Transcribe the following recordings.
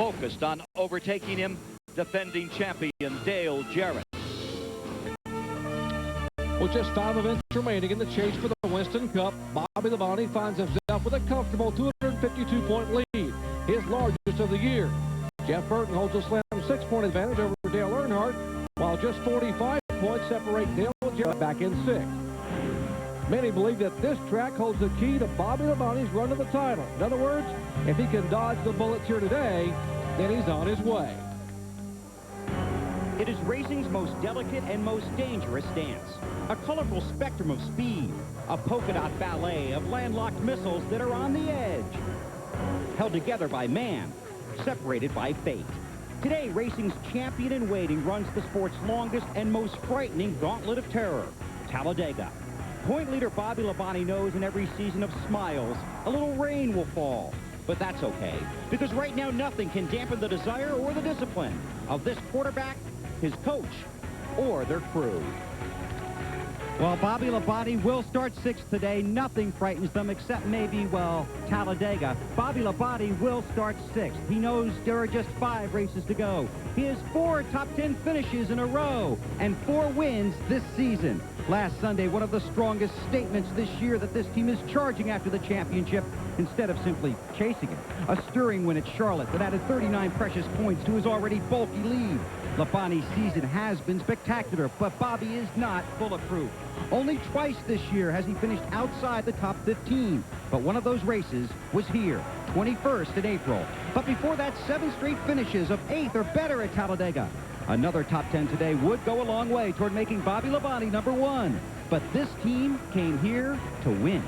focused on overtaking him, defending champion Dale Jarrett. With just 5 events remaining in the chase for the Winston Cup, Bobby Labonte finds himself with a comfortable 252-point lead, his largest of the year. Jeff Burton holds a slim 6-point advantage over Dale Earnhardt, while just 45 points separate Dale Jarrett back in 6th. Many believe that this track holds the key to Bobby Labonte's run to the title. In other words, if he can dodge the bullets here today, then he's on his way. It is racing's most delicate and most dangerous dance. A colorful spectrum of speed, a polka dot ballet of landlocked missiles that are on the edge. Held together by man, separated by fate. Today, racing's champion in waiting runs the sport's longest and most frightening gauntlet of terror, Talladega. Point leader Bobby Labonte knows in every season of smiles, a little rain will fall. But that's okay, because right now nothing can dampen the desire or the discipline of this quarterback, his coach, or their crew. Well, Bobby Labonte will start 6th today. Nothing frightens them except maybe, well, Talladega. Bobby Labonte will start 6th. He knows there are just 5 races to go. He has 4 top 10 finishes in a row and 4 wins this season. Last Sunday, one of the strongest statements this year that this team is charging after the championship instead of simply chasing it. A stirring win at Charlotte that added 39 precious points to his already bulky lead. Labonte's season has been spectacular, but Bobby is not bulletproof. Only twice this year has he finished outside the top 15, but one of those races was here, 21st in April. But before that, 7 straight finishes of 8th or better at Talladega. Another top 10 today would go a long way toward making Bobby Labonte number 1. But this team came here to win.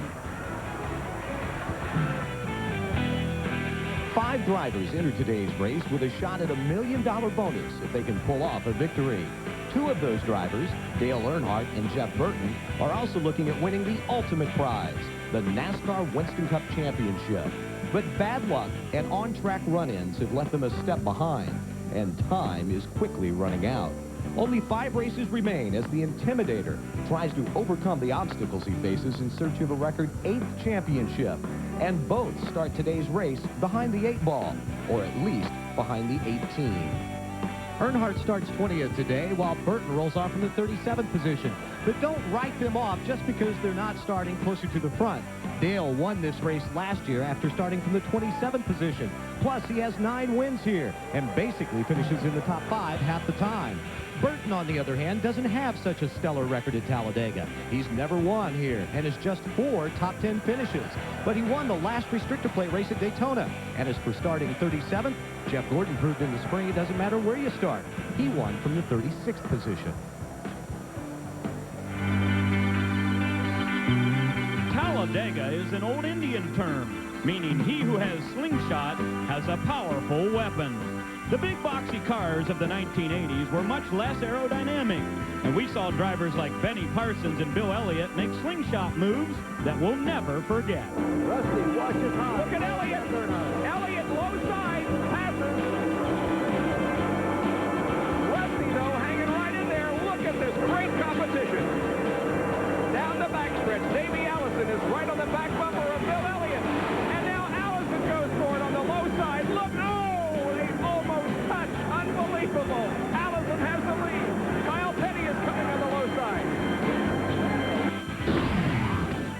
5 drivers enter today's race with a shot at $1 million bonus if they can pull off a victory. 2 of those drivers, Dale Earnhardt and Jeff Burton, are also looking at winning the ultimate prize, the NASCAR Winston Cup Championship. But bad luck and on-track run-ins have left them a step behind, and time is quickly running out. Only 5 races remain as the Intimidator tries to overcome the obstacles he faces in search of a record 8th championship. And both start today's race behind the 8 ball, or at least behind the 18. Earnhardt starts 20th today, while Burton rolls off from the 37th position. But don't write them off just because they're not starting closer to the front. Dale won this race last year after starting from the 27th position. Plus, he has 9 wins here and basically finishes in the top 5 half the time. Burton, on the other hand, doesn't have such a stellar record at Talladega. He's never won here and has just 4 top 10 finishes. But he won the last restrictor plate race at Daytona. And as for starting 37th, Jeff Gordon proved in the spring it doesn't matter where you start. He won from the 36th position. Talladega is an old Indian term, meaning he who has slingshot has a powerful weapon. The big boxy cars of the 1980s were much less aerodynamic, and we saw drivers like Benny Parsons and Bill Elliott make slingshot moves that we'll never forget. Rusty watches high. Look at Elliott. Elliott low side, passes. Rusty, though, hanging right in there. Look at this great competition. Down the backstretch, Davey Allison is right on the back bumper of Bill Elliott. And now Allison goes for it on the low side. Look, oh, they almost touch. Unbelievable. Allison has the lead. Kyle Petty is coming on the low side.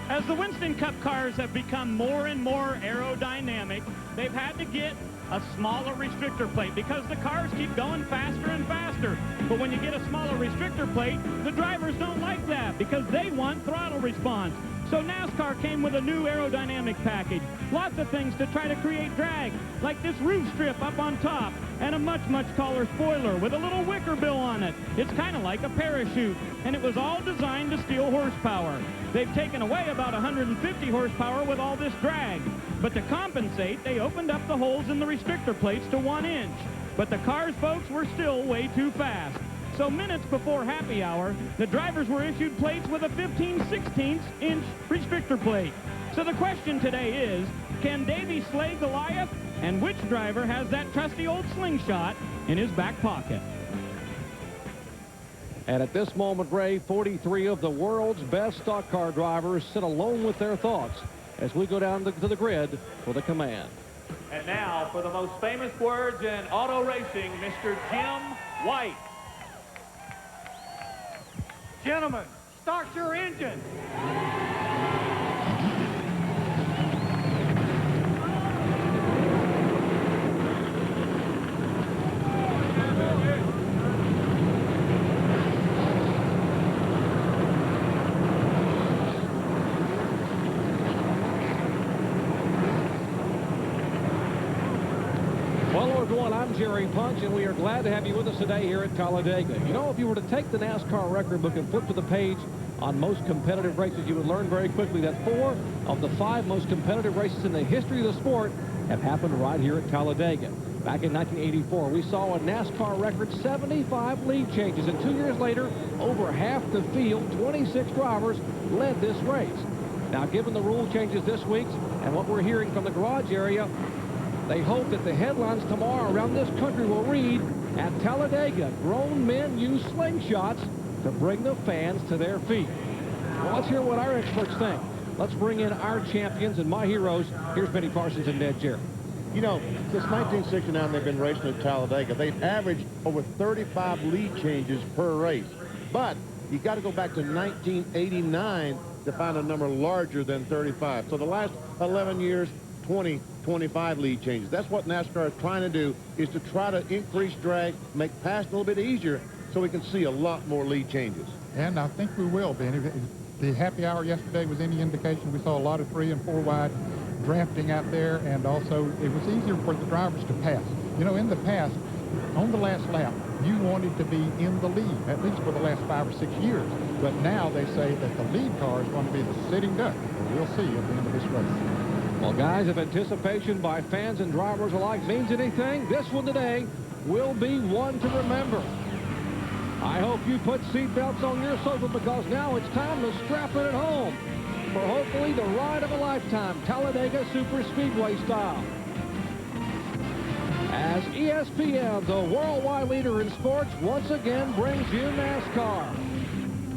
As the Winston Cup cars have become more and more aerodynamic, they've had to get a smaller restrictor plate because the cars keep going faster and faster. But when you get a smaller restrictor plate, the drivers don't like that because they want throttle response. So NASCAR came with a new aerodynamic package. Lots of things to try to create drag, like this roof strip up on top and a much, much taller spoiler with a little wicker bill on it. It's kind of like a parachute, and it was all designed to steal horsepower. They've taken away about 150 horsepower with all this drag. But to compensate, they opened up the holes in the restrictor plates to 1 inch. But the cars, folks, were still way too fast. So minutes before happy hour, the drivers were issued plates with a 15/16-inch restrictor plate. So the question today is, can Davey slay Goliath? And which driver has that trusty old slingshot in his back pocket? And at this moment, Ray, 43 of the world's best stock car drivers sit alone with their thoughts as we go down to the grid for the command. And now for the most famous words in auto racing, Mr. Jim White. Gentlemen, start your engine. I'm Jerry Punch, and we are glad to have you with us today here at Talladega. You know, if you were to take the NASCAR record book and flip to the page on most competitive races, you would learn very quickly that 4 of the 5 most competitive races in the history of the sport have happened right here at Talladega. Back in 1984, we saw a NASCAR record 75 lead changes, and 2 years later, over half the field, 26 drivers, led this race. Now, given the rule changes this week and what we're hearing from the garage area, they hope that the headlines tomorrow around this country will read, at Talladega, grown men use slingshots to bring the fans to their feet. Well, let's hear what our experts think. Let's bring in our champions and my heroes. Here's Benny Parsons and Ned Jarrett. You know, since 1969, they've been racing at Talladega. They've averaged over 35 lead changes per race. But you got to go back to 1989 to find a number larger than 35. So the last 11 years, 25 lead changes. That's what NASCAR is trying to do, is to try to increase drag, make passing a little bit easier, so we can see a lot more lead changes. And I think we will, Benny. The happy hour yesterday was any indication. We saw a lot of 3 and 4 wide drafting out there, and also it was easier for the drivers to pass. You know, in the past, on the last lap, you wanted to be in the lead, at least for the last 5 or 6 years. But now they say that the lead car is going to be the sitting duck. We'll see at the end of this race. Well, guys, if anticipation by fans and drivers alike means anything, this one today will be one to remember. I hope you put seatbelts on your sofa, because now it's time to strap it at home for hopefully the ride of a lifetime, Talladega Super Speedway style. As ESPN, the worldwide leader in sports, once again brings you NASCAR.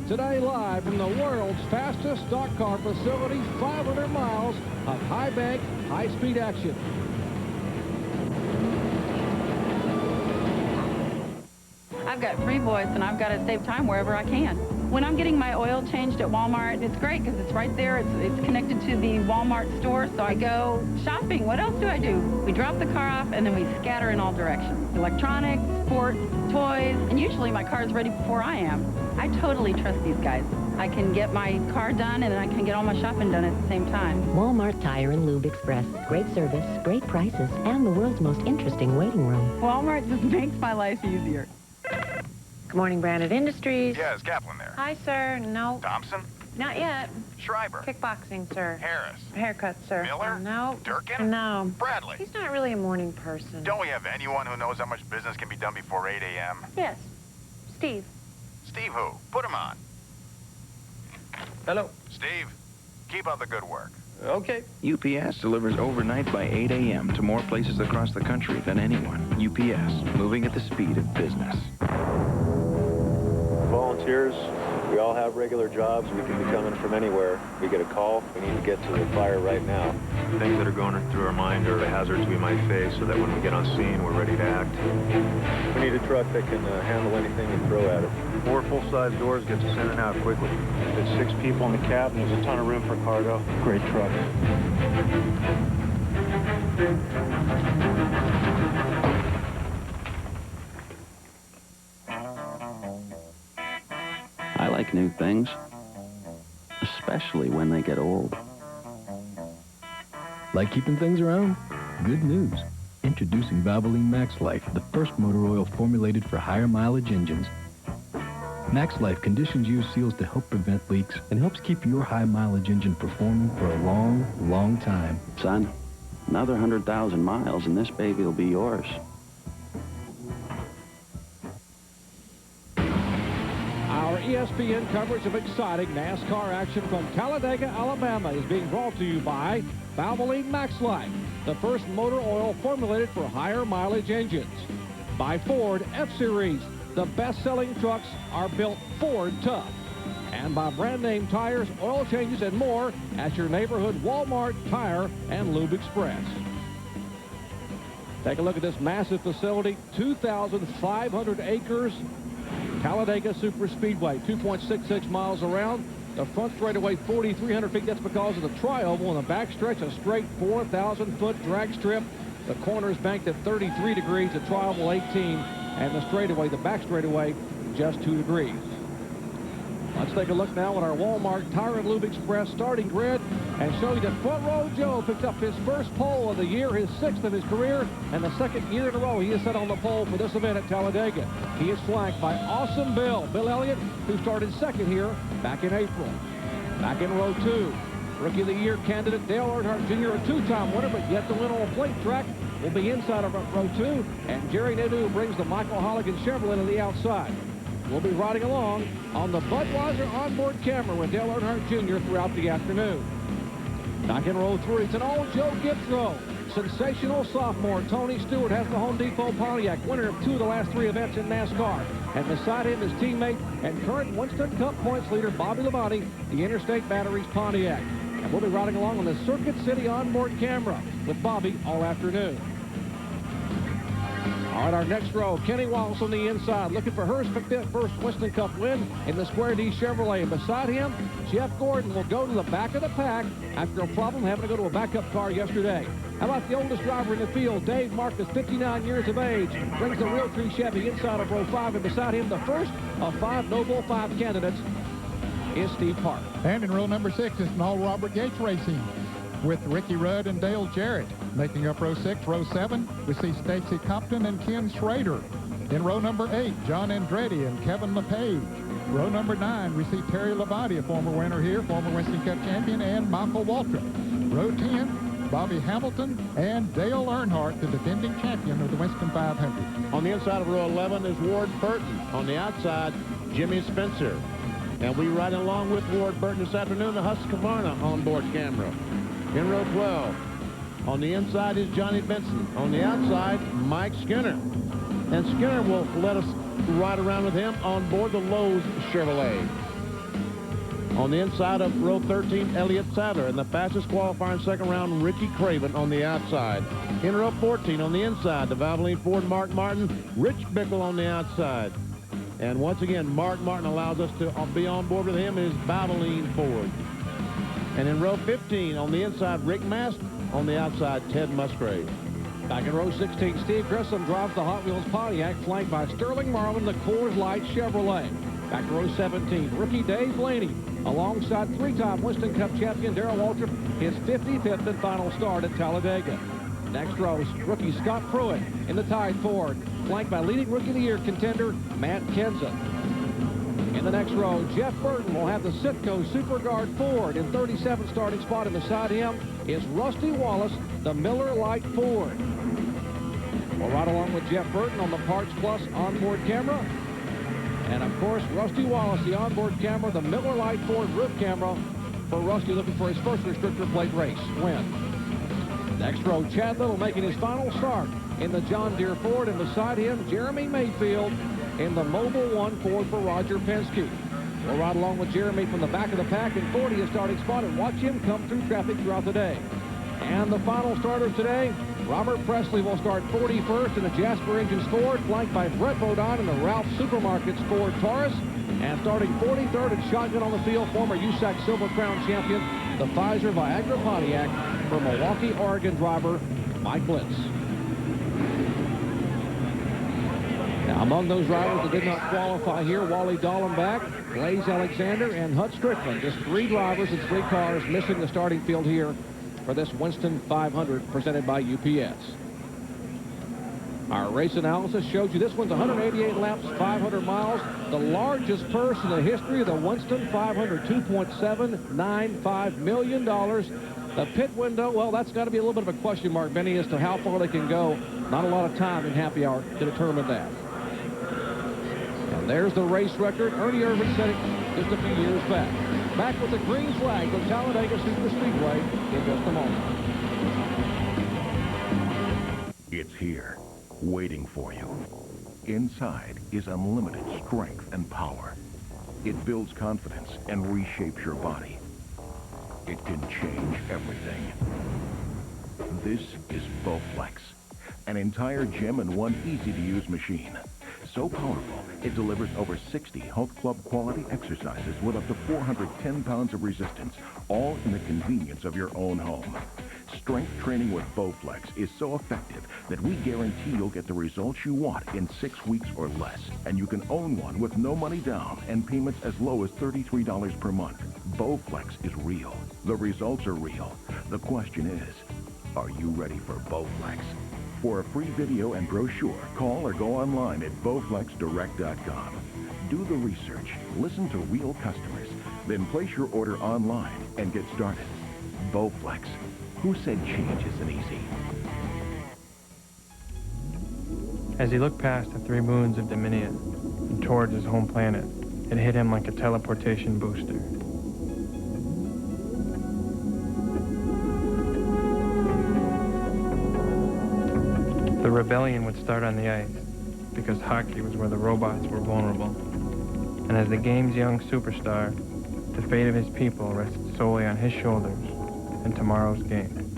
Today, live from the world's fastest stock car facility, 500 miles of high-bank, high-speed action. I've got 3 boys, and I've got to save time wherever I can. When I'm getting my oil changed at Walmart, it's great because it's right there. It's connected to the Walmart store, so I go shopping. What else do I do? We drop the car off, and then we scatter in all directions. Electronics, sports, toys, and usually my car's ready before I am. I totally trust these guys. I can get my car done, and then I can get all my shopping done at the same time. Walmart Tire and Lube Express. Great service, great prices, and the world's most interesting waiting room. Walmart just makes my life easier. Good morning, Branded Industries. Yeah, is Kaplan there? Hi, sir. No. Thompson? Not yet. Schreiber? Kickboxing, sir. Harris? Haircut, sir. Miller? No. Durkin? No. Bradley? He's not really a morning person. Don't we have anyone who knows how much business can be done before 8 a.m.? Yes. Steve. Steve who? Put him on. Hello. Steve, keep up the good work. Okay. UPS delivers overnight by 8 a.m. to more places across the country than anyone. UPS, moving at the speed of business. Volunteers, we all have regular jobs. We can be coming from anywhere. We get a call, we need to get to the fire right now. Things that are going through our mind are the hazards we might face, so that when we get on scene, we're ready to act. We need a truck that can handle anything we throw at it. 4 full-size doors gets us in and out quickly. There's 6 people in the cab, and there's a ton of room for cargo. Great truck. I like new things, especially when they get old. Like keeping things around? Good news. Introducing Valvoline Max Life, the first motor oil formulated for higher mileage engines. Max Life conditions use seals to help prevent leaks and helps keep your high mileage engine performing for a long, long time. Son, another 100,000 miles and this baby will be yours. Our ESPN coverage of exciting NASCAR action from Talladega, Alabama is being brought to you by Valvoline Max Life, the first motor oil formulated for higher mileage engines. By Ford F-Series, the best-selling trucks are built Ford tough. And by brand name tires, oil changes, and more at your neighborhood Walmart Tire and Lube Express. Take a look at this massive facility, 2,500 acres. Talladega Super Speedway, 2.66 miles around. The front straightaway, 4,300 feet. That's because of the tri-oval. And the backstretch, a straight 4,000-foot drag strip. The corners banked at 33 degrees, the tri-oval 18, and the straightaway, the back straightaway, just 2 degrees. Let's take a look now at our Walmart Tire and Lube Express starting grid and show you that Front Row Joe picked up his first pole of the year, his 6th of his career, and the 2nd year in a row he is set on the pole for this event at Talladega. He is flanked by Awesome Bill Elliott, who started 2nd here back in April. Back in row 2, Rookie of the Year candidate Dale Earnhardt Jr., a 2-time winner, but yet to win on a plate track, will be inside of row 2, and Jerry Nadeau brings the Michael Holligan Chevrolet to the outside. We'll be riding along on the Budweiser onboard camera with Dale Earnhardt Jr. throughout the afternoon. Back in row 3, it's an old Joe Gibbs row. Sensational sophomore Tony Stewart has the Home Depot Pontiac, winner of 2 of the last 3 events in NASCAR. And beside him, his teammate and current Winston Cup points leader Bobby Labonte, the Interstate Batteries Pontiac. And we'll be riding along on the Circuit City onboard camera with Bobby all afternoon. All right, our next row, Kenny Wallace on the inside, looking for her first Winston Cup win in the Square D Chevrolet. And beside him, Jeff Gordon will go to the back of the pack after a problem having to go to a backup car yesterday. How about the oldest driver in the field, Dave Marcus, 59 years of age, brings the Realtree Chevy inside of row 5, and beside him, the first of 5 Noble 5 candidates is Steve Park. And in row number 6 is an all Robert Yates Racing with Ricky Rudd and Dale Jarrett. Making up row 6, row 7, we see Stacy Compton and Ken Schrader. In row number 8, John Andretti and Kevin LePage. Row number 9, we see Terry Labonte, a former winner here, former Winston Cup champion, and Michael Waltrip. Row 10, Bobby Hamilton and Dale Earnhardt, the defending champion of the Winston 500. On the inside of row 11 is Ward Burton. On the outside, Jimmy Spencer. And we ride along with Ward Burton this afternoon, the Husqvarna onboard camera. In row 12, on the inside is Johnny Benson. On the outside, Mike Skinner. And Skinner will let us ride around with him on board the Lowe's Chevrolet. On the inside of row 13, Elliott Sadler. And the fastest qualifying second round, Ricky Craven on the outside. In row 14, on the inside, the Valvoline Ford Mark Martin, Rich Bickle on the outside. And once again, Mark Martin allows us to be on board with him in his Valvoline Ford. And in row 15, on the inside, Rick Mast. On the outside, Ted Musgrave. Back in row 16, Steve Grissom drives the Hot Wheels Pontiac, flanked by Sterling Marlin, the Coors Light Chevrolet. Back to row 17, rookie Dave Blaney, alongside 3-time Winston Cup champion Darrell Waltrip, his 55th and final start at Talladega. Next row is rookie Scott Pruitt in the Tide Ford, flanked by leading Rookie of the Year contender Matt Kenseth. In the next row, Jeff Burton will have the Citgo SuperGuard Ford in 37th starting spot, and beside him is Rusty Wallace, the Miller Lite Ford. We'll ride along with Jeff Burton on the Parts Plus onboard camera. And of course, Rusty Wallace, the onboard camera, the Miller Lite Ford roof camera for Rusty looking for his first restrictor plate race win. Next row, Chad Little making his final start in the John Deere Ford, and beside him, Jeremy Mayfield in the Mobile One Ford for Roger Penske. We'll ride along with Jeremy from the back of the pack in 40th starting spot and watch him come through traffic throughout the day. And the final starter today, Robert Presley will start 41st in the Jasper Engines Ford, flanked by Brett Bodine in the Ralph Supermarkets Ford Taurus. And starting 43rd and shotgun on the field, former USAC Silver Crown champion, the Pfizer Viagra Pontiac for Milwaukee, Oregon driver Mike Blitz. Now, among those drivers that did not qualify here, Wally Dallenbach, Blaze Alexander, and Hut Strickland. Just 3 drivers and 3 cars missing the starting field here for this Winston 500 presented by UPS. Our race analysis shows you this one's 188 laps, 500 miles. The largest purse in the history of the Winston 500, $2.795 million. The pit window, well, that's got to be a little bit of a question mark, Benny, as to how far they can go. Not a lot of time in happy hour to determine that. And there's the race record. Ernie Irvan set it just a few years back. Back with the green flag from Talladega Super Speedway in just a moment. It's here, waiting for you. Inside is unlimited strength and power. It builds confidence and reshapes your body. It can change everything. This is Bowflex, An entire gym in one easy-to-use machine. So powerful, it delivers over 60 health club quality exercises with up to 410 pounds of resistance, all in the convenience of your own home. Strength training with Bowflex is so effective that we guarantee you'll get the results you want in 6 weeks or less. And you can own one with no money down and payments as low as $33 per month. Bowflex is real. The results are real. The question is, are you ready for Bowflex? For a free video and brochure, call or go online at bowflexdirect.com. Do the research, listen to real customers, then place your order online and get started. Bowflex. Who said change isn't easy? As he looked past the 3 moons of Dominion and towards his home planet, it hit him like a teleportation booster. The rebellion would start on the ice, because hockey was where the robots were vulnerable. And as the game's young superstar, the fate of his people rested solely on his shoulders in tomorrow's game.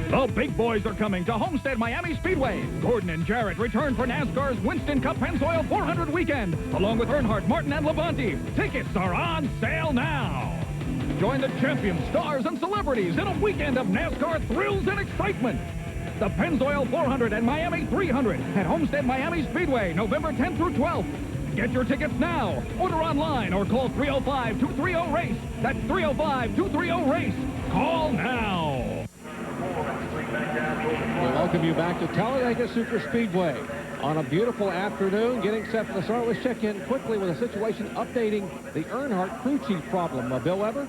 The big boys are coming to Homestead Miami Speedway. Gordon and Jarrett return for NASCAR's Winston Cup Pennzoil 400 weekend, along with Earnhardt, Martin, and Labonte. Tickets are on sale now. Join the champions, stars, and celebrities in a weekend of NASCAR thrills and excitement. The Pennzoil 400 and Miami 300 at Homestead Miami Speedway, November 10th through 12th. Get your tickets now. Order online or call 305-230-RACE. That's 305-230-RACE. Call now. We welcome you back to Talladega Superspeedway on a beautiful afternoon. Getting set for the start. Let's check in quickly with a situation updating the Earnhardt crew chief problem. Bill Weber?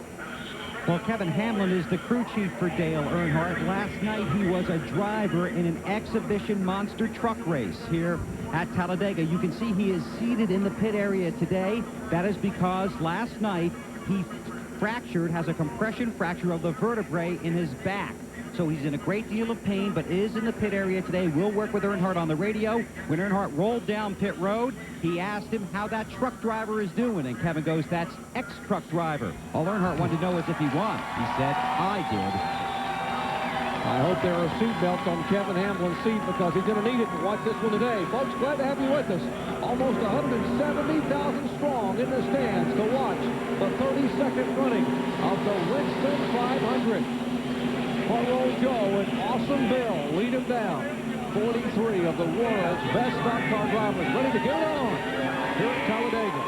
Well, Kevin Hamlin is the crew chief for Dale Earnhardt. Last night, he was a driver in an exhibition monster truck race here at Talladega. You can see he is seated in the pit area today. That is because last night, he has a compression fracture of the vertebrae in his back. So he's in a great deal of pain, but is in the pit area today. We'll work with Earnhardt on the radio. When Earnhardt rolled down pit road, he asked him how that truck driver is doing, and Kevin goes, that's ex-truck driver. All Earnhardt wanted to know is if he won. He said, I did. I hope there are seat belts on Kevin Hamlin's seat because he's going to need it to watch this one today. Folks, glad to have you with us. Almost 170,000 strong in the stands to watch the 32nd running of the Winston 500. Poor Joe and Awesome Bill lead him down. 43 of the world's best stock car drivers ready to get on here at Talladega.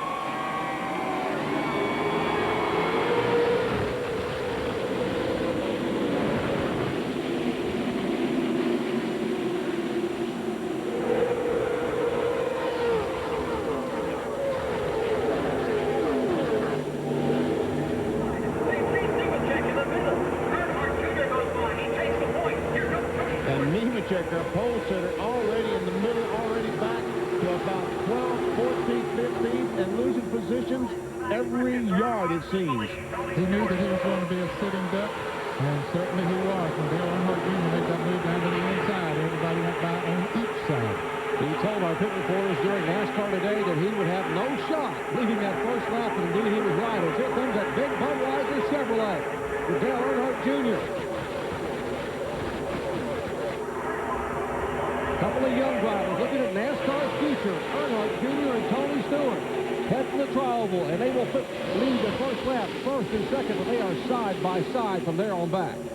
Checker, pole sitter, already in the middle, already back to about 12, 14, 15, and losing positions every yard, it seems. He knew that he was going to be a sitting duck, and certainly he was. When Dale Earnhardt Jr. made that move down to the inside, everybody went by on each side. He told our pit reporters during NASCAR today that he would have no shot leaving that first lap, and indeed he was right. Here comes that big Budweiser Chevrolet with Dale Earnhardt Jr. Couple of young drivers looking at NASCAR's future. Earnhardt Jr. and Tony Stewart head to the tri-oval, and they will lead the first lap, first and second, but they are side by side from there on back. Now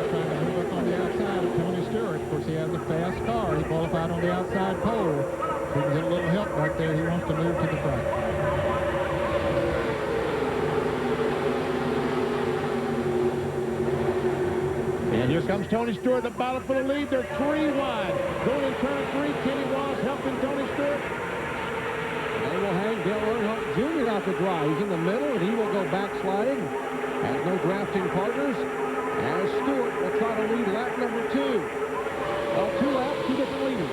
trying to move up on the outside of Tony Stewart. Of course, he has a fast car. He qualified on the outside pole. He can get a little help back there. He wants to move to the front. And here comes Tony Stewart, the battle for the lead. They're 3 wide. Going in turn 3, Kenny Wallace helping Tony Stewart. They will hang Dale Earnhardt Jr. out to dry. He's in the middle, and he will go backsliding. Has no drafting partners. As Stewart will try to lead lap number 2. Well, 2 laps, 2 different leaders.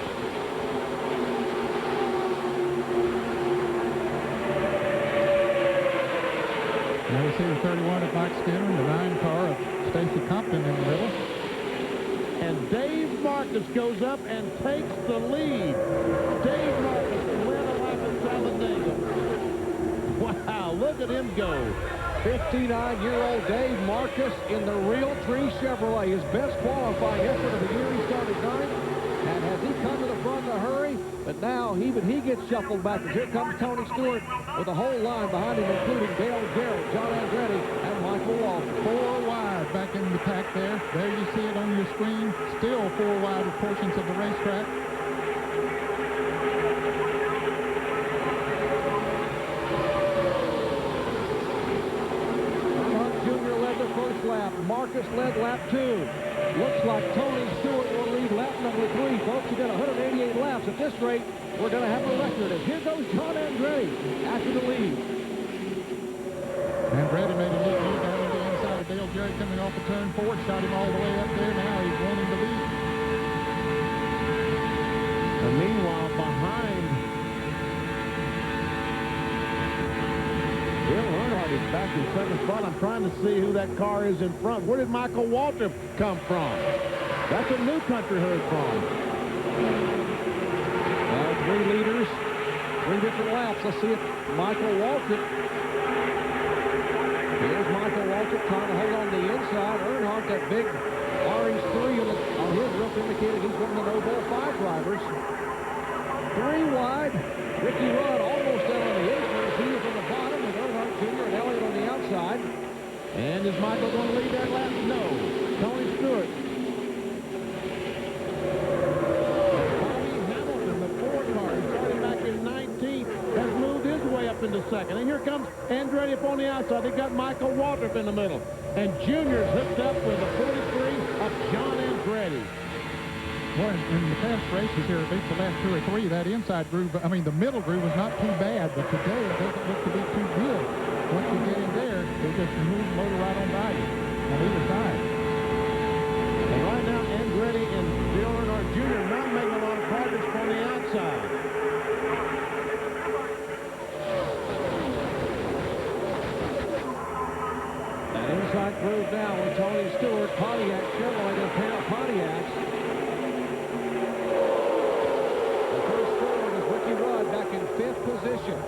Now we see the 31 of Mike Skinner and the 9 car of Stacy Compton in the middle. And Dave Marcus goes up and takes the lead. Dave Marcus win a lap at Talladega. Wow, look at him go. 59-year-old Dave Marcus in the Real Tree Chevrolet. His best qualifying effort of the year. He started 9th. And has he come to the front in a hurry? But now even he gets shuffled back. As here comes Tony Stewart with a whole line behind him, including Dale Jarrett, John Andretti, and Michael Walker. 4 wide back in the pack there. There you see it on your screen. Still 4 wide at portions of the racetrack. Jr. led the first lap. Marcus led lap 2. Looks like Tony Stewart will lead lap number 3. Folks, you got 188 laps. At this rate, we're going to have a record. And here goes John Andretti after the lead. Andretti made a neat move down to the inside of Dale Jarrett coming off of turn 4. Shot him all the way up there. Now he's wanting to lead. And meanwhile, behind, Bill Earnhardt is back in second spot. I'm trying to see who that car is in front. Where did Michael Walter come from? That's a new country heard from. Well, 3 leaders, 3 different laps. Let's see if Michael Walter. Here's Michael Walter trying to hold on the inside. Earnhardt, that big orange 3 on his roof indicated he's one of the No. 5 drivers. 3 wide. Ricky Rudd almost down on the infield. He is on the bottom with Earnhardt Jr. and Elliott on the outside. And is Michael going to lead that lap? No. Tony Stewart. Bobby Hamilton, the Ford car, starting back in 19th, has moved his way up into second. And here comes Andretti up on the outside. They've got Michael Waltrip in the middle. And Junior's hooked up with the 43 of John Andretti. Boy, in the past races here, at least the last 2 or 3, that inside groove, I mean, the middle groove was not too bad, but today it doesn't look to be too good. Once you get in there, they just move the motor right on by you on either side. And right now, Andretti and Dale Earnhardt Jr. not making a lot of progress from the outside. That inside groove now with Tony Stewart, Pontiac Chevrolet, and a pair of Pontiacs. Back in 5th position.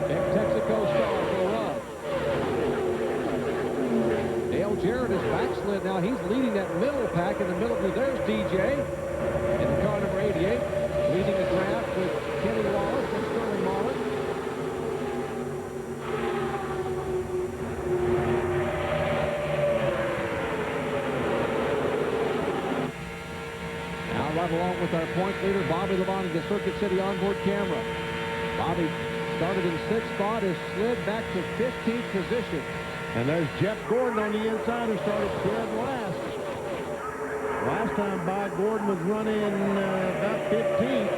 Big Texaco star for Rudd. Dale Jarrett is backslid now. He's leading that middle pack in the middle group. There's DJ in the car number 88, leading the draft with Kenny Wallace and Sterling Marlin. Now right along with our points leader, Bobby Labonte, the Circuit City onboard camera. Bobby started in 6th spot, has slid back to 15th position. And there's Jeff Gordon on the inside who started dead last. Last time by, Gordon was running about 15th.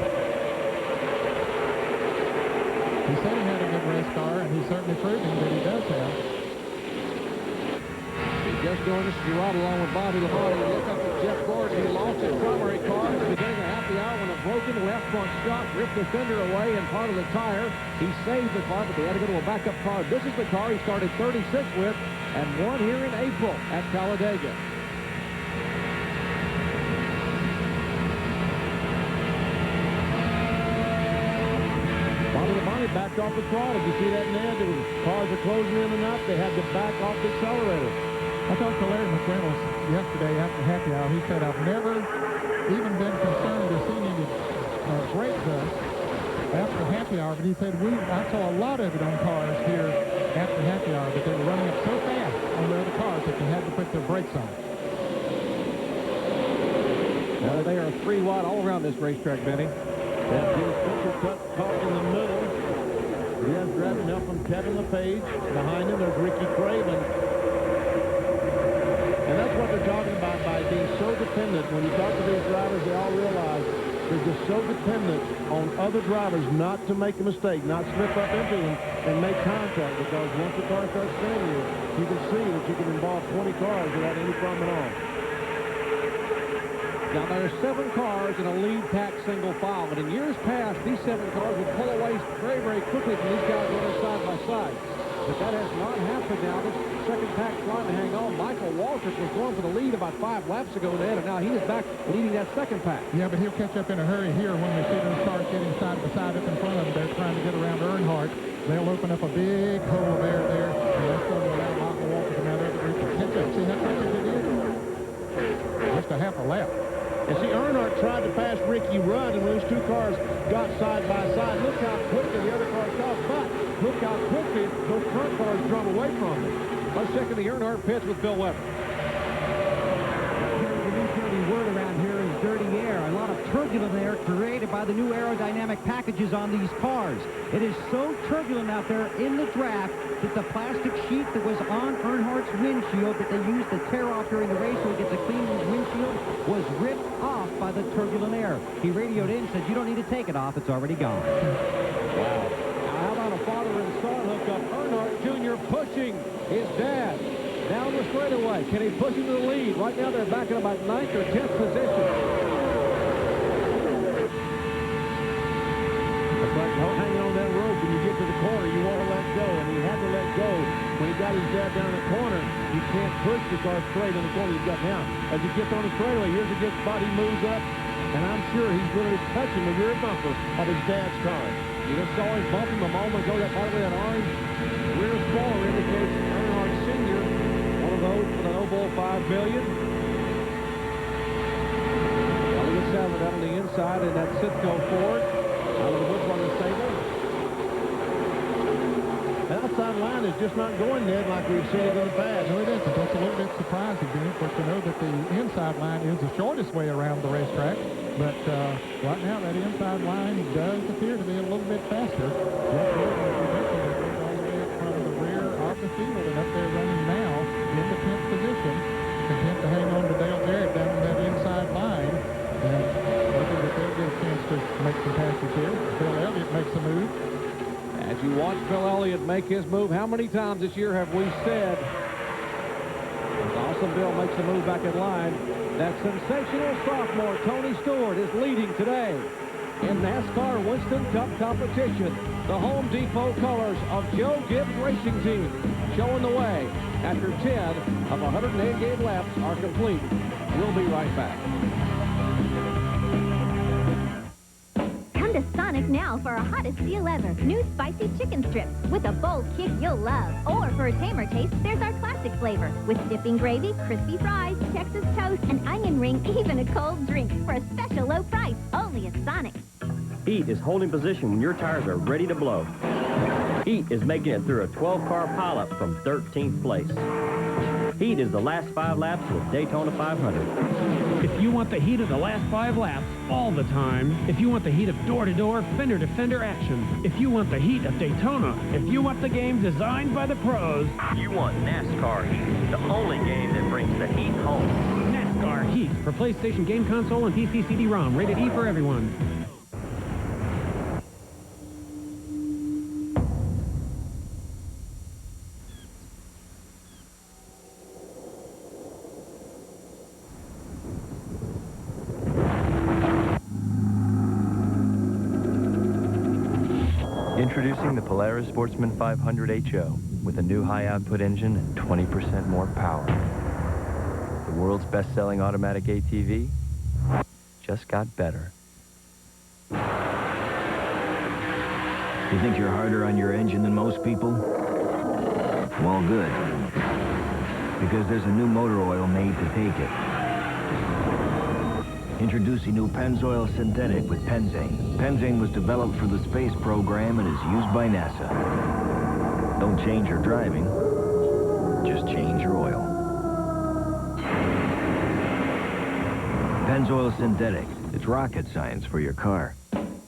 He said he had a good race car, and he's certainly proving that he does have. Just joined us, Gerard, along with Bobby Labonte. Look up at Jeff Gordon. He lost his primary car at the beginning of happy hour when a broken left front shock ripped the fender away and part of the tire. He saved the car, but they had to go to a backup car. This is the car he started 36th with and won here in April at Talladega. Bobby Labonte backed off the throttle. Did you see that, Ned? Cars are closing in enough. They had to back off the accelerator. I talked to Larry McReynolds yesterday after happy hour. He said, I've never even been concerned or seen any brake dust after happy hour, but he said, I saw a lot of it on cars here after happy hour, but they were running up so fast on the other cars that they had to put their brakes on. Well, they are 3 wide all around this racetrack, Benny. That Jim Spencer caught in the middle. He has driving help from Kevin LePage. Behind him, there's Ricky Craven. And that's what they're talking about by being so dependent. When you talk to these drivers, they all realize they're just so dependent on other drivers not to make a mistake, not slip up into them and make contact, because once the car starts spinning you can see that you can involve 20 cars without any problem at all. Now, there are 7 cars in a lead pack single file, but in years past, these 7 cars would pull away very, very quickly from these guys running side by side. But that has not happened now. This second pack trying to hang on. Michael Waltrip was going for the lead about 5 laps ago, Ned, and now he is back leading that second pack. Yeah, but he'll catch up in a hurry here when we see those cars getting side by side up in front of them. They're trying to get around Earnhardt. They'll open up a big hole of air there, and that's going to see how quick it is? Just a half a lap. And see, Earnhardt tried to pass Ricky Rudd, and those two cars got side by side. Look how quickly the other car stopped, but look how quickly those front cars drove away from him. Let's check in the Earnhardt pits with Bill Weber. The new dirty word around here is dirty air. A lot of turbulent air created by the new aerodynamic packages on these cars. It is so turbulent out there in the draft that the plastic sheet that was on Earnhardt's windshield that they used to tear off during the race so he gets a clean windshield was ripped off by the turbulent air. He radioed in and said, you don't need to take it off. It's already gone. Wow. Now, how about a father and son hookup? Earnhardt Jr. pushing his dad down the straightaway. Can he push him to the lead? Right now, they're back in about 9th or 10th position. It's like hanging on that rope when you get to the corner, you want to let go, and he had to let go. When he got his dad down the corner, you can't push the car straight in the corner you've got now. As he gets on the straightaway, here's a good spot, he moves up, and I'm sure he's literally touching the rear bumper of his dad's car. You just saw him bump him a moment ago. That part of that orange rear spoiler indicates Earnhardt Sr., one of those with an Oval $5 million. Elliott Sadler down on the inside in that Sitco Ford. Out of the Woods Runner stable. The outside line is just not going dead like we've seen it in the past. No, it isn't. That's a little bit surprising, Benny. Of course, we know that the inside line is the shortest way around the racetrack. But right now, that inside line does appear to be a little bit faster. Jeff Gordon, as you mentioned, is all the way up from the rear of the field and up there running now in the 10th position. Content to hang on to Dale Jarrett down that inside line. And hoping that they'll get a chance to make some passes here. Bill Elliott makes a move. As you watch Bill Elliott make his move, how many times this year have we said, as Awesome Bill makes a move back in line, that sensational sophomore Tony Stewart is leading today in NASCAR Winston Cup competition. The Home Depot colors of Joe Gibbs Racing Team showing the way after 10 of 188 laps are complete. We'll be right back. Come to Sonic now for our hottest deal ever. New spicy chicken strips with a bold kick you'll love. Or for a tamer taste, there's our classic flavor with dipping gravy, crispy fries, Texas toast, an onion ring, even a cold drink for a special low price. Only at Sonic. Heat is holding position when your tires are ready to blow. Heat is making it through a 12-car pileup from 13th place. Heat is the last 5 laps with Daytona 500. If you want the heat of the last 5 laps all the time, if you want the heat of door-to-door, fender-to-fender action, if you want the heat of Daytona, if you want the game designed by the pros, You want NASCAR Heat, the only game that brings the heat home. NASCAR Heat for PlayStation Game Console and PC CD-ROM, rated E for everyone. Introducing the Polaris Sportsman 500 HO with a new high-output engine and 20% more power. The world's best-selling automatic ATV just got better. You think you're harder on your engine than most people? Well, good. Because there's a new motor oil made to take it. Introducing new Pennzoil Synthetic with Penzane. Penzane was developed for the space program and is used by NASA. Don't change your driving, just change your oil. Pennzoil Synthetic. It's rocket science for your car.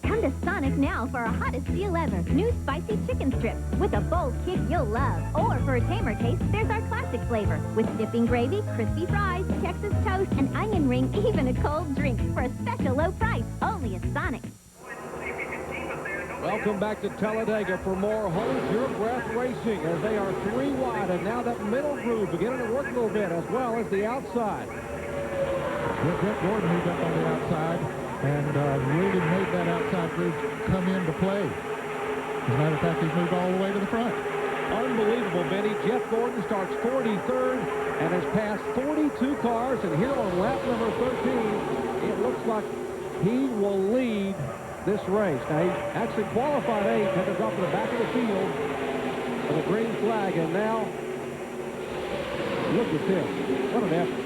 Come to Sonic now for our hottest deal ever. New spicy chicken strips with a bold kick you'll love. Or for a tamer taste, there's our classic flavor with dipping gravy, crispy fries, Texas toast, an onion ring, even a cold drink for a special low price. Only at Sonic. Welcome back to Talladega for more Hold Your Breath racing as they are 3 wide, and now that middle groove beginning to work a little bit as well as the outside. Well, Jeff Gordon moved up on the outside and really made that outside groove come into play. As a matter of fact, he's moved all the way to the front. Unbelievable, Benny. Jeff Gordon starts 43rd and has passed 42 cars, and here on lap number 13, it looks like he will lead this race. Now, he actually qualified 8th, had to drop to the back of the field for the green flag, and now Look at this. What an effort.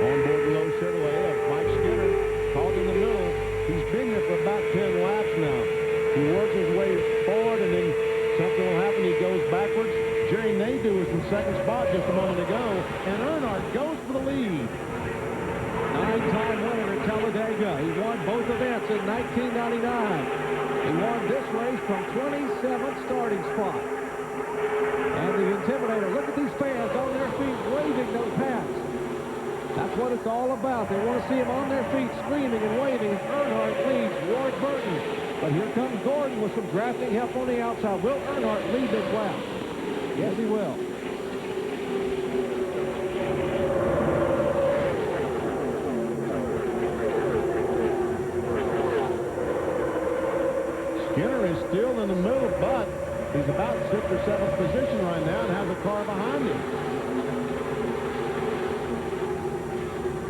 Onboard low Chevrolet of Mike Skinner, caught in the middle. He's been here for about 10 laps now. He works his way forward, and then something will happen. He goes backwards. Jerry Nadeau was in second spot just a moment ago, and Earnhardt goes for the lead. 9-time winner at Talladega. He won both events in 1999. He won this race from 27th starting spot. And the Intimidator, look at these fans on their feet waving those hats. That's what it's all about. They want to see him on their feet screaming and waving. Earnhardt leads Ward Burton. But here comes Gordon with some drafting help on the outside. Will Earnhardt lead this lap? Yes, he will. Skinner is still in the middle, but he's about 6th or 7th position right now and has a car behind him.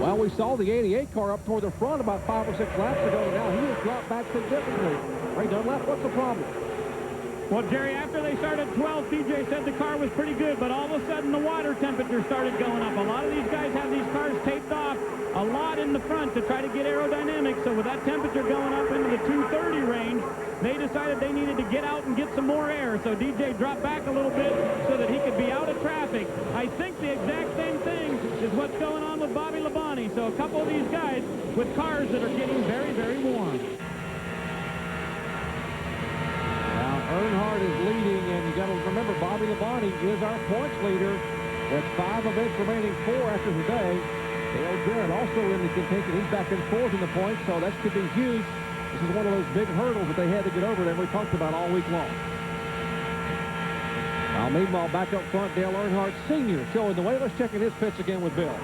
Well, we saw the 88 car up toward the front about 5 or 6 laps ago. Now he has dropped back significantly. Ray Dunlap, what's the problem? Well, Jerry, after they started 12th, DJ said the car was pretty good, but all of a sudden the water temperature started going up. A lot of these guys have these cars taped off a lot in the front to try to get aerodynamics, so with that temperature going up into the 230 range, they decided they needed to get out and get some more air, so DJ dropped back a little bit so that he could be out of traffic. I think the exact same thing is what's going on with Bobby Labonte, so a couple of these guys with cars that are getting very, very warm. Earnhardt is leading, and you got to remember Bobby Labonte is our points leader with 5 events remaining, 4 after today. Dale Jarrett also in the contention. He's back in 4th in the points, so that could be huge. This is one of those big hurdles that they had to get over that we talked about all week long. Now, meanwhile, back up front, Dale Earnhardt Sr. showing the way. Let's check in his pits again with Bill.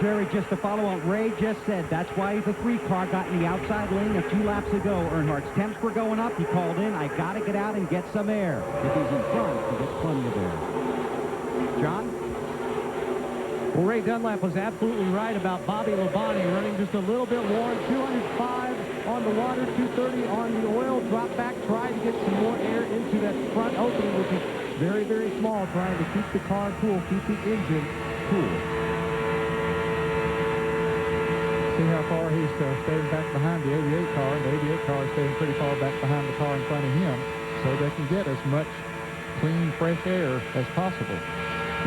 Jerry, just to follow what Ray just said, that's why the 3 car got in the outside lane a few laps ago. Earnhardt's temps were going up. He called in, I got to get out and get some air. If he's in front, he gets plenty of air. John? Well, Ray Dunlap was absolutely right about Bobby Labonte running just a little bit warm. 205 on the water, 230 on the oil. Drop back, try to get some more air into that front opening, which is very, very small, trying to keep the car cool, keep the engine cool. See how far he's staying back behind the 88 car, and the 88 car is staying pretty far back behind the car in front of him, so they can get as much clean, fresh air as possible.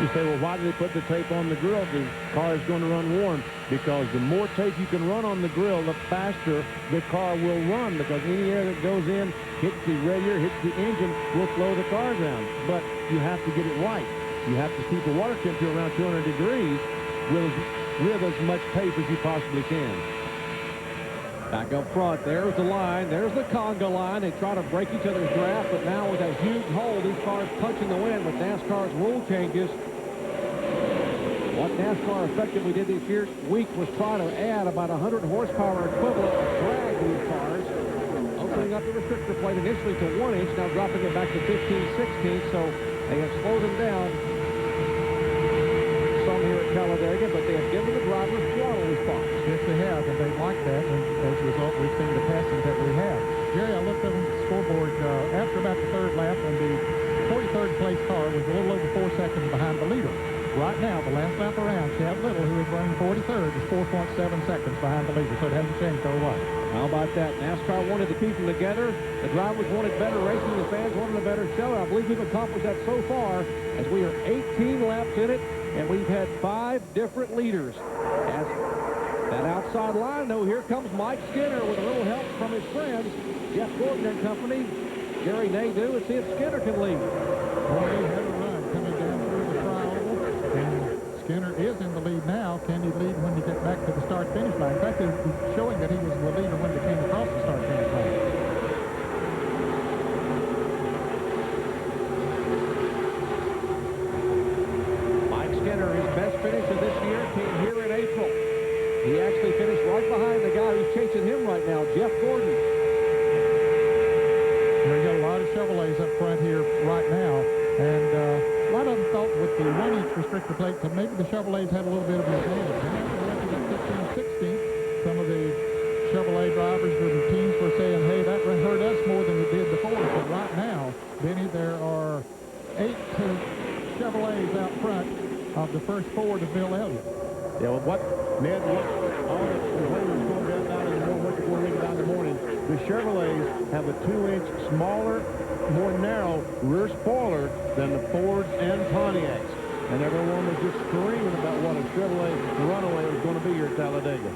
You say, well, why did they put the tape on the grill? The car is going to run warm, because the more tape you can run on the grill, the faster the car will run, because any air that goes in, hits the radiator, hits the engine, will slow the car down. But you have to get it right. You have to keep the water temperature around 200 degrees with as much tape as you possibly can. Back up front, there's the line, there's the conga line. They try to break each other's draft, but now with that huge hole, these cars punching the wind with NASCAR's rule changes. What NASCAR effectively did this week was try to add about 100 horsepower equivalent of drag to these cars, opening up the restrictor plate initially to 1 inch, now dropping it back to 15/16, so they have slowed them down some here at Talladega, but they have given the drivers throttle response. Yes, they have, and they like that, and as a result, we've seen the passing that we have. Jerry, I looked on the scoreboard after about the 3rd lap, and the 43rd place car was a little over 4 seconds behind the leader. Right now, the last lap around, Chad Little, who is running 43rd, is 4.7 seconds behind the leader, so it hasn't changed a whole lot. How about that? NASCAR wanted to keep them together. The drivers wanted better racing. The fans wanted a better show. I believe we've accomplished that so far, as we are 18 laps in it, and we've had 5 different leaders. As that outside line, though, here comes Mike Skinner with a little help from his friends, Jeff Gordon and company, Jerry Nadeau, and see if Skinner can lead. Well, he had a run coming down through the tri-oval, and Skinner is in the lead now. Can he lead when he gets back to the start-finish line? In fact, it's showing that he was the leader when they came across the start-finish line. His best finish of this year came here in April. He actually finished right behind the guy who's chasing him right now, Jeff Gordon. We got a lot of Chevrolets up front here right now, and a lot of them thought with the 1-inch restrictor plate that maybe the Chevrolets had a little bit of an advantage. And after they went to that 15/16, some of the Chevrolet drivers and teams were saying, hey, that hurt us more than it did before. But right now, Benny, there are 8 Chevrolets out front of the first 4 to Bill Elliott. Yeah, well, all the way was going down in the morning, what you're going to read down in the morning, the Chevrolets have a 2-inch smaller, more narrow rear spoiler than the Fords and Pontiacs. And everyone was just screaming about what a Chevrolet runaway was going to be here at Talladega.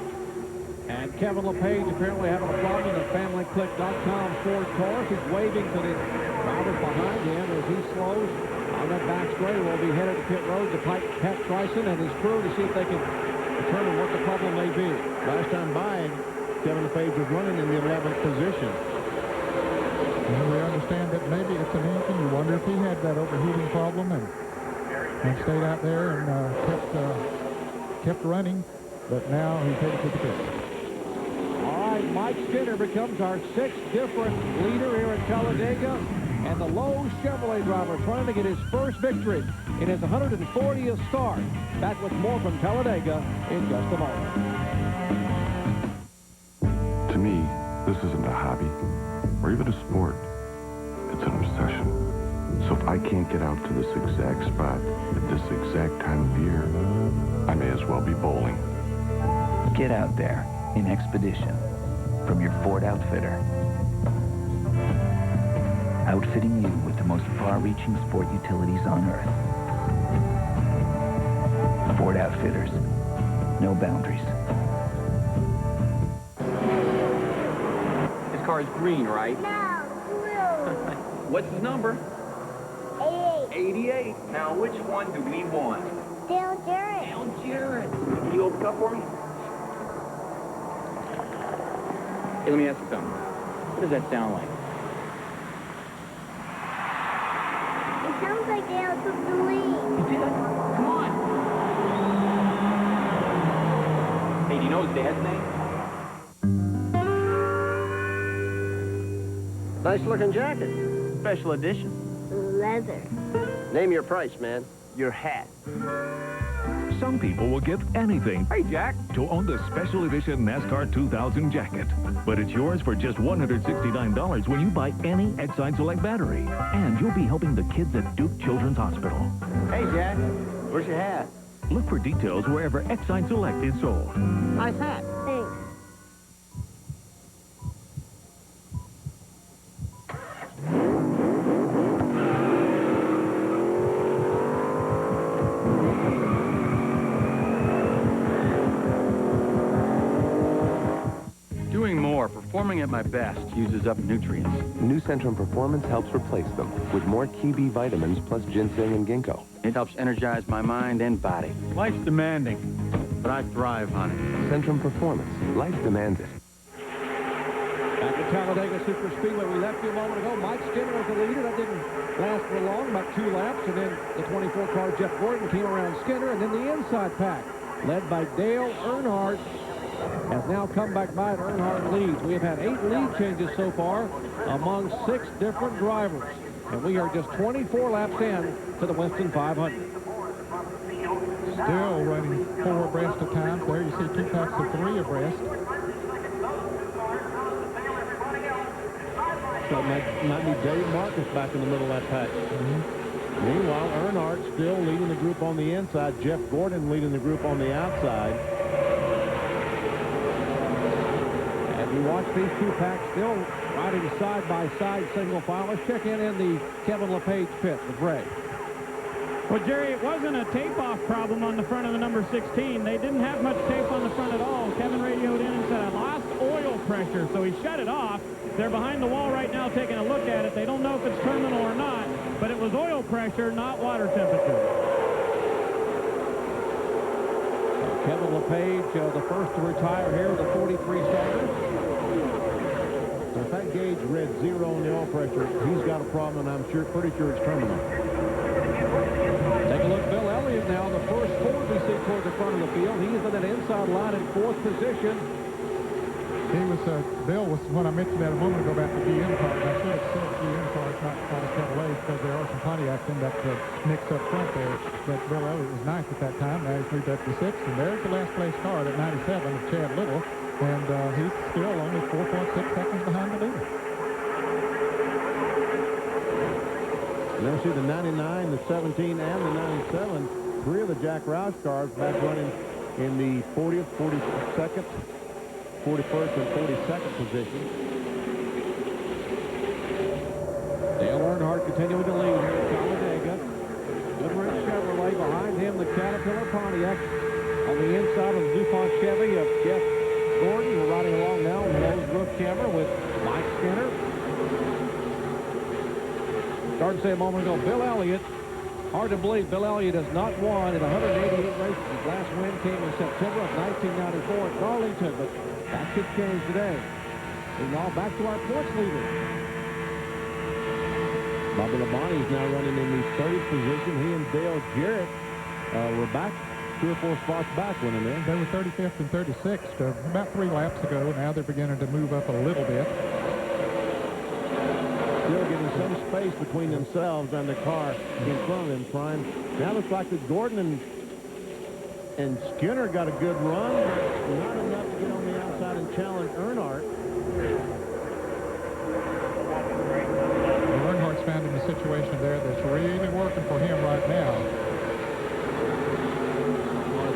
And Kevin LePage apparently having a problem in FamilyClick.com Ford car. He's waving to the drivers behind him as he slows on that back straight. Will be headed to pit road to Pat Tryson and his crew to see if they can determine what the problem may be. Last time by, Kevin LePage was running in the 11th position. And we understand that maybe it's an engine. You wonder if he had that overheating problem and stayed out there and kept running. But now he's headed to the pit. All right, Mike Skinner becomes our 6th different leader here at Talladega. And the Lowe's Chevrolet driver trying to get his first victory in his 140th start. Back with more from Talladega in just a moment. To me, this isn't a hobby or even a sport. It's an obsession. So if I can't get out to this exact spot at this exact time of year, I may as well be bowling. Get out there in expedition from your Ford outfitter. Outfitting you with the most far-reaching sport utilities on Earth. Ford Outfitters. No boundaries. His car's green, right? No, blue. What's his number? 88. 88. Now, which one do we want? Dale Jarrett. Dale Jarrett. Can you open up for me? Hey, let me ask you something. What does that sound like? It sounds like Dale took the lead. You did it? Come on. Hey, do you know his dad's name? Nice looking jacket. Special edition. Leather. Name your price, man. Your hat. Some people will give anything, Hey, Jack, to own the special edition NASCAR 2000 jacket. But it's yours for just $169 when you buy any Exide Select battery. And you'll be helping the kids at Duke Children's Hospital. Hey, Jack, where's your hat? Look for details wherever Exide Select is sold. Nice hat. Thanks. Doing more, performing at my best, uses up nutrients. New Centrum Performance helps replace them with more key B vitamins plus ginseng and ginkgo. It helps energize my mind and body. Life's demanding, but I thrive on it. Centrum Performance. Life demands it. Back at Talladega Super Speedway, we left you a moment ago. Mike Skinner was the leader. That didn't last for long, about 2 laps. And then the 24-car Jeff Gordon came around Skinner. And then the inside pack, led by Dale Earnhardt, has now come back by and Earnhardt leads. We have had 8 lead changes so far among 6 different drivers. And we are just 24 laps in to the Winston 500. Still running 4 abreast at times. There you see 2 packs of 3 abreast. So it might be Dave Marcus back in the middle of that pack. Meanwhile, Earnhardt still leading the group on the inside. Jeff Gordon leading the group on the outside. And you watch these 2 packs still riding side by side, single file. Let's check in the Kevin LePage pit with Ray. Well, Jerry, it wasn't a tape-off problem on the front of the number 16. They didn't have much tape on the front at all. Kevin radioed in and said, I lost oil pressure, so he shut it off. They're behind the wall right now taking a look at it. They don't know if it's terminal or not, but it was oil pressure, not water temperature. Kevin LePage, the first to retire here with a 43 starter. So if that gauge read 0 on the oil pressure, he's got a problem, and I'm pretty sure it's terminal. Take a look, Bill Elliott now, the first Ford we see toward the front of the field. He is in that inside line in 4th position. He was, Bill was, when I mentioned that a moment ago about the GM cars, I should have said GM cars, not Chevrolet, because there are some Pontiacs in that mix up front there. But Bill Elliott was 9th at that time. Now he's moved up to 6th, and there's the last place car at 97 of Chad Little. and he's still only 4.6 seconds behind the leader. And then we see the 99, the 17, and the 97. 3 of the Jack Roush cars back running in the 40th, 42nd, 41st, and 42nd positions. Dale Earnhardt continuing to lead here at Talladega. Goodrich Chevrolet behind him, the Caterpillar Pontiac. On the inside of the DuPont Chevy of Jeff Gordon. We're riding along now on the Lowe's roof camera with Mike Skinner. Started to say a moment ago, Bill Elliott. Hard to believe Bill Elliott has not won in 188 races. His last win came in September of 1994 at Darlington, but that could change today. And now back to our points leader. Bobby Labonte is now running in the 30th position. He and Dale Jarrett were back 2 or 4 spots back when in there. They were 35th and 36th about 3 laps ago. Now they're beginning to move up a little bit. Still getting some space between themselves and the car in front of them, Prime. Now looks like that Gordon and Skinner got a good run, but not enough to get on the outside and challenge Earnhardt. Earnhardt's found in a situation there that's really working for him right now.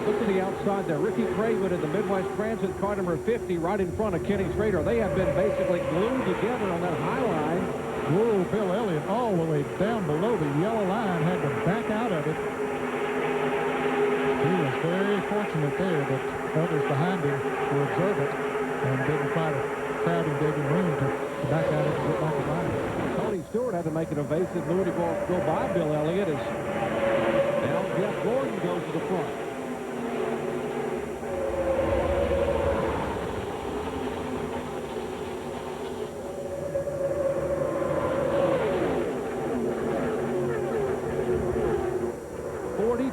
Look to the outside there. Ricky Craven in the Midwest Transit car number 50 right in front of Kenny Schrader. They have been basically glued together on that high line. Whoa, Bill Elliott all the way down below the yellow line, had to back out of it. He was very fortunate there that others behind him were observant and didn't try to crowd him, gave him room to back out of it and get back in line. Tony Stewart had to make an evasive move to go by Bill Elliott as now Jeff Gordon goes to the front.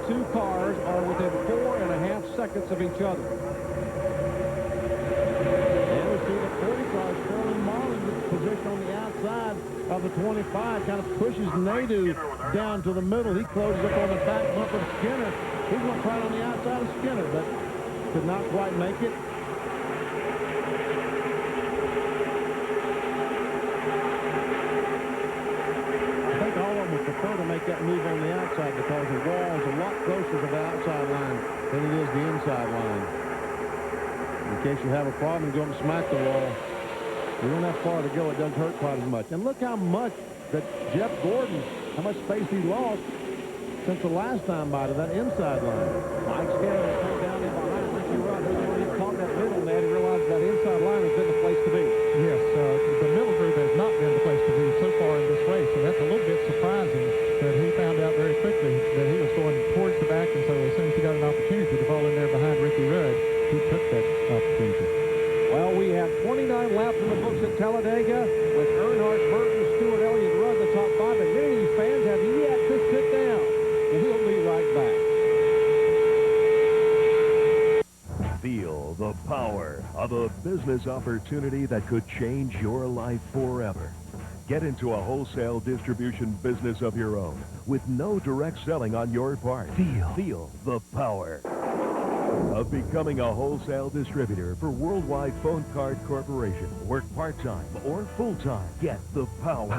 Two cars are within 4.5 seconds of each other. And we see the 40 car, Sterling Marlin, with position on the outside of the 25, kind of pushes Nadeau down to the middle. He closes up on the back bump of Skinner. He's going to try it on the outside of Skinner, but could not quite make it. Prefer to make that move on the outside because the wall is a lot closer to the outside line than it is the inside line. In case you have a problem, go and smack the wall. You don't have far to go. It doesn't hurt quite as much. And look how much that Jeff Gordon, how much space he lost since the last time by to that inside line. Mike Skinner come down in behind Ricky Rudd. He caught that middle man and realized that inside line has been the place to be. Yes, the middle group has not been the place to be so far in this race, and that's a little bit surprising that he found out very quickly that he was going towards the back, and so as soon as he got an opportunity to fall in there behind Ricky Rudd, he took that opportunity. Well, we have 29 laps in the books at Talladega with Earnhardt, Burton, Stewart, Elliott, Rudd, the top 5, and many of these fans have yet to sit down. We'll be right back. Feel the power of a business opportunity that could change your life forever. Get into a wholesale distribution business of your own with no direct selling on your part. Feel the power of becoming a wholesale distributor for Worldwide Phone Card Corporation. Work part-time or full-time. Get the power.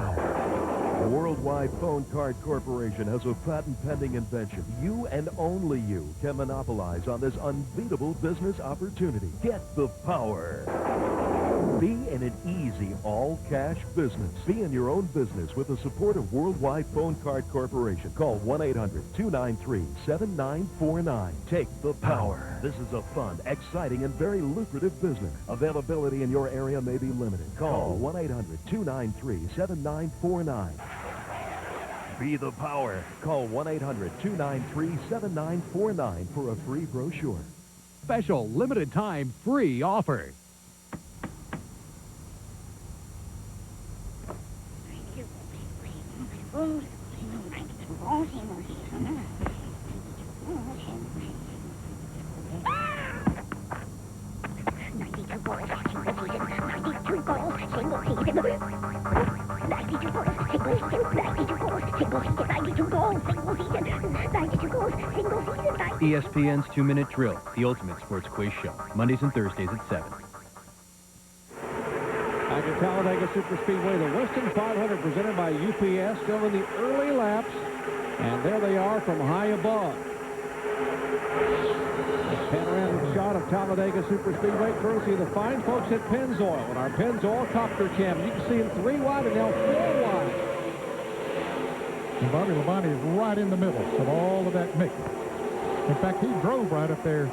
Worldwide Phone Card Corporation has a patent-pending invention you and only you can monopolize on this unbeatable business opportunity. Get the power. Be in an easy, all-cash business. Be in your own business with the support of Worldwide Phone Card Corporation. Call 1-800-293-7949. Take the power. This is a fun, exciting, and very lucrative business. Availability in your area may be limited. Call 1-800-293-7949. Be the power. Call 1-800-293-7949 for a free brochure. Special limited time free offer. ESPN's 2-Minute Drill, the ultimate sports quiz show, Mondays and Thursdays at 7. Back at Talladega Superspeedway, the Winston 500 presented by UPS, still in the early laps. And there they are from high above. This panoramic shot of Talladega Superspeedway, courtesy of the fine folks at Pennzoil. And our Pennzoil copter champion, you can see him 3 wide and now 4 wide. And Bobby Labonte is right in the middle of all of that mix. In fact, he drove right up there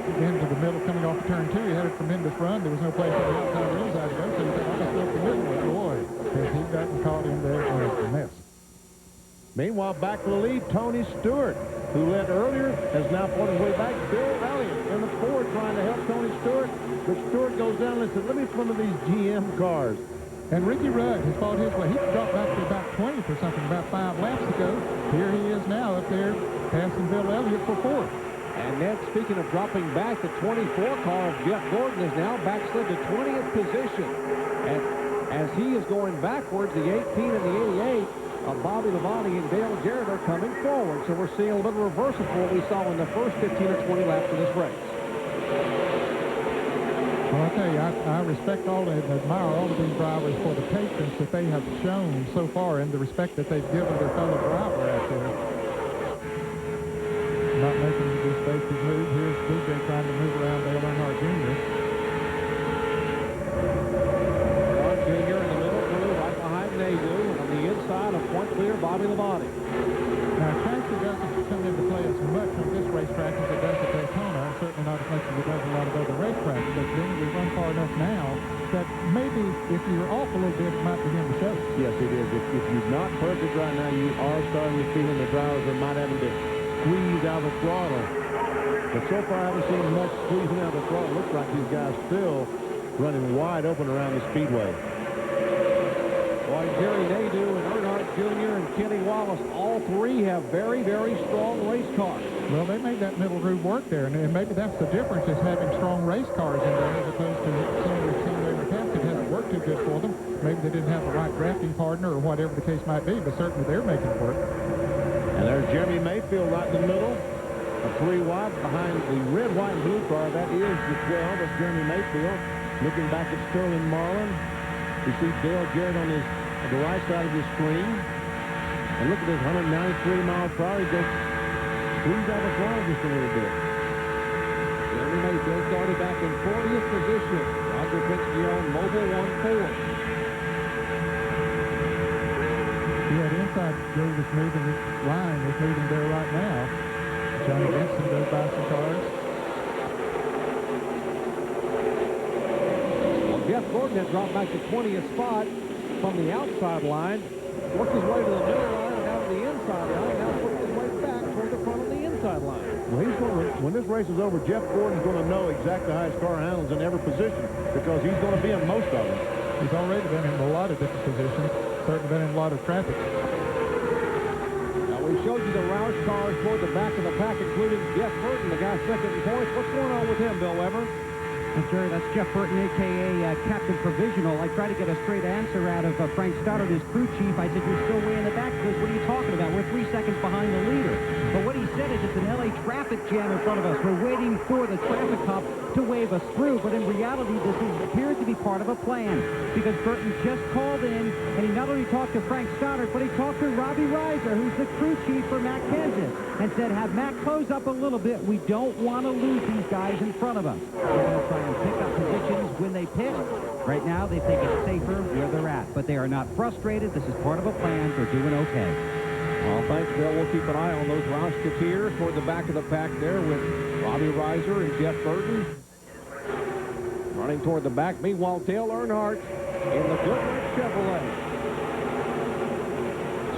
into the middle coming off of turn 2. He had a tremendous run. There was no place on the outside or inside to go, so he said, I'll just go up the middle. But boy, if he gotten caught in there, it was a mess. Meanwhile, back to the lead, Tony Stewart, who led earlier, has now fought his way back. Bill Elliott in the Ford trying to help Tony Stewart, but Stewart goes down and says, let me from these GM cars. And Ricky Rudd has fought his way. He dropped back to about 20th or something about 5 laps ago. Here he is now up there passing Bill Elliott for 4th. And then, speaking of dropping back, the 24 car of Jeff Gordon is now backslid to 20th position. And as he is going backwards, the 18 and the 88 of Bobby Labonte and Dale Jarrett are coming forward. So we're seeing a little bit of reversal from what we saw in the first 15 or 20 laps of this race. Well, I'll tell you, I respect all and admire all of these drivers for the patience that they have shown so far and the respect that they've given their fellow driver out there. Not making this basic move. Here's DJ trying to move around Dale Earnhardt Jr. Earnhardt Jr. in the middle blue, right behind Nadu, and on the inside, a point clear Bobby Labonte. Now, chassis doesn't come into play as much on this racetrack as it does at Daytona, and certainly not as much as it does a lot of other racetracks. But then we run far enough now that maybe if you're off a little bit, it might begin to show. Yes, it is. If you're not perfect right now, you are starting to feel the drivers are not having to squeeze out of the throttle. But so far, I haven't seen much squeezing out of the throttle. Looks like these guys still running wide open around the speedway. Boy, Jerry Nadeau and Earnhardt Jr. and Kenny Wallace, all three have very, very strong race cars. Well, they made that middle group work there, and maybe that's the difference, is having strong race cars in there as opposed to some of the team they were tested. It hasn't worked too good for them. Maybe they didn't have the right drafting partner or whatever the case might be, but certainly they're making it work. And there's Jeremy Mayfield right in the middle, a 3 wide behind the red, white, and blue car. That is the 12 of Jeremy Mayfield. Looking back at Sterling Marlin, we see Dale Jarrett on the right side of the screen. And look at this 193 miles per hour. He goes squeeze out the throttle just a little bit. Jeremy Mayfield started back in 40th position. Roger Penske on Mobile 1-4. Yeah, the inside groove is moving, line is moving there right now. Johnny Winston goes by some cars. Well, Jeff Gordon had dropped back to 20th spot from the outside line, worked his way to the middle line and out of the inside line, now worked his way back toward the front of the inside line. Well, he's going to, when this race is over, Jeff Gordon's going to know exactly how his car handles in every position because he's going to be in most of them. He's already been in a lot of different positions. Certainly been in a lot of traffic. Now, we showed you the Roush cars toward the back of the pack, including Jeff Burton, the guy second in points. What's going on with him, Bill Weber? Well, Jerry, that's Jeff Burton, a.k.a. Captain Provisional. I tried to get a straight answer out of Frank Stoddard, his crew chief. I said, you're still way in the back. He goes, what are you talking about? We're 3 seconds behind the leader. But what he said is it's an L.A. traffic jam in front of us. We're waiting for the traffic cop to wave us through. But in reality, this appears to be part of a plan because Burton just called in, and he not only talked to Frank Stoddard, but he talked to Robbie Reiser, who's the crew chief for Matt Kenseth, and said, have Matt close up a little bit. We don't want to lose these guys in front of us. We're going to try and pick up positions when they pit. Right now, they think it's safer where they're at, but they are not frustrated. This is part of a plan. They're doing okay. Well, thanks, Bill. We'll keep an eye on those Roush-Keteers toward the back of the pack there with Robbie Reiser and Jeff Burton running toward the back. Meanwhile, Dale Earnhardt in the Goodrich Chevrolet.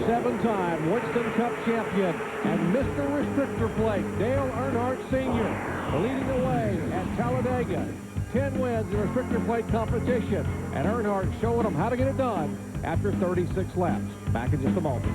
7-time Winston Cup champion and Mr. Restrictor plate, Dale Earnhardt Sr. leading the way at Talladega. 10 wins in Restrictor plate competition, and Earnhardt showing them how to get it done after 36 laps. Back in just a moment.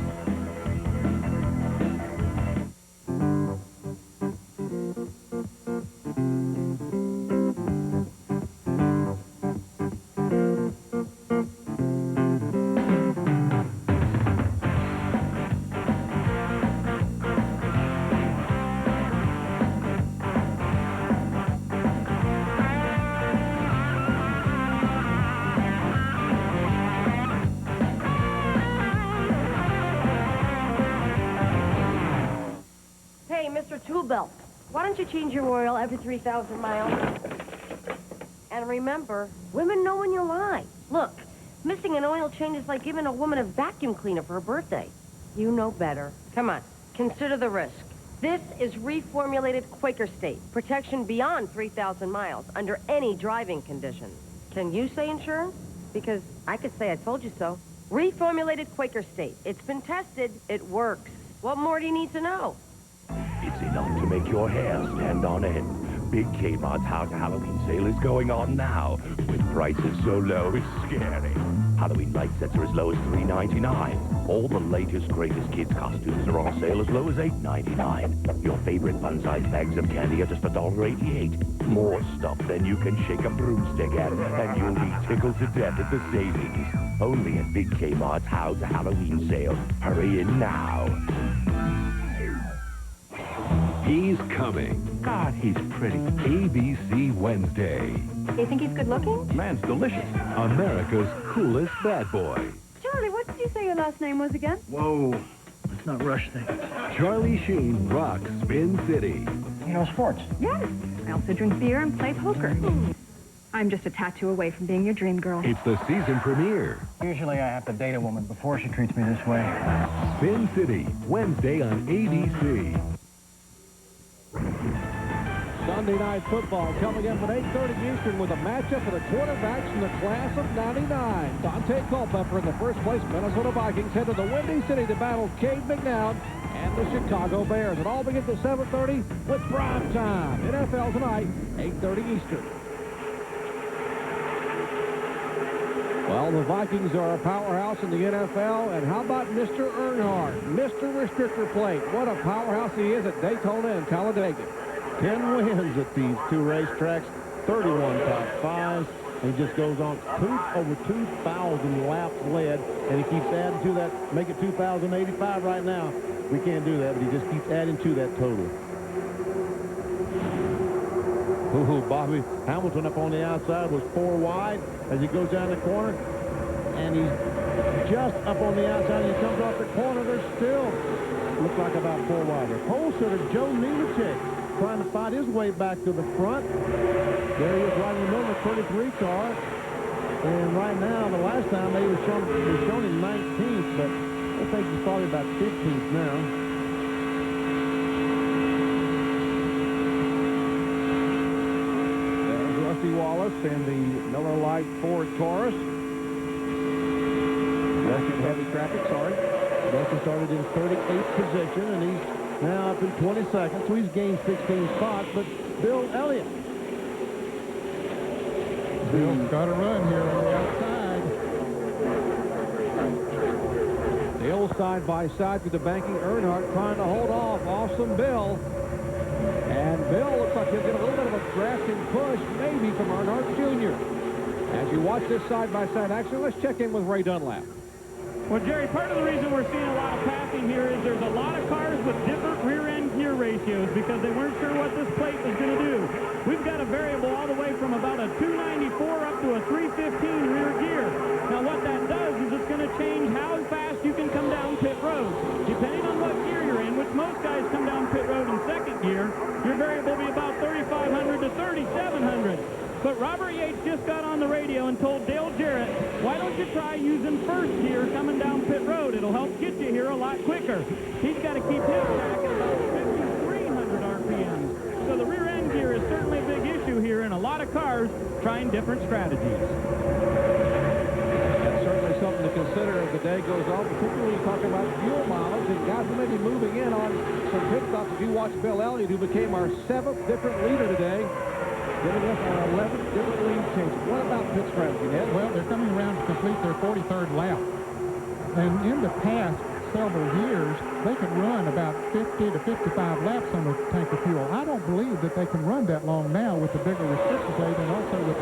belt. Why don't you change your oil every 3,000 miles? And remember, women know when you lie. Look, missing an oil change is like giving a woman a vacuum cleaner for her birthday. You know better. Come on, consider the risk. This is reformulated Quaker State. Protection beyond 3,000 miles under any driving conditions. Can you say insurance? Because I could say I told you so. Reformulated Quaker State. It's been tested. It works. What more do you need to know? It's enough to make your hair stand on end. Big Kmart's House Halloween sale is going on now, with prices so low it's scary. Halloween light sets are as low as $3.99. All the latest, greatest kids' costumes are on sale as low as $8.99. Your favorite fun-sized bags of candy are just $1.88. More stuff than you can shake a broomstick at, and you'll be tickled to death at the savings. Only at Big Kmart's House Halloween sale. Hurry in now. He's coming. God, he's pretty. ABC Wednesday. You think he's good looking? Man's delicious. America's coolest bad boy. Charlie, what did you say your last name was again? Whoa. Let's not rush things. Charlie Sheen rocks Spin City. You know sports? Yes. I also drink beer and play poker. I'm just a tattoo away from being your dream girl. It's the season premiere. Usually I have to date a woman before she treats me this way. Spin City, Wednesday on ABC. Sunday Night Football coming up at 8:30 Eastern with a matchup for the quarterbacks from the class of '99. Dante Culpepper in the first place. Minnesota Vikings head to the Windy City to battle Cade McNown and the Chicago Bears. It all begins at 7:30 with prime time. NFL tonight, 8:30 Eastern. Well, the Vikings are a powerhouse in the NFL, and how about Mr. Earnhardt, Mr. Restrictor Plate? What a powerhouse he is at Daytona and Talladega. 10 wins at these two racetracks, 31 top fives, and he just goes on over 2,000 laps led, and he keeps adding to that, make it 2,085 right now. We can't do that, but he just keeps adding to that total. Ooh, Bobby Hamilton up on the outside was 4 wide as he goes down the corner, and he's just up on the outside. He comes off the corner. There's still looks like about 4 wide. Pole sitter Joe Nemechek trying to fight his way back to the front. There he is right in the middle of the 33 car. And right now, the last time they were shown him 19th, but I think he's probably about 15th now. Wallace in the Miller Lite Ford Taurus. Rusty heavy traffic, sorry. Rusty started in 38th position, and he's now up in 22nd, so he's gained 16 spots, but Bill Elliott. Bill's got a run here on the outside. The old side-by-side through the banking. Earnhardt trying to hold off. Awesome Bill. And Bill looks like he'll get a little bit of a drafting push, maybe from Earnhardt Jr. As you watch this side-by-side action, let's check in with Ray Dunlap. Well, Jerry, part of the reason we're seeing a lot of passing here is there's a lot of cars with different rear-end gear ratios because they weren't sure what this plate was going to do. We've got a variable all the way from about a 294 up to a 315 rear gear. Now, what that does is it's going to change how fast you can come down pit road. Depending on what gear you're in, which most guys come down pit road in second gear, your variable will be about 3,500 to 3,700. But Robert Yates just got on the radio and told Dale Jarrett, why don't you try using first gear coming down pit road? It'll help get you here a lot quicker. He's got to keep his track at about 5,300 RPMs. So the rear end gear is certainly a big issue here, and a lot of cars trying different strategies. That's certainly something to consider as the day goes on, particularly talking about fuel mileage, and guys who may be moving in on some pit stops. If you watch Bill Elliott, who became our 7th different leader today, giving us our 11th different lead changes. What about pit strategy, Ned? Well, they're coming around to complete their 43rd lap. And in the past several years, they could run about 50 to 55 laps on a tank of fuel. I don't believe that they can run that long now with the bigger restrictor plate and also with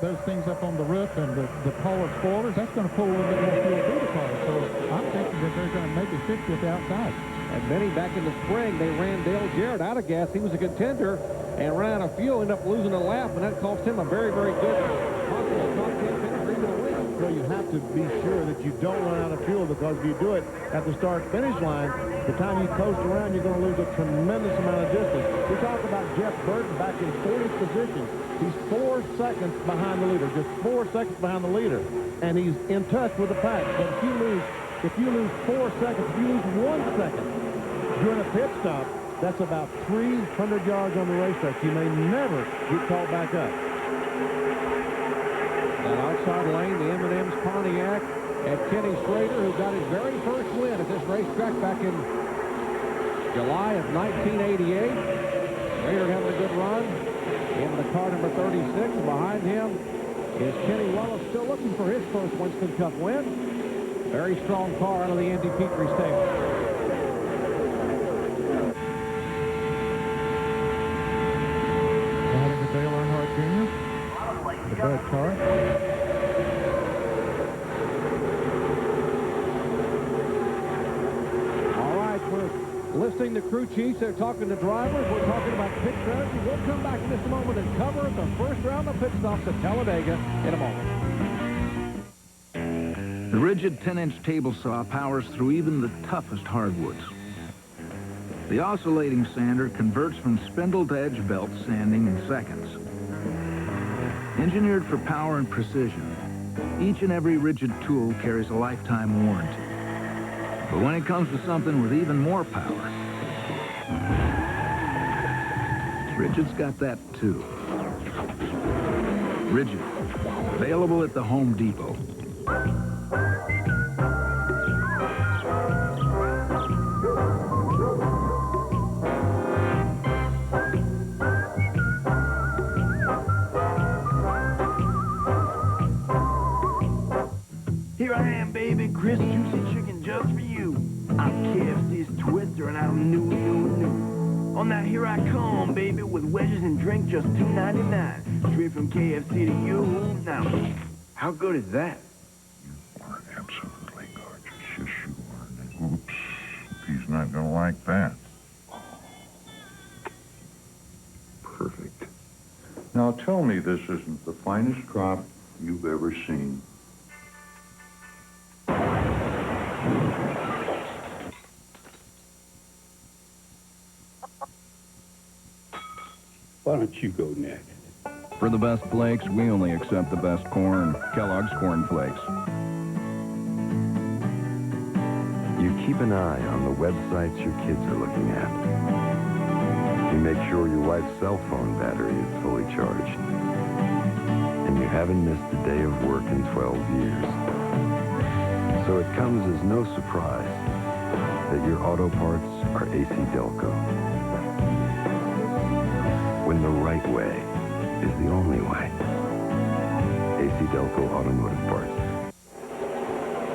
those things up on the roof and the power spoilers. That's going to pull a little bit more fuel through the car. So I'm thinking that they're going to maybe fix it outside. And Benny, back in the spring, they ran Dale Jarrett out of gas. He was a contender and ran out of fuel, ended up losing a lap, and that cost him a very, very good possible top 10 finish, even a win. So you have to be sure that you don't run out of fuel, because if you do it at the start-finish line, the time you coast around, you're going to lose a tremendous amount of distance. We talk about Jeff Burton back in 40th position. He's 4 seconds behind the leader, just 4 seconds behind the leader, and he's in touch with the pack. But if you lose 4 seconds, if you lose 1 second during a pit stop, that's about 300 yards on the racetrack. You may never get called back up. That outside lane, the M&M's Pontiac, and Kenny Schrader, who got his very first win at this racetrack back in July of 1988. Schrader having a good run in the car number 36. Behind him is Kenny Wallace, still looking for his first Winston Cup win. Very strong car out of the Andy Petrie stable. The bad car. All right, we're listening to crew chiefs. They're talking to drivers. We're talking about pit strategy. We'll come back in just a moment and cover the first round of pit stops at Talladega in a moment. The rigid 10-inch table saw powers through even the toughest hardwoods. The oscillating sander converts from spindle to edge belt sanding in seconds. Engineered for power and precision, each and every rigid tool carries a lifetime warranty. But when it comes to something with even more power, Rigid's got that too. Rigid, available at the Home Depot. Here I am, baby, crisp, juicy chicken just for you. I'm KFC's Twister, and I'm new. On that here I come, baby, with wedges and drink just $2.99. Straight from KFC to you. Now, how good is that? You are absolutely gorgeous. Yes, you are. Oops. He's not going to like that. Perfect. Now, tell me this isn't the finest crop you've ever seen. Why don't you go next? For the best flakes, we only accept the best corn. Kellogg's Corn Flakes. You keep an eye on the websites your kids are looking at. You make sure your wife's cell phone battery is fully charged. And you haven't missed a day of work in 12 years. So it comes as no surprise that your auto parts are AC Delco. When the right way is the only way. AC Delco Automotive Parts.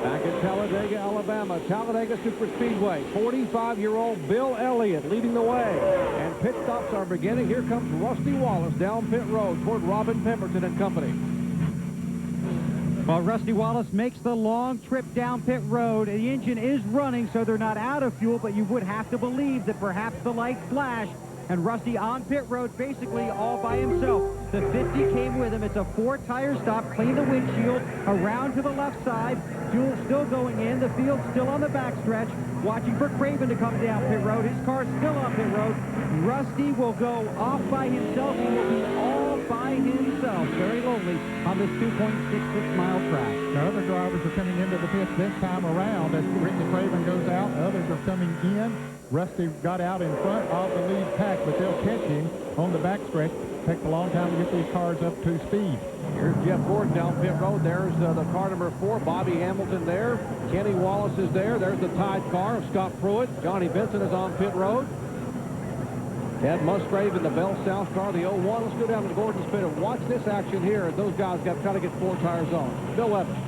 Back at Talladega, Alabama, Talladega Superspeedway, 45-year-old Bill Elliott leading the way. And pit stops are beginning. Here comes Rusty Wallace down pit road toward Robin Pemberton and company. Well, Rusty Wallace makes the long trip down pit road. The engine is running, so they're not out of fuel, but you would have to believe that perhaps the light flashed. And Rusty on pit road basically all by himself. The 50 came with him. It's a 4-tire stop. Clean the windshield. Around to the left side. Fuel still going in. The field's still on the backstretch. Watching for Craven to come down pit road. His car's still on pit road. Rusty will go off by himself. He will be all by himself. Very lonely on this 2.66-mile track. The other drivers are coming into the pits this time around as Ricky Craven goes out. Others are coming in. Rusty got out in front of the lead pack, but they'll catch him on the backstretch. Takes a long time to get these cars up to speed. Here's Jeff Gordon down pit road. There's the car number 4, Bobby Hamilton there. Kenny Wallace is there. There's the tied car of Scott Pruitt. Johnny Benson is on pit road. Ted Musgrave in the Bell South car, the 01. Let's go down to Gordon's pit and watch this action here. Those guys got to try to get 4 tires on. Bill Evans.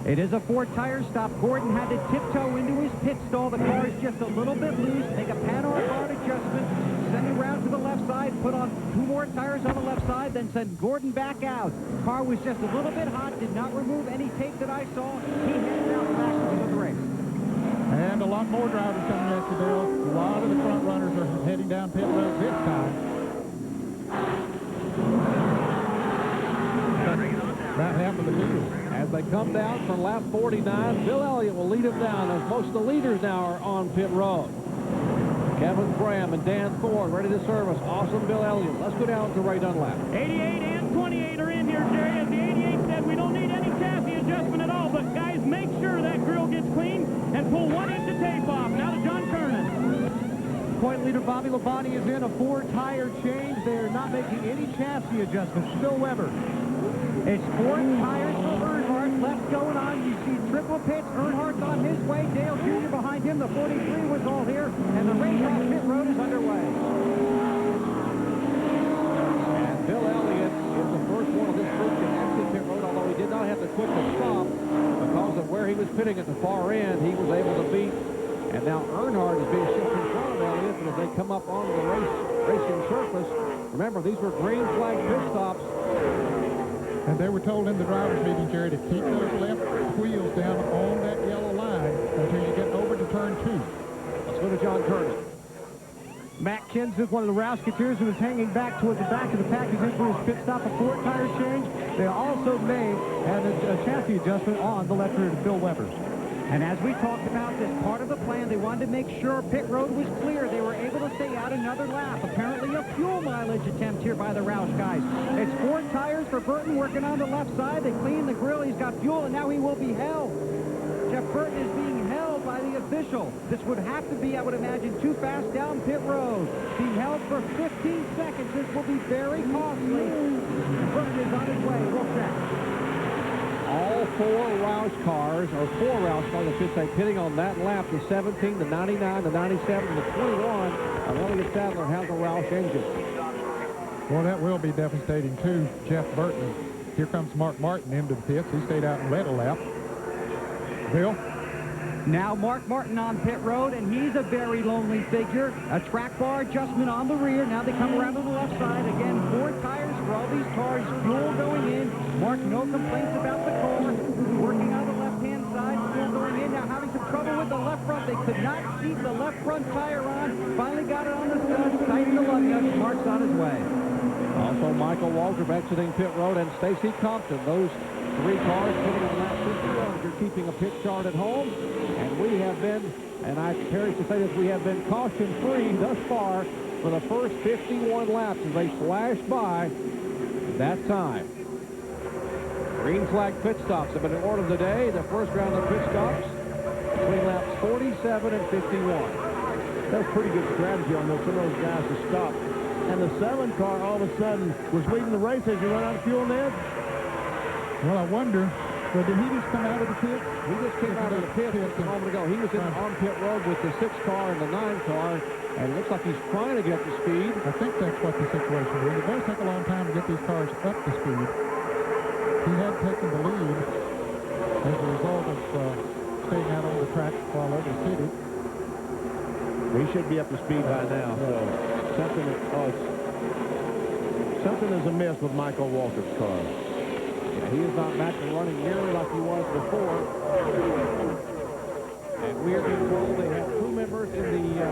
It is a 4-tire stop. Gordon had to tiptoe into his pit stall. The car is just a little bit loose. Make a panel guard adjustment. Send him around to the left side. Put on 2 more tires on the left side. Then send Gordon back out. Car was just a little bit hot. Did not remove any tape that I saw. He headed out back into the race. And a lot more drivers coming at you, Bill. A lot of the front runners are heading down pit road this time. About half of the field. As They come down from lap 49. Bill Elliott will lead them down as most of the leaders now are on pit road. Kevin Graham and Dan Ford ready to service. Awesome Bill Elliott. Let's go down to Ray Dunlap. 88 and 28 are in here, Jerry. As the 88 said, we don't need any chassis adjustment at all, but guys, make sure that grill gets clean and pull 1 inch of tape off. Now to John Kernan. Point leader Bobby Labonte is in a 4-tire change. They're not making any chassis adjustments. Bill Weber. It's 4 tires for Earnhardt. Left going on. You see triple pits. Earnhardt's on his way. Dale Jr. behind him. The 43 was all here. And the race off pit road is underway. And Bill Elliott is the first one of this group to exit pit road, although he did not have to quickly stop because of where he was pitting at the far end. He was able to beat. And now Earnhardt is being shifted in front of Elliott. And as they come up onto the racing surface, remember, these were green flag pit stops. And they were told in the driver's meeting, Jerry, to keep those left wheels down on that yellow line until you get over to turn 2. Let's go to John Kernan. Matt Kenseth, one of the Rouseketeers, who was hanging back toward the back of the pack, is in for his pit stop, a 4-tire change. They also made a chassis adjustment on the left rear to Bill Weber. And as we talked about this part of the plan, they wanted to make sure pit road was clear. They were able to stay out another lap. Apparently a fuel mileage attempt here by the Roush guys. It's 4 tires for Burton working on the left side. They cleaned the grill. He's got fuel, and now he will be held. Jeff Burton is being held by the official. This would have to be, I would imagine, too fast down pit road. Being held for 15 seconds. This will be very costly. Burton is on his way. We'll check. All 4 Roush cars, or 4 Roush cars, I should say, pitting on that lap, the 17, the 99, the 97, and the 21 of Elliott Sadler has a Roush engine. Well, that will be devastating, too. Jeff Burton. Here comes Mark Martin into the pits. He stayed out and led a lap. Bill? Now Mark Martin on pit road, and he's a very lonely figure. A track bar adjustment on the rear. Now they come around to the left side. Again, 4 tires for all these cars. Fuel going in. Mark, no complaints about the car. Working on the left-hand side. Fuel going in. Now having some trouble with the left front. They could not seat the left front tire on. Finally got it on the studs. Tighten the lug nuts. Mark's on his way. Also, Michael Waltrip exiting pit road, and Stacy Compton. Those 3 cars pitting on lap 51. You're keeping a pit chart at home. And we have been, and I perish to say this, we have been caution-free thus far for the first 51 laps as they flash by that time. Green flag pit stops have been in order today. The first round of pit stops between laps 47 and 51. That's pretty good strategy on some of those guys to stop. And the 7 car all of a sudden was leading the race as you run out of fuel, Ned. Well, I wonder, did he just come out of the pit? He just came out of the pit just a moment ago. He was on pit road with the 6 car and the 9 car, and it looks like he's trying to get up to speed. I think that's what the situation is. It does take a long time to get these cars up to speed. He had taken the lead as a result of staying out on the track while others hit it. He should be up to speed by now. So something is amiss with Michael Waltrip's car. Yeah, he is not back to running nearly like he was before. And we are being told they have 2 members in the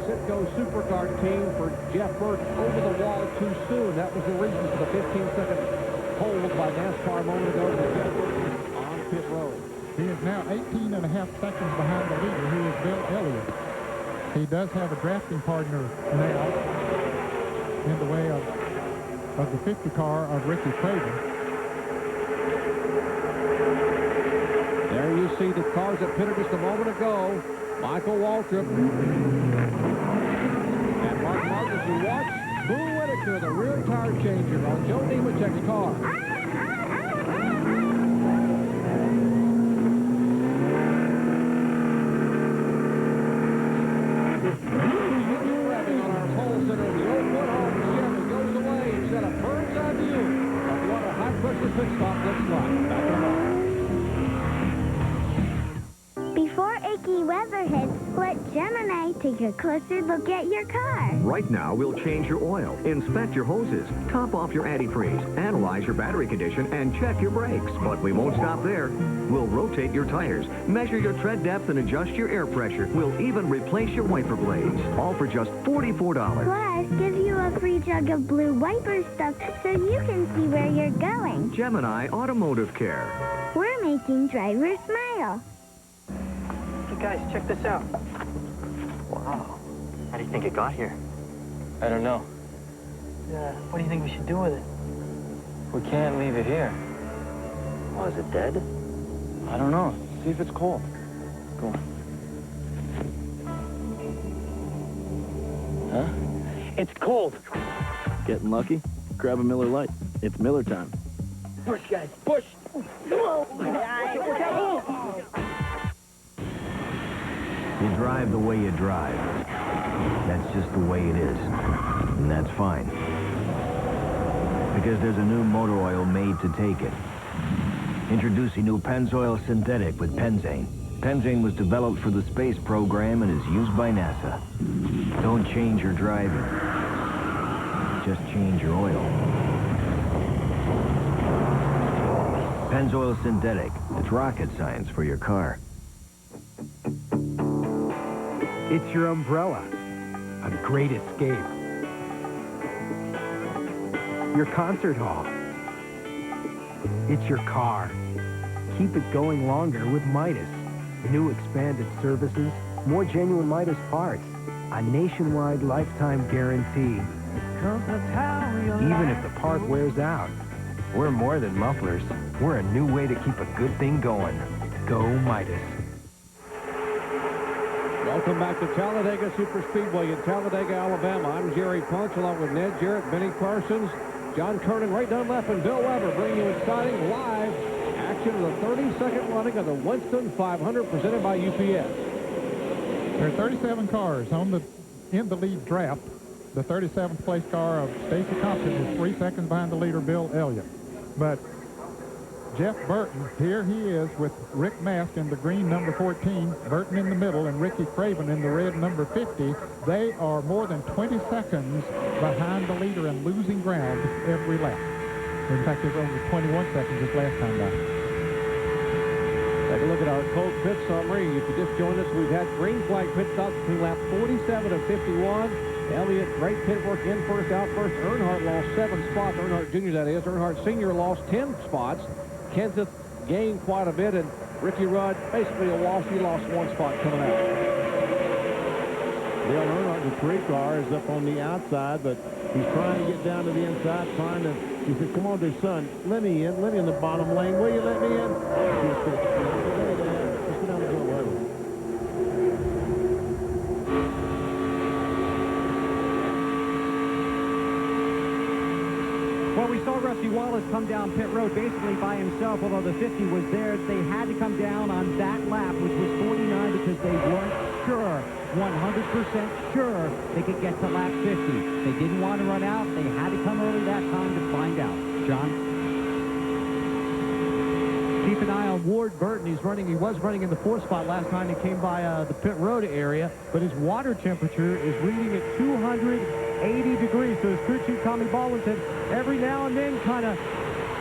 Citgo Supercar team for Jeff Burton over the wall too soon. That was the reason for the 15-second hold by NASCAR a moment ago to Jeff Burton on pit road. He is now 18.5 seconds behind the leader, who is Bill Elliott. He does have a drafting partner now in the way of the 50 car of Ricky Craven. There you see the cars that pitted just a moment ago. Michael Waltrip. And Mark Martin, as you watch, Boo Whitaker, the rear tire changer on Joe Nemechek's car. Pit stop looks like. Back in a moment. Before icky weather hits, let Gemini take a closer look at your car. Right now, we'll change your oil, inspect your hoses, top off your antifreeze, analyze your battery condition, and check your brakes. But we won't stop there. We'll rotate your tires, measure your tread depth, and adjust your air pressure. We'll even replace your wiper blades, all for just $44. Plus, gives you a free jug of blue wiper stuff so you can see where you're going. Gemini Automotive Care. We're making drivers smile. Hey, guys, check this out. Wow. How do you think it got here? I don't know. What do you think we should do with it? We can't leave it here. Oh, is it dead? I don't know. See if it's cold. Go on. Huh? It's cold. Getting lucky? Grab a Miller Lite. It's Miller time. Push, guys. Push. You drive the way you drive. That's just the way it is. And that's fine. Because there's a new motor oil made to take it. Introducing new Pennzoil Synthetic with Penzane. Penzane was developed for the space program and is used by NASA. Don't change your driving. Just change your oil. Pennzoil Synthetic. It's rocket science for your car. It's your umbrella. A great escape. Your concert hall. It's your car. Keep it going longer with Midas. New expanded services, more genuine Midas parts, a nationwide lifetime guarantee. Even if the part wears out, we're more than mufflers. We're a new way to keep a good thing going. Go Midas. Welcome back to Talladega Superspeedway in Talladega, Alabama. I'm Jerry Punch along with Ned Jarrett, Benny Parsons, John Kernan, Ray Dunlap, and Bill Weber bringing you exciting live action of the 32nd running of the Winston 500 presented by UPS. There are 37 cars in the lead draft. The 37th place car of Stacy Thompson is 3 seconds behind the leader, Bill Elliott. But Jeff Burton, here he is with Rick Mask in the green number 14, Burton in the middle, and Ricky Craven in the red number 50. They are more than 20 seconds behind the leader and losing ground every lap. In fact, it was only 21 seconds this last time down. Take a look at our cold pit summary. If you just joined us, we've had green flag pit stops between laps 47 and 51. Elliott, great pit work in first, out first. Earnhardt lost 7 spots. Earnhardt Jr., that is. Earnhardt Sr. lost 10 spots. Kenseth gained quite a bit, and Ricky Rudd, basically a wash. He lost 1 spot coming out. Dale Earnhardt, the 3 car, is up on the outside, but he's trying to get down to the inside, he said, come on, dear son, let me in the bottom lane. Will you let me in? He said, let's get down the hill. Well, we saw Rusty Wallace come down pit road basically by himself, although the 50 was there. They had to come down on that lap, which was 49, because they weren't sure, 100% sure they could get to lap 50. They didn't want to run out. They had to come early that time to find out. John? Keep an eye on Ward Burton. He was running in the 4th spot last time. He came by the pit road area, but his water temperature is reading at 280 degrees. So his crew chief, Tommy Baldwin, said every now and then kind of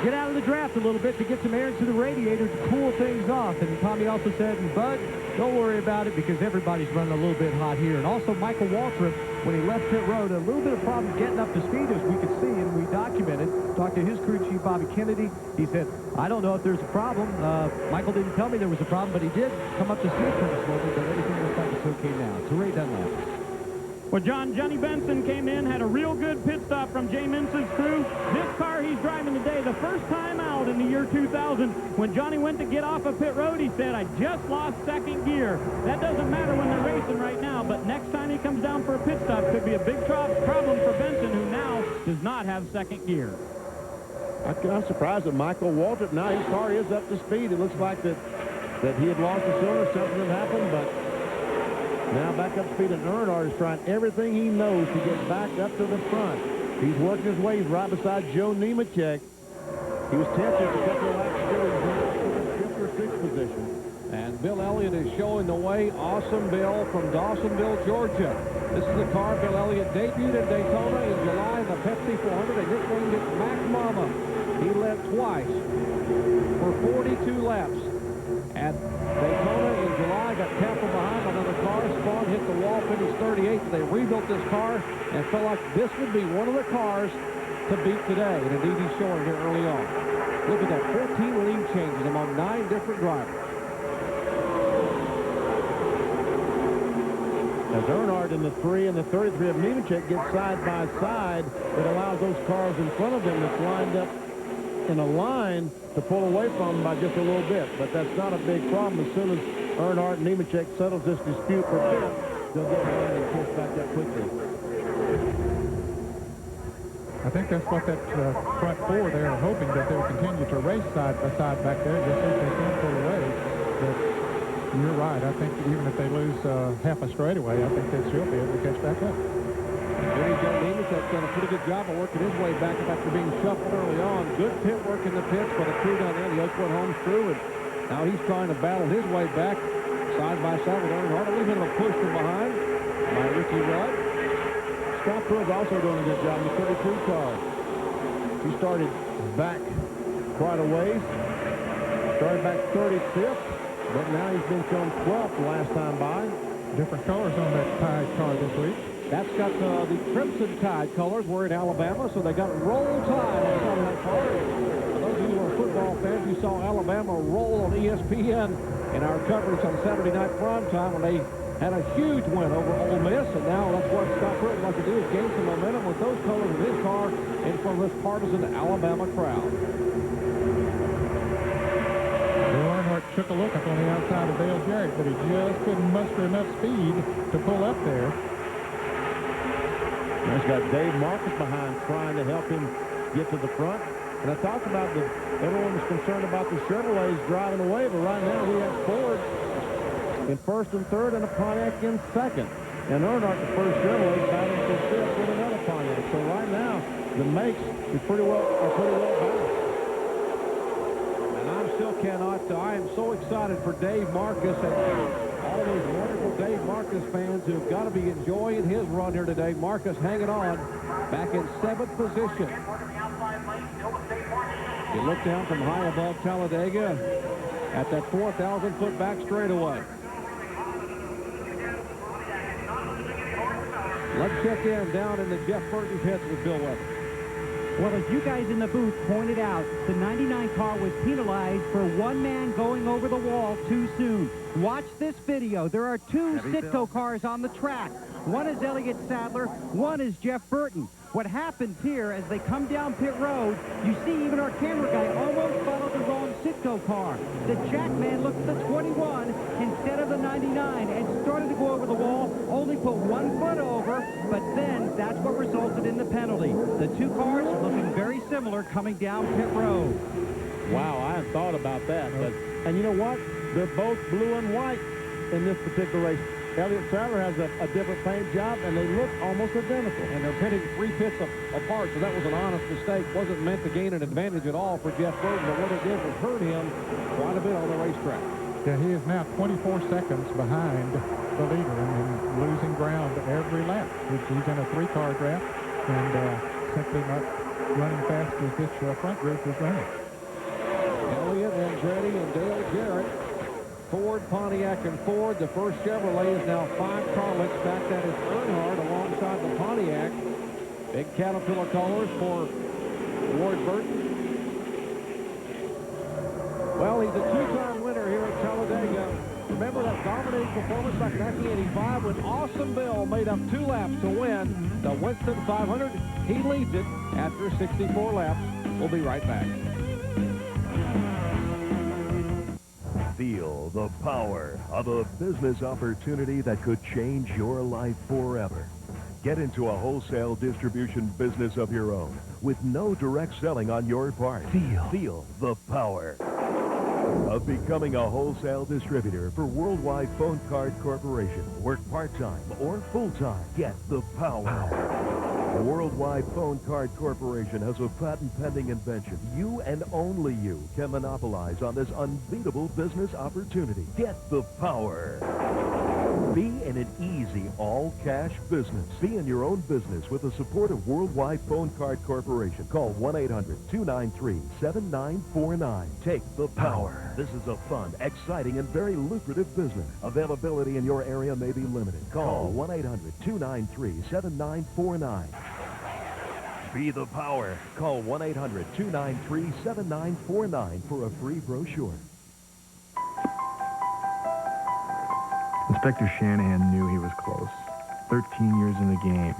get out of the draft a little bit to get some air into the radiator to cool things off. And Tommy also said, Bud, don't worry about it because everybody's running a little bit hot here. And also Michael Waltrip, when he left pit road, a little bit of problem getting up to speed, as we could see and we documented. Talked to his crew chief, Bobby Kennedy. He said, I don't know if there's a problem. Michael didn't tell me there was a problem, but he did come up to speed pretty slowly, but everything looks like it's okay now. So Ray Dunlap. Well, Johnny Benson came in, had a real good pit stop from Jay Mintz's crew. This car he's driving today, the first time out in the year 2000, when Johnny went to get off of pit road, he said, I just lost 2nd gear. That doesn't matter when they're racing right now, but next time he comes down for a pit stop, could be a big problem for Benson, who now does not have 2nd gear. I'm surprised that Michael Waltrip, now his car is up to speed. It looks like that he had lost a cylinder, something had happened, but now back up to speed, and Earnhardt is trying everything he knows to get back up to the front. He's working his way right beside Joe Nemechek. He was 10th just a couple of laps ago. He's in 5th or 6th position. And Bill Elliott is showing the way. Awesome Bill from Dawsonville, Georgia. This is the car Bill Elliott debuted at Daytona in July in the Pepsi 400. They nicknamed it Mac Mama. He led twice for 42 laps at Daytona in July. Got tapped from behind another car. Spawn hit the wall, finished 38th. They rebuilt this car, and felt like this would be one of the cars to beat today, and indeed he's showing here early on. Look at that, 14 lead changes among 9 different drivers. As Earnhardt in the 3 and the 33 of Nemechek get side by side, it allows those cars in front of them that's lined up in a line to pull away from them by just a little bit. But that's not a big problem. As soon as Earnhardt and Nemechek settles this dispute for fifth, they'll get behind and push back up quickly. I think that's what that front four there are hoping, that they'll continue to race side by side back there, just so they can pull away. But you're right. I think even if they lose half a straightaway, I think they'll still be able to catch back up. Here Joe Nemechek's done a pretty good job of working his way back up after being shuffled early on. Good pit work in the pits, but a crew down there, the Oakwood Homes crew, and now he's trying to battle his way back side by side with Earnhardt. A little bit of a push from behind by Ricky Rudd. Scott Pruitt's also doing a good job in the 32 car. He started back quite a ways. Started back 35th, but now he's been shown 12th last time by. Different colors on that Tide car this week. That's got the Crimson Tide colors. We're in Alabama, so they got Roll Tide on the side of that car. For those of you who are football fans, you saw Alabama roll on ESPN in our coverage on Saturday night prime time when they had a huge win over Ole Miss, and now that's what Scott Pruitt would like to do, is gain some momentum with those colors of his car in front of this partisan Alabama crowd. Dale Earnhardt took a look up on the outside of Dale Jarrett, but he just couldn't muster enough speed to pull up there. He's got Dave Marcus behind trying to help him get to the front. And I talked about everyone was concerned about the Chevrolets driving away, but right now we have Ford in first and third and a Pontiac in second. And Earnhardt, the first Chevrolet, battling for fifth with another Pontiac. So right now, the makes are pretty well balanced. And I still cannot, I am so excited for Dave Marcus and all those wonderful Dave Marcus fans who've got to be enjoying his run here today. Marcus hanging on, back in 7th position. You look down from high above Talladega at that 4,000-foot back straightaway. Let's check in down in the Jeff Burton pits with Bill Weber. Well, as you guys in the booth pointed out, the 99 car was penalized for one man going over the wall too soon. Watch this video. There are 2 Citgo cars on the track. One is Elliott Sadler, one is Jeff Burton. What happens here, as they come down pit road, you see even our camera guy almost followed the wrong Citgo car. The jack man looked at the 21 instead of the 99 and started to go over the wall, only put 1 foot over, but then that's what resulted in the penalty. The 2 cars looking very similar coming down pit road. Wow, I hadn't thought about that. And you know what? They're both blue and white in this particular race. Elliott Sadler has a different paint job, and they look almost identical. And they're pitting 3 pits apart, so that was an honest mistake. Wasn't meant to gain an advantage at all for Jeff Burton, but what it did was hurt him quite a bit on the racetrack. Yeah, he is now 24 seconds behind the leader and losing ground every lap. He's in a 3-car draft and simply not running fast as this front group is running. Elliott, Andretti, and Dale Jarrett. Ford, Pontiac, and Ford. The first Chevrolet is now 5 car lengths back. That is Earnhardt alongside the Pontiac. Big Caterpillar colors for Ward Burton. Well, he's a 2-time winner here at Talladega. Remember that dominating performance back in 1985 when Awesome Bill made up 2 laps to win the Winston 500. He leads it after 64 laps. We'll be right back. Feel the power of a business opportunity that could change your life forever. Get into a wholesale distribution business of your own with no direct selling on your part. Feel the power of becoming a wholesale distributor for Worldwide Phone Card Corporation. Work part-time or full-time. Get the power. Worldwide Phone Card Corporation has a patent-pending invention you and only you can monopolize on this unbeatable business opportunity. Get the power. Be in an easy, all-cash business. Be in your own business with the support of Worldwide Phone Card Corporation. Call 1-800-293-7949. Take the power. This is a fun, exciting, and very lucrative business. Availability in your area may be limited. Call 1-800-293-7949. Be the power. Call 1-800-293-7949 for a free brochure. Inspector Shanahan knew he was close. 13 years in the game,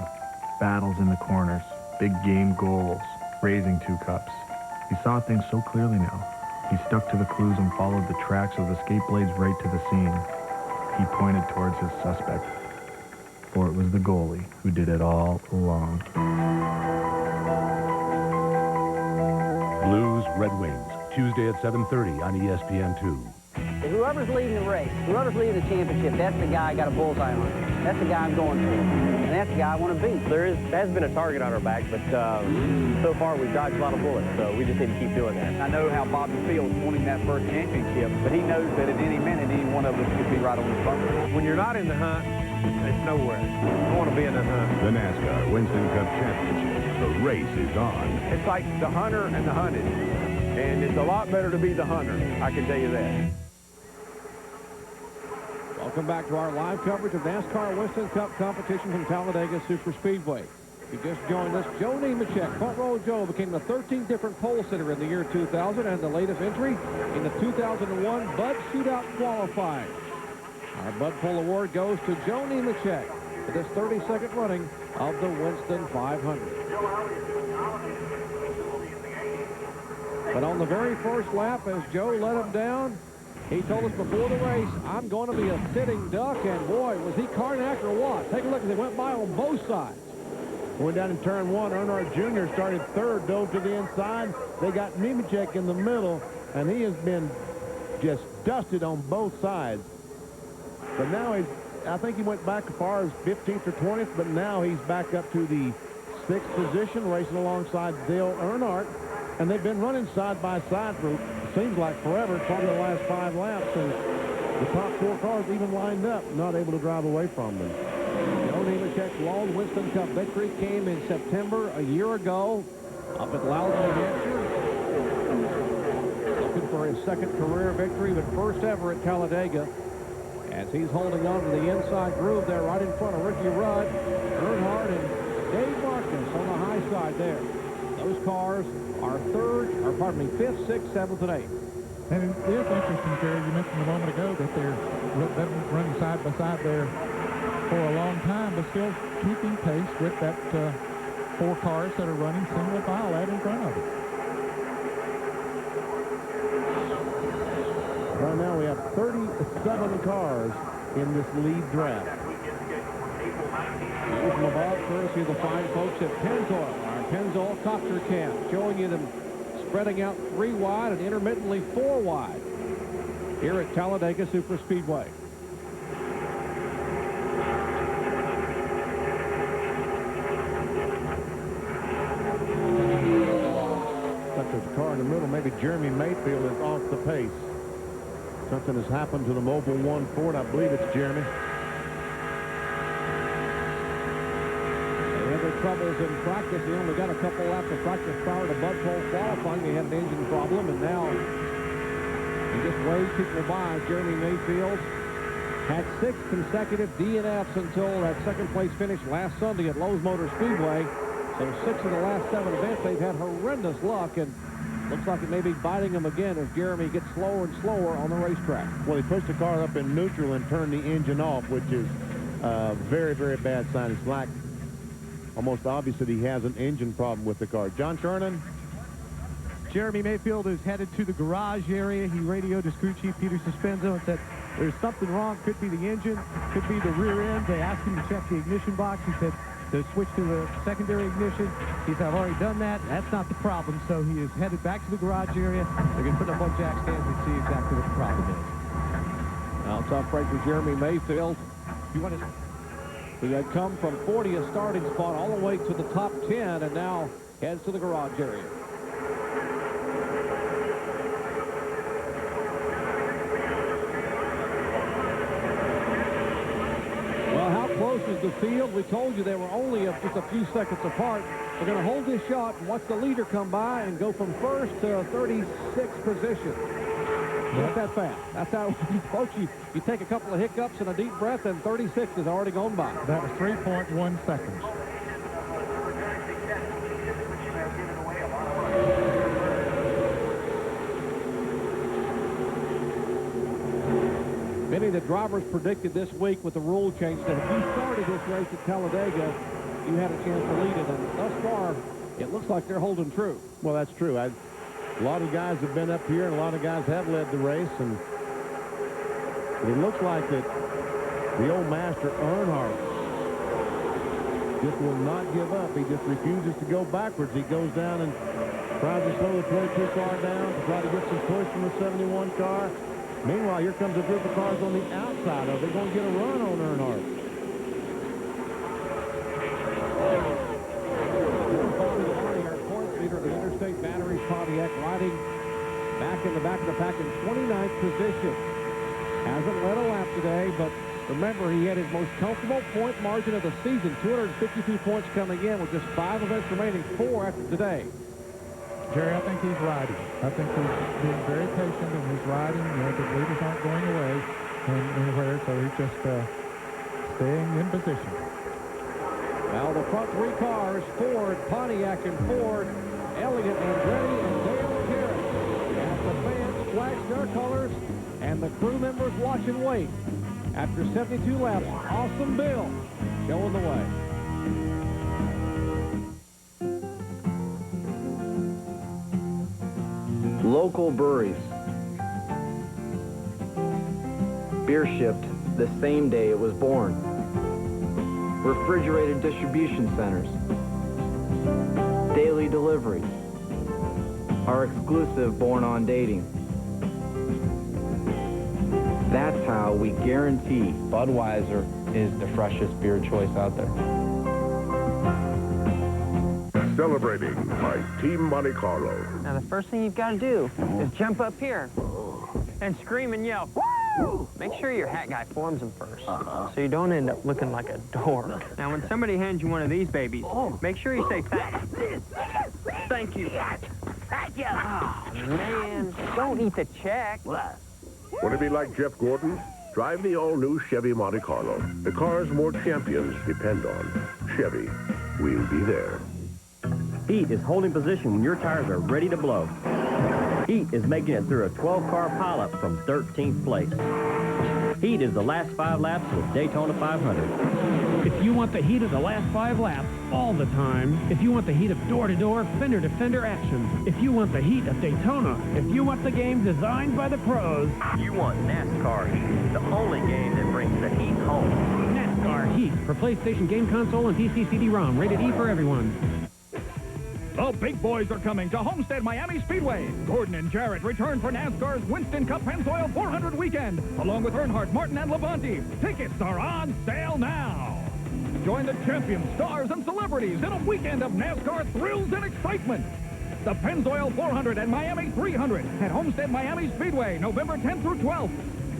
battles in the corners, big game goals, raising 2 cups. He saw things so clearly now. He stuck to the clues and followed the tracks of the skate blades right to the scene. He pointed towards his suspect, for it was the goalie who did it all along. Blues, Red Wings, Tuesday at 7:30 on ESPN2. Whoever's leading the race, whoever's leading the championship, that's the guy I got a bullseye on. That's the guy I'm going for. And that's the guy I want to beat. There has been a target on our back, but so far we've dodged a lot of bullets, so we just need to keep doing that. I know how Bobby feels wanting that first championship, but he knows that at any minute, any one of us could be right on the bumper. When you're not in the hunt, it's nowhere. You want to be in the hunt. The NASCAR Winston Cup Championship. The race is on. It's like the hunter and the hunted. And it's a lot better to be the hunter, I can tell you that. Welcome back to our live coverage of NASCAR Winston Cup competition from Talladega Superspeedway. If you just joined us, Joe Nemechek, Front Row Joe, became the 13th different pole sitter in the year 2000 and the latest entry in the 2001 Bud Shootout Qualifying. Our Bud Pole Award goes to Joe Nemechek for this 32nd running of the Winston 500. But on the very first lap, as Joe let him down, he told us before the race, I'm going to be a sitting duck, and boy, was he Karnak or what? Take a look as they went by on both sides. Went down in turn 1. Earnhardt Jr. started third, dove to the inside. They got Nemechek in the middle, and he has been just dusted on both sides. But now I think he went back as far as 15th or 20th, but now he's back up to the 6th position, racing alongside Dale Earnhardt. And they've been running side by side for, seems like forever, probably the last 5 laps. And the top 4 cars even lined up, not able to drive away from them. Joe Nemechek's lone Winston Cup victory came in September a year ago up at Loudon, New Hampshire. Looking for his 2nd career victory, but first ever at Talladega. As he's holding on to the inside groove there right in front of Ricky Rudd, Earnhardt, and Dave Marcus on the high side there. Those cars are 5th, 6th, 7th, and 8th. And it is interesting, Jerry, you mentioned a moment ago that they're running side by side there for a long time, but still keeping pace with that 4 cars that are running single file out in front of it. Right now we have 37 cars in this lead draft. Here's from above, courtesy of the fine folks at Pennzoil, our Pennzoil copter cam, showing you them spreading out 3 wide and intermittently 4 wide here at Talladega Superspeedway. But there's a car in the middle. Maybe Jeremy Mayfield is off the pace. Something has happened to the Mobil 1 Ford. I believe it's Jeremy. They had their troubles in practice. He only got a couple laps of practice prior to Bud Pole qualifying. They had an engine problem, and now he just waves people by. Jeremy Mayfield had 6 consecutive DNFs until that 2nd place finish last Sunday at Lowe's Motor Speedway. So 6 of the last 7 events, they've had horrendous luck, and looks like it may be biting him again as Jeremy gets slower and slower on the racetrack. Well, he pushed the car up in neutral and turned the engine off, which is a very, very bad sign. It's like almost obvious that he has an engine problem with the car. John Sherman. Jeremy Mayfield is headed to the garage area. He radioed his crew chief, Peter Suspenzo, and said there's something wrong. Could be the engine, could be the rear end. They asked him to check the ignition box. He said to switch to the secondary ignition. He said, I've already done that. That's not the problem. So he is headed back to the garage area. They're going to put up on jack stands and see exactly what the problem is. Now, tough break for Jeremy Mayfield. You want to... He had come from 40th starting spot all the way to the top 10 and now heads to the garage area. approaches the field. We told you they were only just a few seconds apart. We're going to hold this shot and watch the leader come by and go from first to 36th position. Not that fast. That's how, folks, you take a couple of hiccups and a deep breath, and 36 has already gone by. That was 3.1 seconds. Many of the drivers predicted this week with the rule change that if you started this race at Talladega, you had a chance to lead it. And thus far, it looks like they're holding true. Well, that's true. A lot of guys have been up here, and a lot of guys have led the race. And it looks like that the old master, Earnhardt, just will not give up. He just refuses to go backwards. He goes down and tries to slow the 22 car down to try to get some push from the 71 car. Meanwhile, here comes a group of cars on the outside of it. They're going to get a run on Earnhardt. Points leader of the Interstate Batteries Pontiac riding back in the back of the pack in 29th position. Hasn't led a lap today, but remember, he had his most comfortable point margin of the season, 252 points coming in with just 5 events remaining, 4 after today. Jerry, I think he's riding. I think he's being very patient in his riding. You know, the leaders aren't going away anywhere, so he's just staying in position. Now the front 3 cars, Ford, Pontiac, and Ford, Elliott, Andretti, and Dale Jarrett. As the fans flash their colors, and the crew members watch and wait. After 72 laps, Awesome Bill showing the way. Local breweries. Beer shipped the same day it was born. Refrigerated distribution centers. Daily deliveries. Our exclusive Born on Dating. That's how we guarantee Budweiser is the freshest beer choice out there. Celebrating by Team Monte Carlo. Now, the first thing you've got to do is jump up here and scream and yell, woo! Make sure your hat guy forms them first, so you don't end up looking like a dork. Now, when somebody hands you one of these babies, make sure you say thank you. Thank you. Oh, man, don't eat the check. Want to be like Jeff Gordon? Drive the all-new Chevy Monte Carlo. The cars more champions depend on. Chevy, we'll be there. Heat is holding position when your tires are ready to blow. Heat is making it through a 12-car pileup from 13th place. Heat is the last 5 laps with Daytona 500. If you want the heat of the last 5 laps all the time, if you want the heat of door-to-door, fender-to-fender action, if you want the heat of Daytona, if you want the game designed by the pros, you want NASCAR Heat, the only game that brings the heat home. NASCAR Heat for PlayStation Game Console and PC CD-ROM, rated E for everyone. The big boys are coming to Homestead Miami Speedway. Gordon and Jarrett return for NASCAR's Winston Cup Pennzoil 400 weekend, along with Earnhardt, Martin, and Labonte. Tickets are on sale now. Join the champions, stars, and celebrities in a weekend of NASCAR thrills and excitement. The Pennzoil 400 and Miami 300 at Homestead Miami Speedway, November 10th through 12th.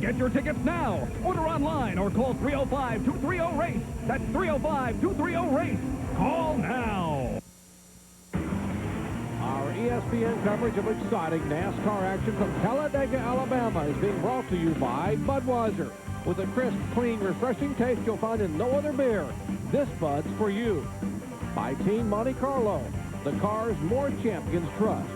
Get your tickets now. Order online or call 305-230-RACE. That's 305-230-RACE. Call now. Our ESPN coverage of exciting NASCAR action from Talladega, Alabama is being brought to you by Budweiser. With a crisp, clean, refreshing taste you'll find in no other beer. This Bud's for you. By Team Monte Carlo, the cars more champions trust.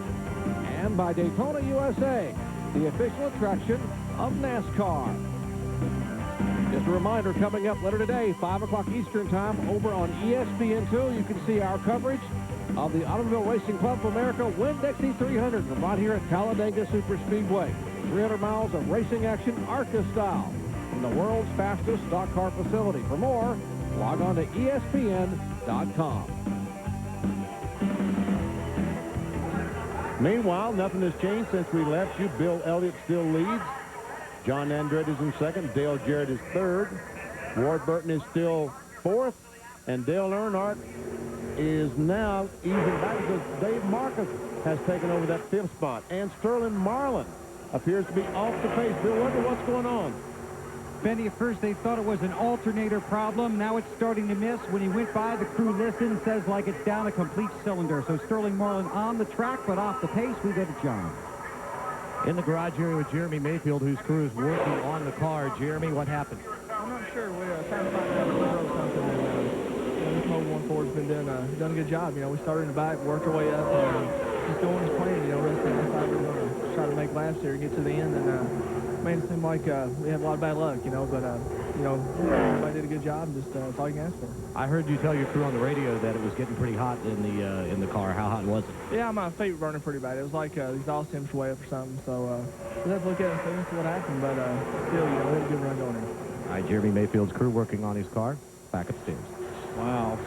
And by Daytona USA, the official attraction of NASCAR. Just a reminder, coming up later today, 5 o'clock Eastern Time, over on ESPN2, you can see our coverage of the Automobile Racing Club of America Winn-Dixie 300 from right here at Talladega Superspeedway. 300 miles of racing action ARCA style from the world's fastest stock car facility. For more, log on to ESPN.com. Meanwhile, nothing has changed since we left you. Bill Elliott still leads. John Andretti is in second. Dale Jarrett is third. Ward Burton is still fourth. And Dale Earnhardt is now even back because Dave Marcus has taken over that 5th spot. And Sterling Marlin appears to be off the pace. Bill, wonder what's going on. Benny, at first they thought it was an alternator problem. Now it's starting to miss. When he went by, the crew listened, says like it's down a complete cylinder. So Sterling Marlin on the track, but off the pace, we get to John. In the garage area with Jeremy Mayfield, whose crew is working on the car. Jeremy, what happened? I'm not sure. We're trying to find out if we broke something. And this Mobile 1-4's been done a good job. We started in the back, worked our way up, and just going as planned. Rest of the time we're going to try to make laps here, get to the end, and made it seem like we had a lot of bad luck, but everybody did a good job. Just that's all you can ask for. I heard you tell your crew on the radio that it was getting pretty hot in the car. How hot was it? Yeah, my feet were burning pretty bad. It was like the exhaust temps were way up or something. So we'll have to look at it and see what happened. But still, we had a good run going here. All right, Jeremy Mayfield's crew working on his car. Back upstairs. Wow.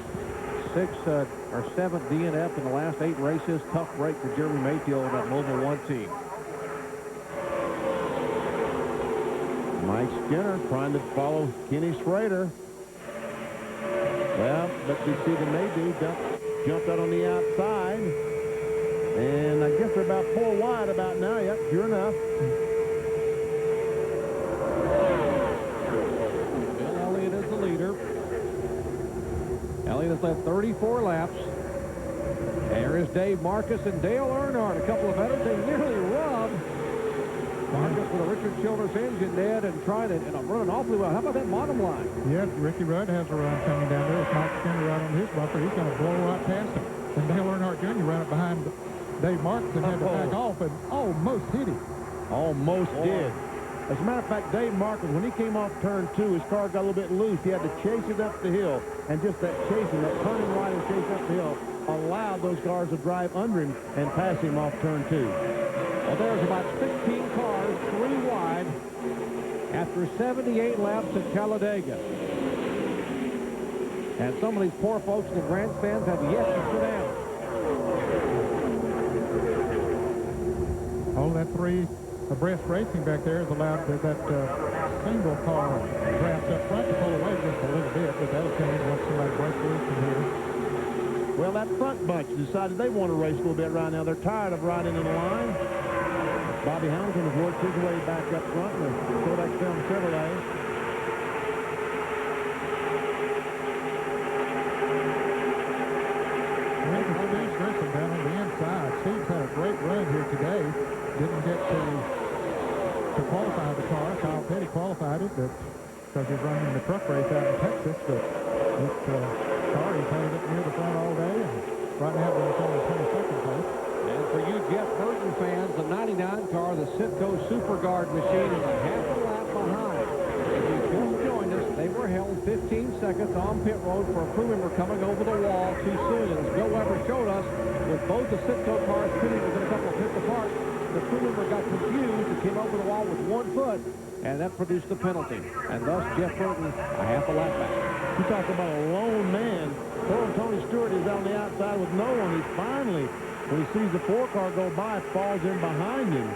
6th or 7th DNF in the last 8 races. Tough break for Jeremy Mayfield and that Mobile 1 team. Mike Skinner trying to follow Kenny Schrader. Well, but you see the Maydew jumped out on the outside. And I guess they're about 4 wide about now. Yep, sure enough. Bill Elliott is the leader. Elliott has led 34 laps. There is Dave Marcus and Dale Earnhardt, a couple of veterans. They nearly robbed Marcus with a Richard Childress engine dead and tried it and running awfully well. How about that bottom line? Yes, Ricky Rudd has a run coming down there. It's Mike Skinner right on his bumper. He's going to blow right past him. And Dale Earnhardt Jr. ran up behind Dave Marcus and had to back off and almost hit him. Almost did. As a matter of fact, Dave Marcus, when he came off turn 2, his car got a little bit loose. He had to chase it up the hill. And just that chasing, that turning right and chasing up the hill, allowed those cars to drive under him and pass him off turn 2. Well, there's about 16 cars, 3 wide, after 78 laps at Talladega. And some of these poor folks in the grandstands have yet to sit down. Oh, that 3 abreast racing back there has allowed that single car drafts up front to pull away just a little bit, but that'll change once somebody breaks loose from here. Well, that front bunch decided they want to race a little bit right now. They're tired of riding in the line. Bobby Hamilton has worked his way back up front with Kodak Film Chevrolet. Well, Steve Grissom down on the inside. Steve's had a great run here today. Didn't get to qualify the car. Kyle Petty qualified it, but because he's running the truck race out in Texas. But this car, he's had it up near the front all day, and right now it's on the 22nd place. And for you Jeff Burton fans, the 99 car, the Citgo Super Guard machine, is a half a lap behind. If you just joined us, they were held 15 seconds on pit road for a crew member coming over the wall too soon. And as Bill Weber showed us, with both the Citgo cars pitting within a couple of pits apart, the crew member got confused and came over the wall with 1 foot, and that produced the penalty. And thus, Jeff Burton, a half a lap back. You talk about a lone man. Poor Tony Stewart is on the outside with no one. He finally, when he sees the 4 car go by, falls in behind him.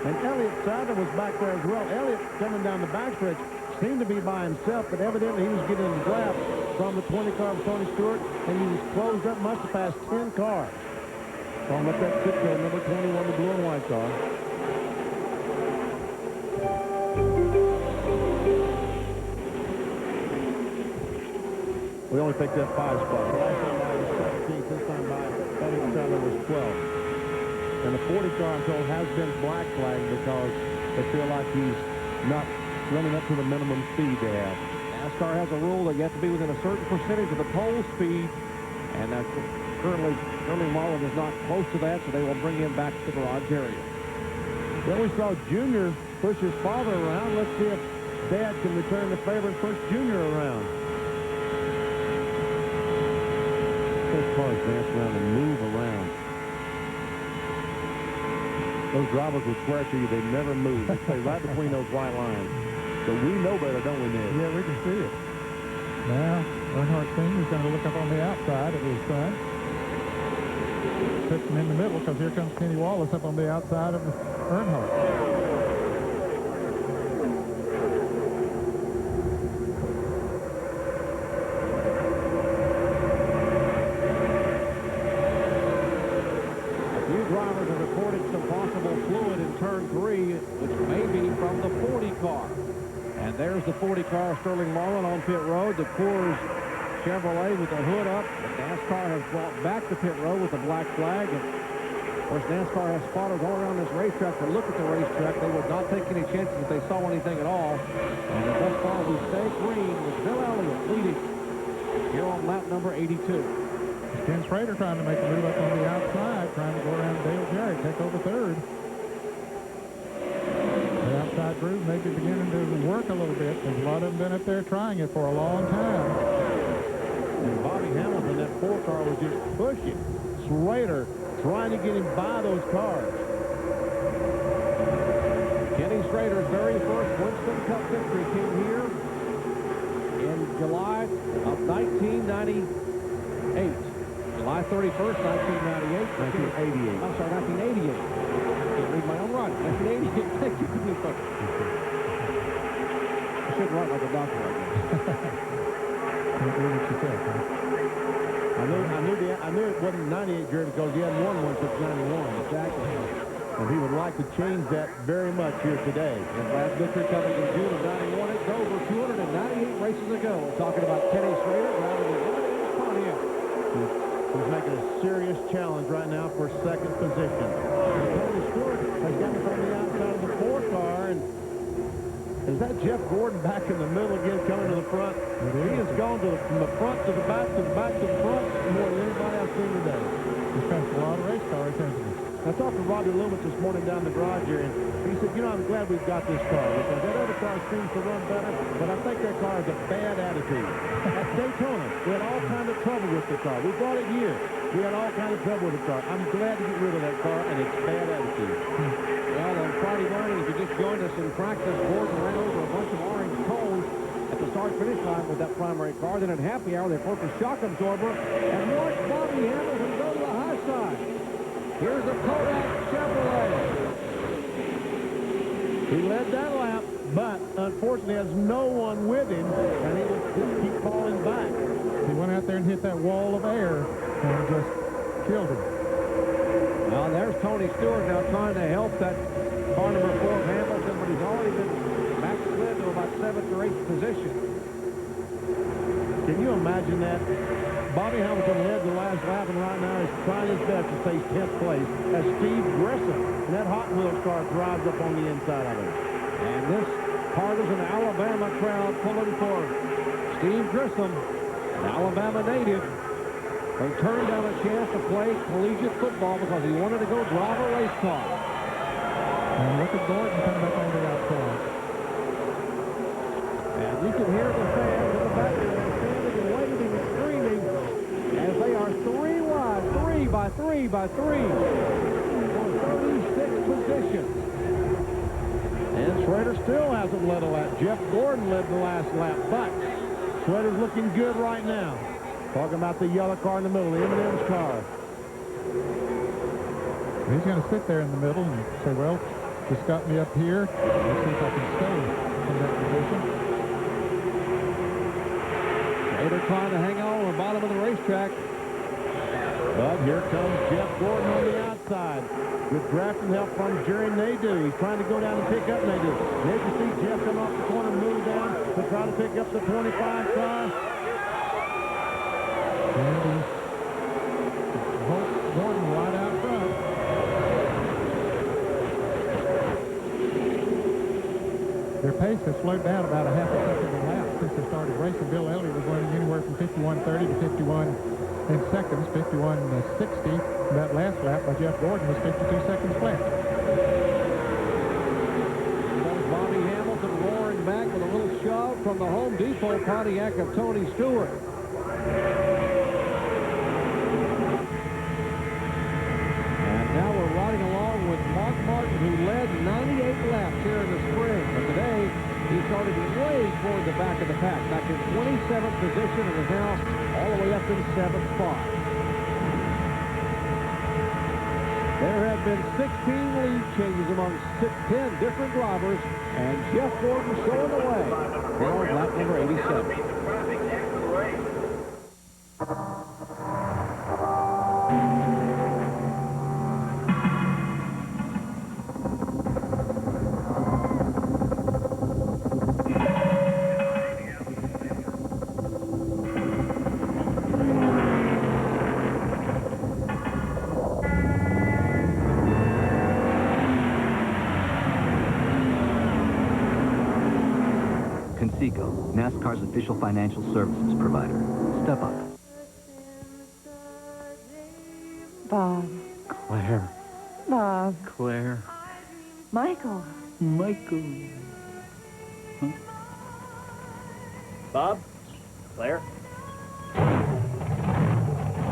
And Elliott Sadler was back there as well. Elliott, coming down the backstretch, seemed to be by himself, but evidently he was getting the draft from the 20 car of Tony Stewart, and he was closed up, must have passed 10 cars. Calling up that Citgo number 21, the blue and white car. We only picked up 5 spots. The last time by was 17th, this time by Elliott Sadler was 12th. And the 40 car, I'm told, has been black flagged because they feel like he's not running up to the minimum speed they have. NASCAR has a rule that you have to be within a certain percentage of the pole speed, and currently Marlin is not close to that, so they will bring him back to the garage area. Then we saw Junior push his father around. Let's see if Dad can return the favor and push Junior around. Those cars dance around and move around. Those drivers would swear to you they never move. They stay right between those white lines. But we know better, don't we, Ned? Yeah, we can see it. Now, Earnhardt Sr. is going to look up on the outside of his son. Puts him in the middle because here comes Kenny Wallace up on the outside of Earnhardt. Drivers have reported some possible fluid in turn 3, which may be from the 40 car. And there's the 40 car, Sterling Marlin, on pit road. The Coors Chevrolet with the hood up. The NASCAR has brought back the pit road with the black flag. And of course, NASCAR has spotters all around this racetrack to look at the racetrack. They would not take any chances if they saw anything at all. And thus far, we stay green with Bill Elliott leading here on lap number 82. Ken Schrader trying to make a move up on the outside, trying to go around Dale Jarrett, take over third. The outside groove may be beginning to work a little bit. There's a lot of them been up there trying it for a long time. And Bobby Hamilton, that 4 car, was just pushing Schrader, trying to get him by those cars. Kenny Schrader's very first Winston Cup victory came here in July of 1998. July 31st, 1998. 1988. I'm sorry, 1988. I can't read my own writing. 1988. Thank you for being first. I should write like a doctor, I guess. Can't read what you said, huh? I knew it wasn't 98, Jerry, because he hadn't won one since 91. Exactly. And he would like to change that very much here today. And last victory coming in June of 91. It's over 298 races ago. We're talking about Kenny Schrader driving the Eminem Pontiac. He's making a serious challenge right now for second position. Tony Stewart has gotten from the outside of the 4 car, and is that Jeff Gordon back in the middle again, coming to the front? He has gone from the front to the back to the back to the front more than anybody I've seen today. He's passed a lot of race cars, hasn't he? I talked to Robbie Loomis this morning down the garage here, and he said, you know, I'm glad we've got this car, because that other car seems to run better, but I think that car has a bad attitude. At Daytona, we had all kinds of trouble with the car. We brought it here. We had all kinds of trouble with the car. I'm glad to get rid of that car and its bad attitude. Well, on Friday morning, if you just joined us in practice, Gordon ran over a bunch of orange cones at the start-finish line with that primary car. Then at happy hour, they broke a shock absorber and watched Bobby Hamilton go to the high side. Here's the Kodak Chevrolet. He led that lap, but unfortunately has no one with him, and he will just keep falling back. He went out there and hit that wall of air and just killed him. Now there's Tony Stewart now trying to help that car number 4 of Hamilton, but he's already been backslid to about 7th or 8th position. Can you imagine that? Bobby Hamilton led the last lap, and right now is trying his best to stay 10th place as Steve Grissom, and that Hot Wheels car drives up on the inside of him. And this partisan Alabama crowd pulling for Steve Grissom, an Alabama native, who turned down a chance to play collegiate football because he wanted to go drive a race car. And look at Gordon coming back on the outside. And you can hear the fans in the background standing and waving and screaming as they are 3 wide, 3 by 3 by 3 for 36 positions. And Schrader still hasn't led a lap. Jeff Gordon led the last lap, but Schrader's looking good right now. Talking about the yellow car in the middle, the M&M's car. He's going to sit there in the middle and say, well, just got me up here. Let's see if I can stay in that position. Schrader trying to hang on the bottom of the racetrack. But here comes Jeff Gordon on the outside. With drafting help from Jerry Nadeau. He's trying to go down and pick up Nadeau. There you see Jeff come off the corner, move down to try to pick up the 25 car. And Gordon right out front. Their pace has slowed down about a half a second a lap since they started racing. Bill Elliott was running anywhere from 51.30 to 51 in seconds, 51.60. That last lap by Jeff Gordon was 52 seconds flat. There's Bobby Hamilton roaring back with a little shove from the Home Depot Pontiac of Tony Stewart. And now we're riding along with Mark Martin, who led 98 laps here in the spring. But today, he started way toward the back of the pack, back in 27th position, and is now all the way up in 7th spot. There have been 16 lead changes among 10 different drivers, and Jeff Gordon showing the way. Now lap number 87. NASCAR's official financial services provider. Step up. Bob. Claire. Bob. Claire. Michael. Michael. Huh? Bob? Claire?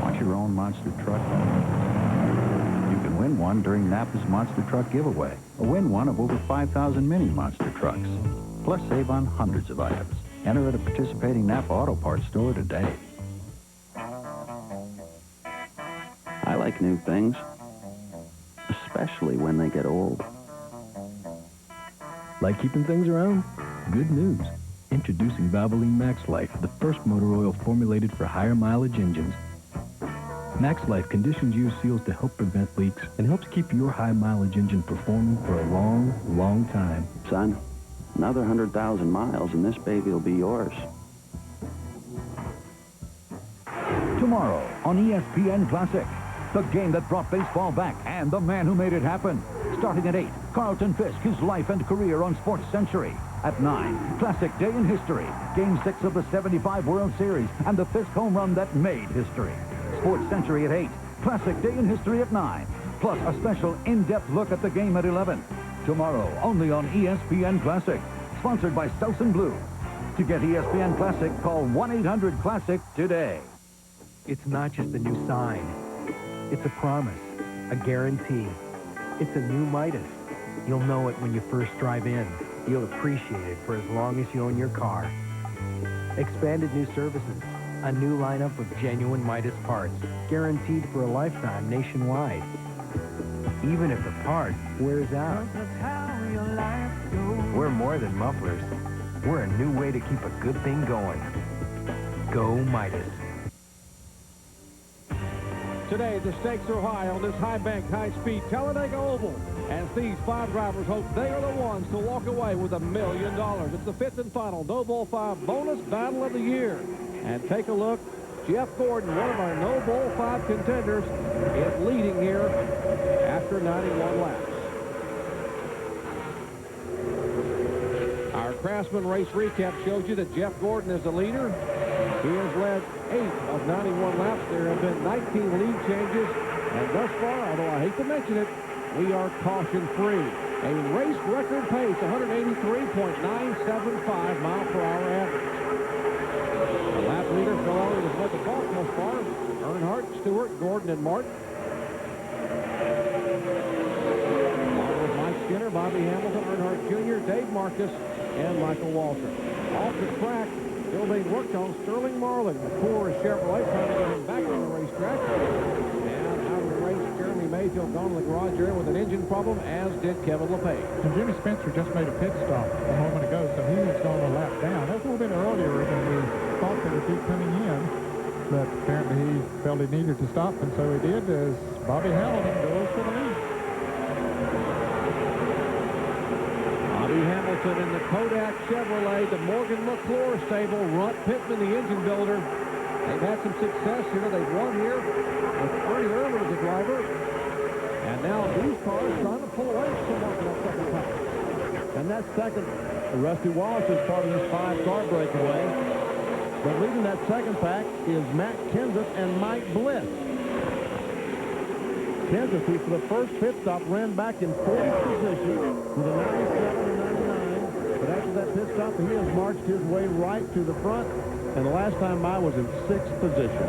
Want your own monster truck? You can win one during Napa's Monster Truck Giveaway. Win one of over 5,000 mini monster trucks. Plus save on hundreds of items. Enter at a participating Napa Auto Parts store today. I like new things, especially when they get old. Like keeping things around? Good news. Introducing Valvoline Max Life, the first motor oil formulated for higher mileage engines. Max Life conditions use seals to help prevent leaks and helps keep your high mileage engine performing for a long, long time. Son, another 100,000 miles and this baby will be yours. Tomorrow on ESPN Classic, the game that brought baseball back and the man who made it happen. Starting at 8, Carlton Fisk, his life and career on Sports Century. At 9, Classic Day in History, Game 6 of the 75 World Series, and the Fisk home run that made history. Sports Century at 8, Classic Day in History at 9, plus a special in-depth look at the game at 11. Tomorrow, only on ESPN Classic, sponsored by Selsun Blue. To get ESPN Classic, call 1-800-CLASSIC today. It's not just a new sign. It's a promise, a guarantee. It's a new Midas. You'll know it when you first drive in. You'll appreciate it for as long as you own your car. Expanded new services. A new lineup of genuine Midas parts, guaranteed for a lifetime nationwide. Even if the part wears out. We're more than mufflers. We're a new way to keep a good thing going. Go Midas. Today, the stakes are high on this high-bank, high-speed Talladega Oval, as these 5 drivers hope they are the ones to walk away with $1 million. It's the 5th and final No Bull 5 bonus battle of the year. And take a look. Jeff Gordon, one of our No Bull 5 contenders, is leading here after 91 laps. Our Craftsman race recap shows you that Jeff Gordon is the leader. He has led 8 of 91 laps. There have been 19 lead changes. And thus far, although I hate to mention it, we are caution-free. A race record pace, 183.975 mile per hour average. The lap leader, Phil Elliott, has led the ball thus far. Earnhardt, Stewart, Gordon, and Martin. Along with Mike Skinner, Bobby Hamilton, Earnhardt Jr., Dave Marcus, and Michael Walter. Off the track, still being worked on, Sterling Marlin, McClure Chevrolet, trying to get him back on the racetrack. And out of the race, Jeremy Mayfield gone to the garage area with an engine problem, as did Kevin LePage. And Jimmy Spencer just made a pit stop a moment ago, so he has gone a lap down. That's a little bit earlier than we thought they would be coming in, but apparently he felt he needed to stop, and so he did, as Bobby Hamilton goes for the lead. Bobby Hamilton in the Kodak Chevrolet, the Morgan McClure stable, Runt Pittman, the engine builder. They've had some success here. They've won here with Ernie Irvin as the driver. And now these cars trying to pull away somewhat from that second pack. And that second, Rusty Wallace is part of this 5-car breakaway. But leading that second pack is Matt Kenseth and Mike Bliss. Kenseth, who for the first pit stop ran back in 40th position with a 97 and 99. But after that pit stop, he has marched his way right to the front. And the last time by was in 6th position.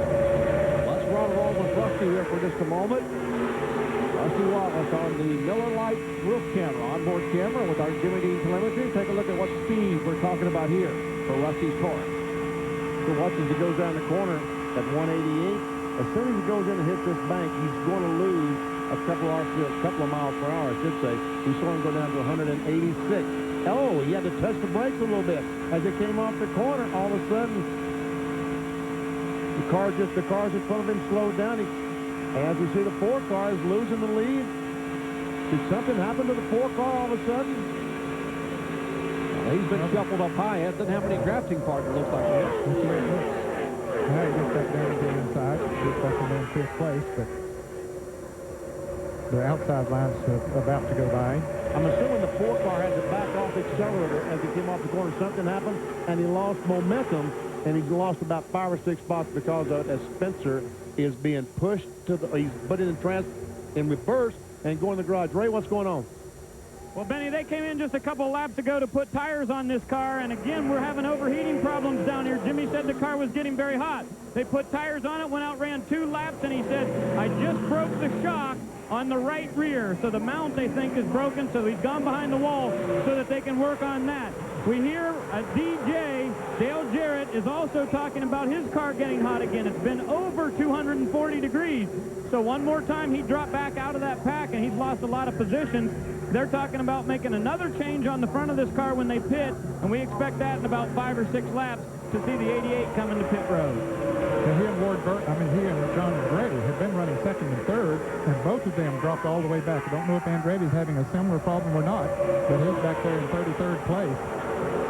Let's run along with Rusty here for just a moment. Rusty Wallace on the Miller Lite roof camera, onboard camera with our Jimmy Dean telemetry. Take a look at what speed we're talking about here for Rusty's car. So watch as he goes down the corner at 188. As soon as he goes in and hits this bank, he's going to lose a couple of miles per hour, I should say. We saw him go down to 186. Oh, he had to touch the brakes a little bit. As it came off the corner, all of a sudden, the cars in front of him slowed down. As you see, the 4 cars losing the lead. Did something happen to the 4 car all of a sudden? Well, he's been shuffled up high. It doesn't have any drafting partner, looks like that. That's the way it looks. Now he gets back down to the inside, gets back in 5th place, but the outside line's about to go by. I'm assuming the 4 car had to back off the accelerator as he came off the corner. Something happened, and he lost momentum, and he's lost about 5 or 6 spots because of it, as Spencer is being pushed to the, he's put it in reverse and going to the garage. Ray, what's going on? Well, Benny, they came in just a couple laps ago to put tires on this car, and again, we're having overheating problems down here. Jimmy said the car was getting very hot. They put tires on it, went out, ran 2 laps, and he said, I just broke the shock on the right rear. So the mount, they think, is broken, so he's gone behind the wall so that they can work on that. We hear a DJ, Dale Jarrett, is also talking about his car getting hot again. It's been over 240 degrees. So one more time, he dropped back out of that pack, and he's lost a lot of positions. They're talking about making another change on the front of this car when they pit, and we expect that in about 5 or 6 laps to see the 88 coming to pit road. And he and he and John Andretti have been running second and third, and both of them dropped all the way back. I don't know if Andretti's having a similar problem or not, but he's back there in 33rd place.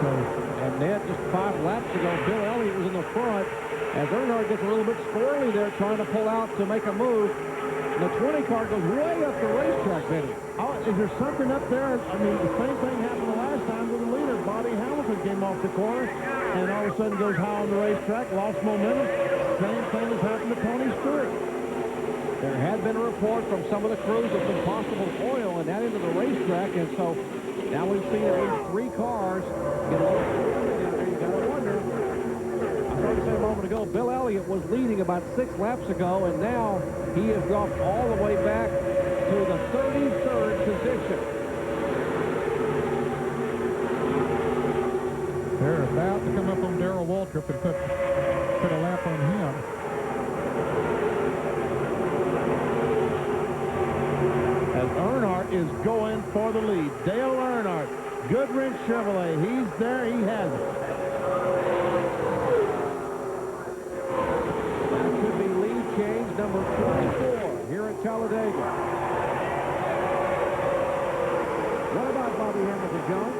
So, and Ned, just 5 laps ago, Bill Elliott was in the front as Earnhardt gets a little bit squirrely there trying to pull out to make a move. And the 20 car goes way up the racetrack, Benny. Oh, is there something up there? I mean, the same thing happened the last time with the leader. Bobby Hamilton came off the corner and all of a sudden goes high on the racetrack, lost momentum. Same thing has happened to Tony Stewart. There had been a report from some of the crews of some possible oil and that into the racetrack, and so now we've seen at least 3 cars get a little squirrely down there. You got to wonder. I heard you say a moment ago, Bill Elliott was leading about 6 laps ago, and now he has dropped all the way back to the 33rd position. they're about to come up on Darrell Waltrip and put a lap on him. As Earnhardt is going for the lead. Dale Earnhardt, Goodwrench Chevrolet. He's there. He has it. That could be lead change number 24 here at Talladega. What about Bobby Hamilton, John?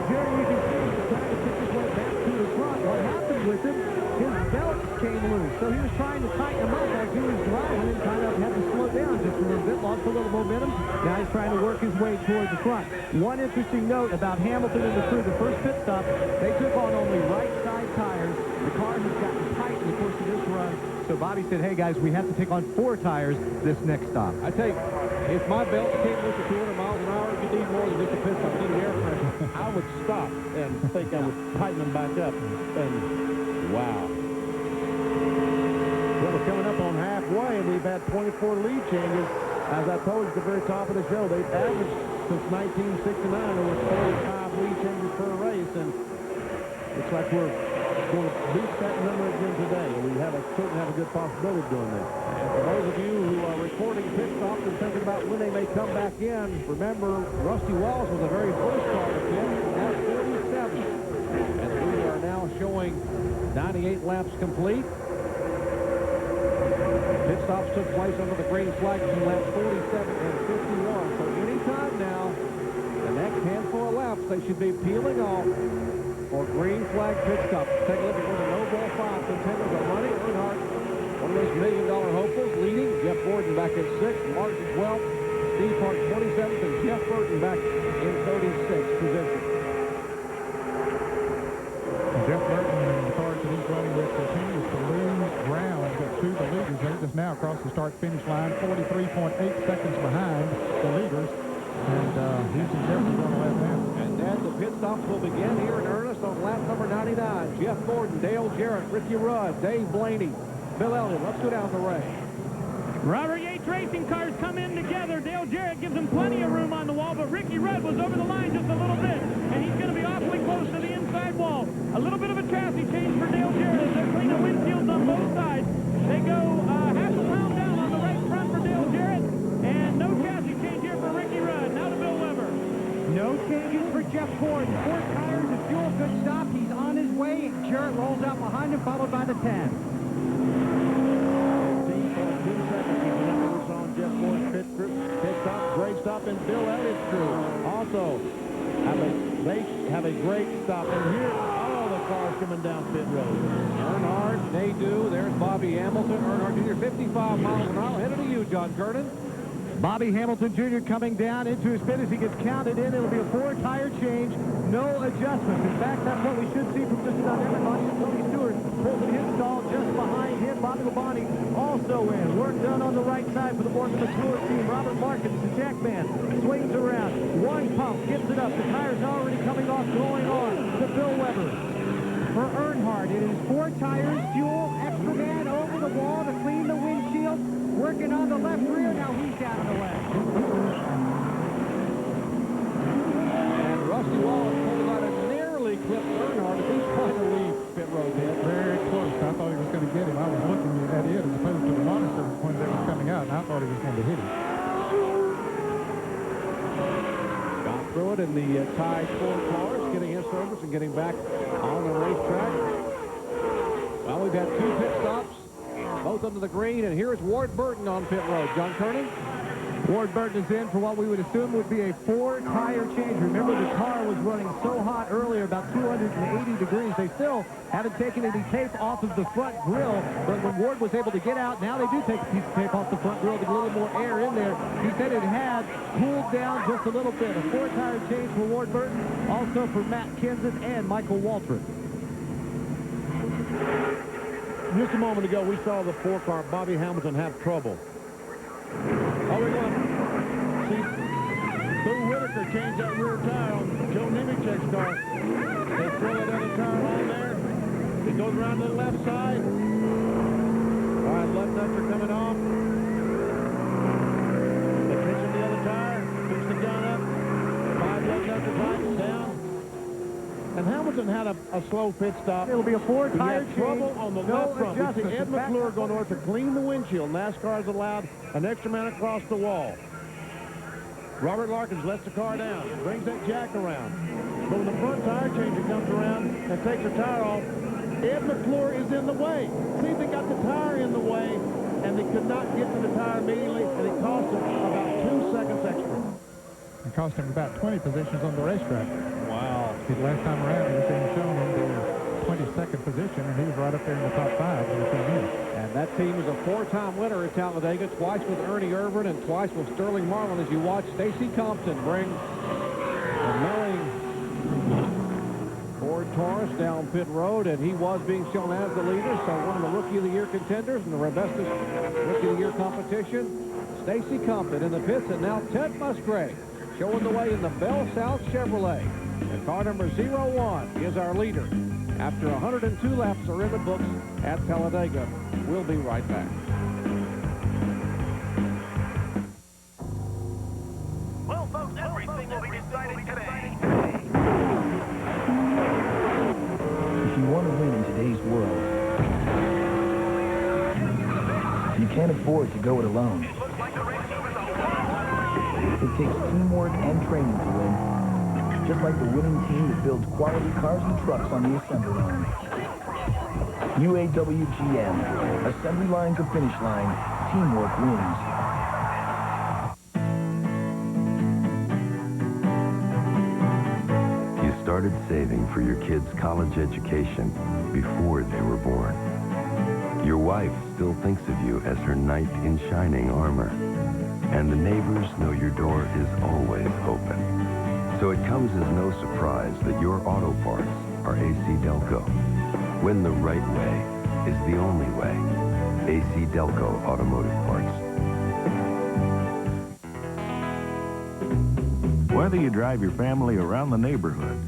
Jerry, you can see he's trying to kick his way back to the front. What happened with him, his belt came loose. So he was trying to tighten him up as he was driving and kind of had to slow down just a little bit, lost a little momentum. Now he's trying to work his way toward the front. One interesting note about Hamilton and the crew, the first pit stop, they took on only right side tires. The car has gotten tight in the course of this run. So Bobby said, hey guys, we have to take on 4 tires this next stop. I tell you, if my belt came loose at 200 miles an hour, you need more than just a pit stop. You need air pressure. I would stop and think I would tighten them back up. And wow. Well, we're coming up on halfway, and we've had 24 lead changes. As I told you at the very top of the show, they've averaged since 1969 over 45 lead changes per race, and looks like we're going to beat that number again today. We certainly have a good possibility of doing that. And for those of you who are recording pit stops and thinking about when they may come back in, remember, Rusty Wells was the very first car to pit, and that's 47. And we are now showing 98 laps complete. Pit stops took place under the green flag between laps 47 and 51. So anytime now, the next handful of laps, they should be peeling off for green flag pit stops. Take a look at where the no-ball 5 contenders are running. Earnhardt, one of those $1 million hopefuls, leading. Jeff Gordon back in 6th, Martin 12th, Steve Park 27th, and Jeff Burton back in 36th position. Jeff Burton and the cars that he's running with continues to lose ground to the leaders. They're just now across the start-finish line, 43.8 seconds behind the leaders. And Houston Jeffrey going to let them. And then the pit stops will begin here in earnest on lap number 99. Jeff Gordon, Dale Jarrett, Ricky Rudd, Dave Blaney, Bill Elliott. Let's go down the range. Robert Yates racing cars come in together. Dale Jarrett gives him plenty of room on the wall, but Ricky Rudd was over the line just a little bit, and he's going to be awfully close to the inside wall. A little bit of a chassis change for Dale Jarrett as they're cleaning windshields on both sides. They go half a pound down on the right front for Dale Jarrett, and no chassis change here for Ricky Rudd. Now to Bill Weber. No changes for Jeff Gordon. 4 tires, a fuel good stop. He's on his way. Jarrett rolls out behind him, followed by the 10. Jeff Gordon pit stop, great stop, and Bill Elliott's crew also have a great stop. And here, all the cars coming down pit road. Earnhardt, they do. There's Bobby Hamilton. Earnhardt Jr., 55 miles an hour. Headed to you, John Kernan. Bobby Hamilton Jr. coming down into his pit as he gets counted in. It'll be a 4-tire change, no adjustments. In fact, that's what we should see from just about everybody. Tony Stewart pulls in his stall just behind him. Bobby Labonte also in. Work done on the right side for the Morgan McClure team. Robert Larkins, the jackman, swings around. One pump, gets it up. The tire's already coming off, going on to Bill Weber. For Earnhardt, it is 4 tires, fuel, extra man over the wall to clean the windshield. Working on the left rear, now he's out of the way. And Rusty Wallace pulled out and nearly clipped Earnhardt as he's trying to leave pit road there. Very close. I thought he was going to get him. I was looking at it as opposed to the monitor when they was coming out, and I thought he was going to hit him. Got through it in the tied 4 cars, getting his service and getting back on the racetrack. Well, we've had 2 pit stops, both under the green, and here's Ward Burton on pit road. John Kernan? Ward Burton is in for what we would assume would be a 4-tire change. Remember, the car was running so hot earlier, about 280 degrees. They still haven't taken any tape off of the front grille, but when Ward was able to get out, now they do take a piece of tape off the front grille to get a little more air in there. He said it had cooled down just a little bit. A 4-tire change for Ward Burton, also for Matt Kenseth and Michael Waltrip. Just a moment ago, we saw the 4-car Bobby Hamilton have trouble. Oh, we're going to see Boo Whitaker change that rear tire on Joe Nemechek's car. They throw that other tire on there. It goes around to the left side. All right, left nuts are coming off. They're pinching the other tire. Push the gun up. 5 left nuts are tightened down. And Hamilton had a slow pit stop. It'll be a 4-tire change. Trouble on the left front. We see Ed McClure going north to clean the windshield. NASCAR has allowed an extra man across the wall. Robert Larkins lets the car down, brings that jack around. But when the front tire changer comes around and takes the tire off, Ed McClure is in the way. See, they got the tire in the way, and they could not get to the tire immediately, and it cost them about 2 seconds extra. It cost him about 20 positions on the racetrack. Wow. The last time around, he was being shown in the 22nd position, and he was right up there in the top 5 when he came in. And that team is a 4-time winner at Talladega, twice with Ernie Irvin and twice with Sterling Marlin. As you watch Stacy Compton bring the milling Ford Taurus down pit road, and he was being shown as the leader, so one of the Rookie of the Year contenders in the Rebestos Rookie of the Year competition. Stacy Compton in the pits, and now Ted Musgrave showing the way in the Bell South Chevrolet. And car number 01 is our leader. After 102 laps are in the books at Talladega. We'll be right back. Well, folks, everything will be decided today. If you want to win in today's world, you can't afford to go it alone. It takes teamwork and training to win. Just like the winning team that builds quality cars and trucks on the assembly line. UAWGM, assembly line to finish line, teamwork wins. You started saving for your kids' college education before they were born. Your wife still thinks of you as her knight in shining armor. And the neighbors know your door is always open. So it comes as no surprise that your auto parts are AC Delco. When the right way is the only way. AC Delco Automotive Parts. Whether you drive your family around the neighborhood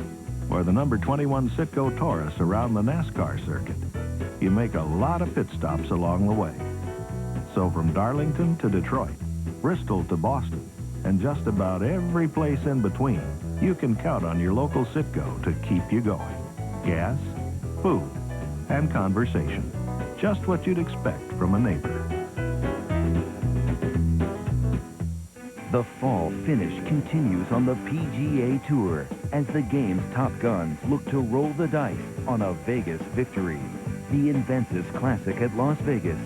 or the number 21 Citgo Taurus around the NASCAR circuit, you make a lot of pit stops along the way. So from Darlington to Detroit, Bristol to Boston, and just about every place in between, you can count on your local Citgo to keep you going. Gas, food, and conversation. Just what you'd expect from a neighbor. The fall finish continues on the PGA Tour as the game's top guns look to roll the dice on a Vegas victory. The Inventus Classic at Las Vegas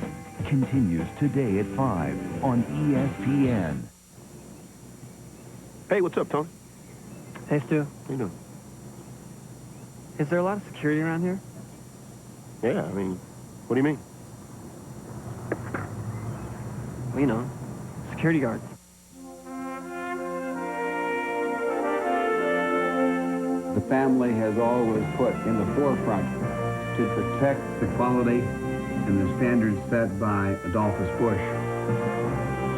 continues today at 5 on ESPN. Hey, what's up, Tony? Hey, Stu. How you doing? Is there a lot of security around here? Yeah, I mean, what do you mean? Well, you know, security guards. family has always put in the forefront to protect the quality and the standards set by Adolphus Busch.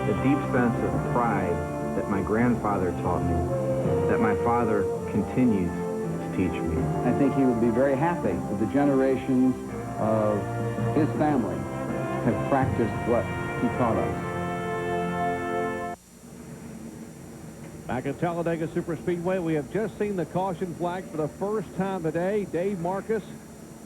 The deep sense of pride that my grandfather taught me, that my father continues to teach me. I think he would be very happy that the generations of his family have practiced what he taught us. Back at Talladega Superspeedway, we have just seen the caution flag for the first time today. Dave Marcus,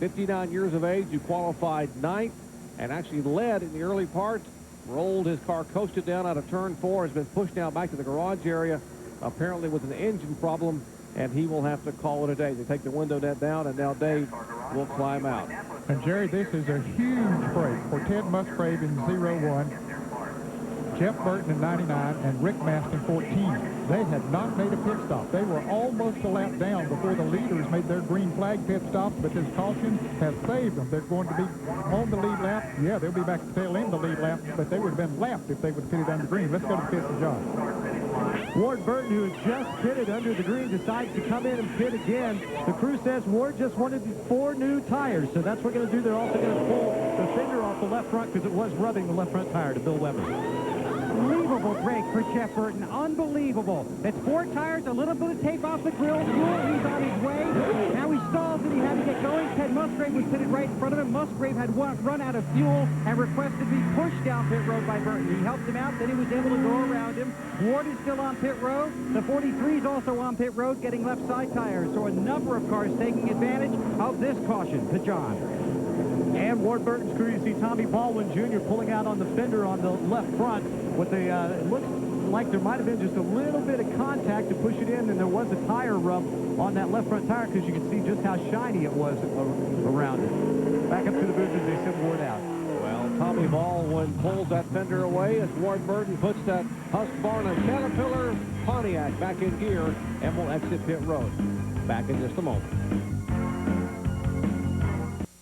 59 years of age, who qualified 9th and actually led in the early part, rolled his car, coasted down out of turn 4, has been pushed now back to the garage area, apparently with an engine problem, and he will have to call it a day. They take the window net down, and now Dave will climb out. And Jerry, this is a huge break for Ted Musgrave in 01, Jeff Burton in 99, and Rick Mast in 14. They had not made a pit stop. They were almost a lap down before the leaders made their green flag pit stop, but this caution has saved them. They're going to be on the lead lap. Yeah, they'll be back at the tail end of the lead lap, but they would have been lapped if they would have pitted under green. Let's go to the pits and John. Ward Burton, who had just pitted under the green, decides to come in and pit again. The crew says Ward just wanted 4 new tires, so that's what we're going to do. They're also going to pull the fender off the left front because it was rubbing the left front tire to Bill Weber. Unbelievable break for Jeff Burton. Unbelievable. It's 4 tires, a little bit of tape off the grill. Fuel, he's on his way. Now he stalls and he had to get going. Ted Musgrave was pitted right in front of him. Musgrave had run out of fuel and requested to be pushed down pit road by Burton. He helped him out, then he was able to go around him. Ward is still on pit road. The 43 is also on pit road, getting left side tires. So a number of cars taking advantage of this caution. To John. And Ward Burton's crew, you see Tommy Baldwin Jr. pulling out on the fender on the left front. What they, it looks like there might have been just a little bit of contact to push it in, and there was a tire rub on that left front tire because you can see just how shiny it was around it. Back up to the booth as they send Ward out. Well, Tommy Baldwin pulls that fender away as Ward Burton puts that Husqvarna Caterpillar Pontiac back in gear and will exit pit road. Back in just a moment.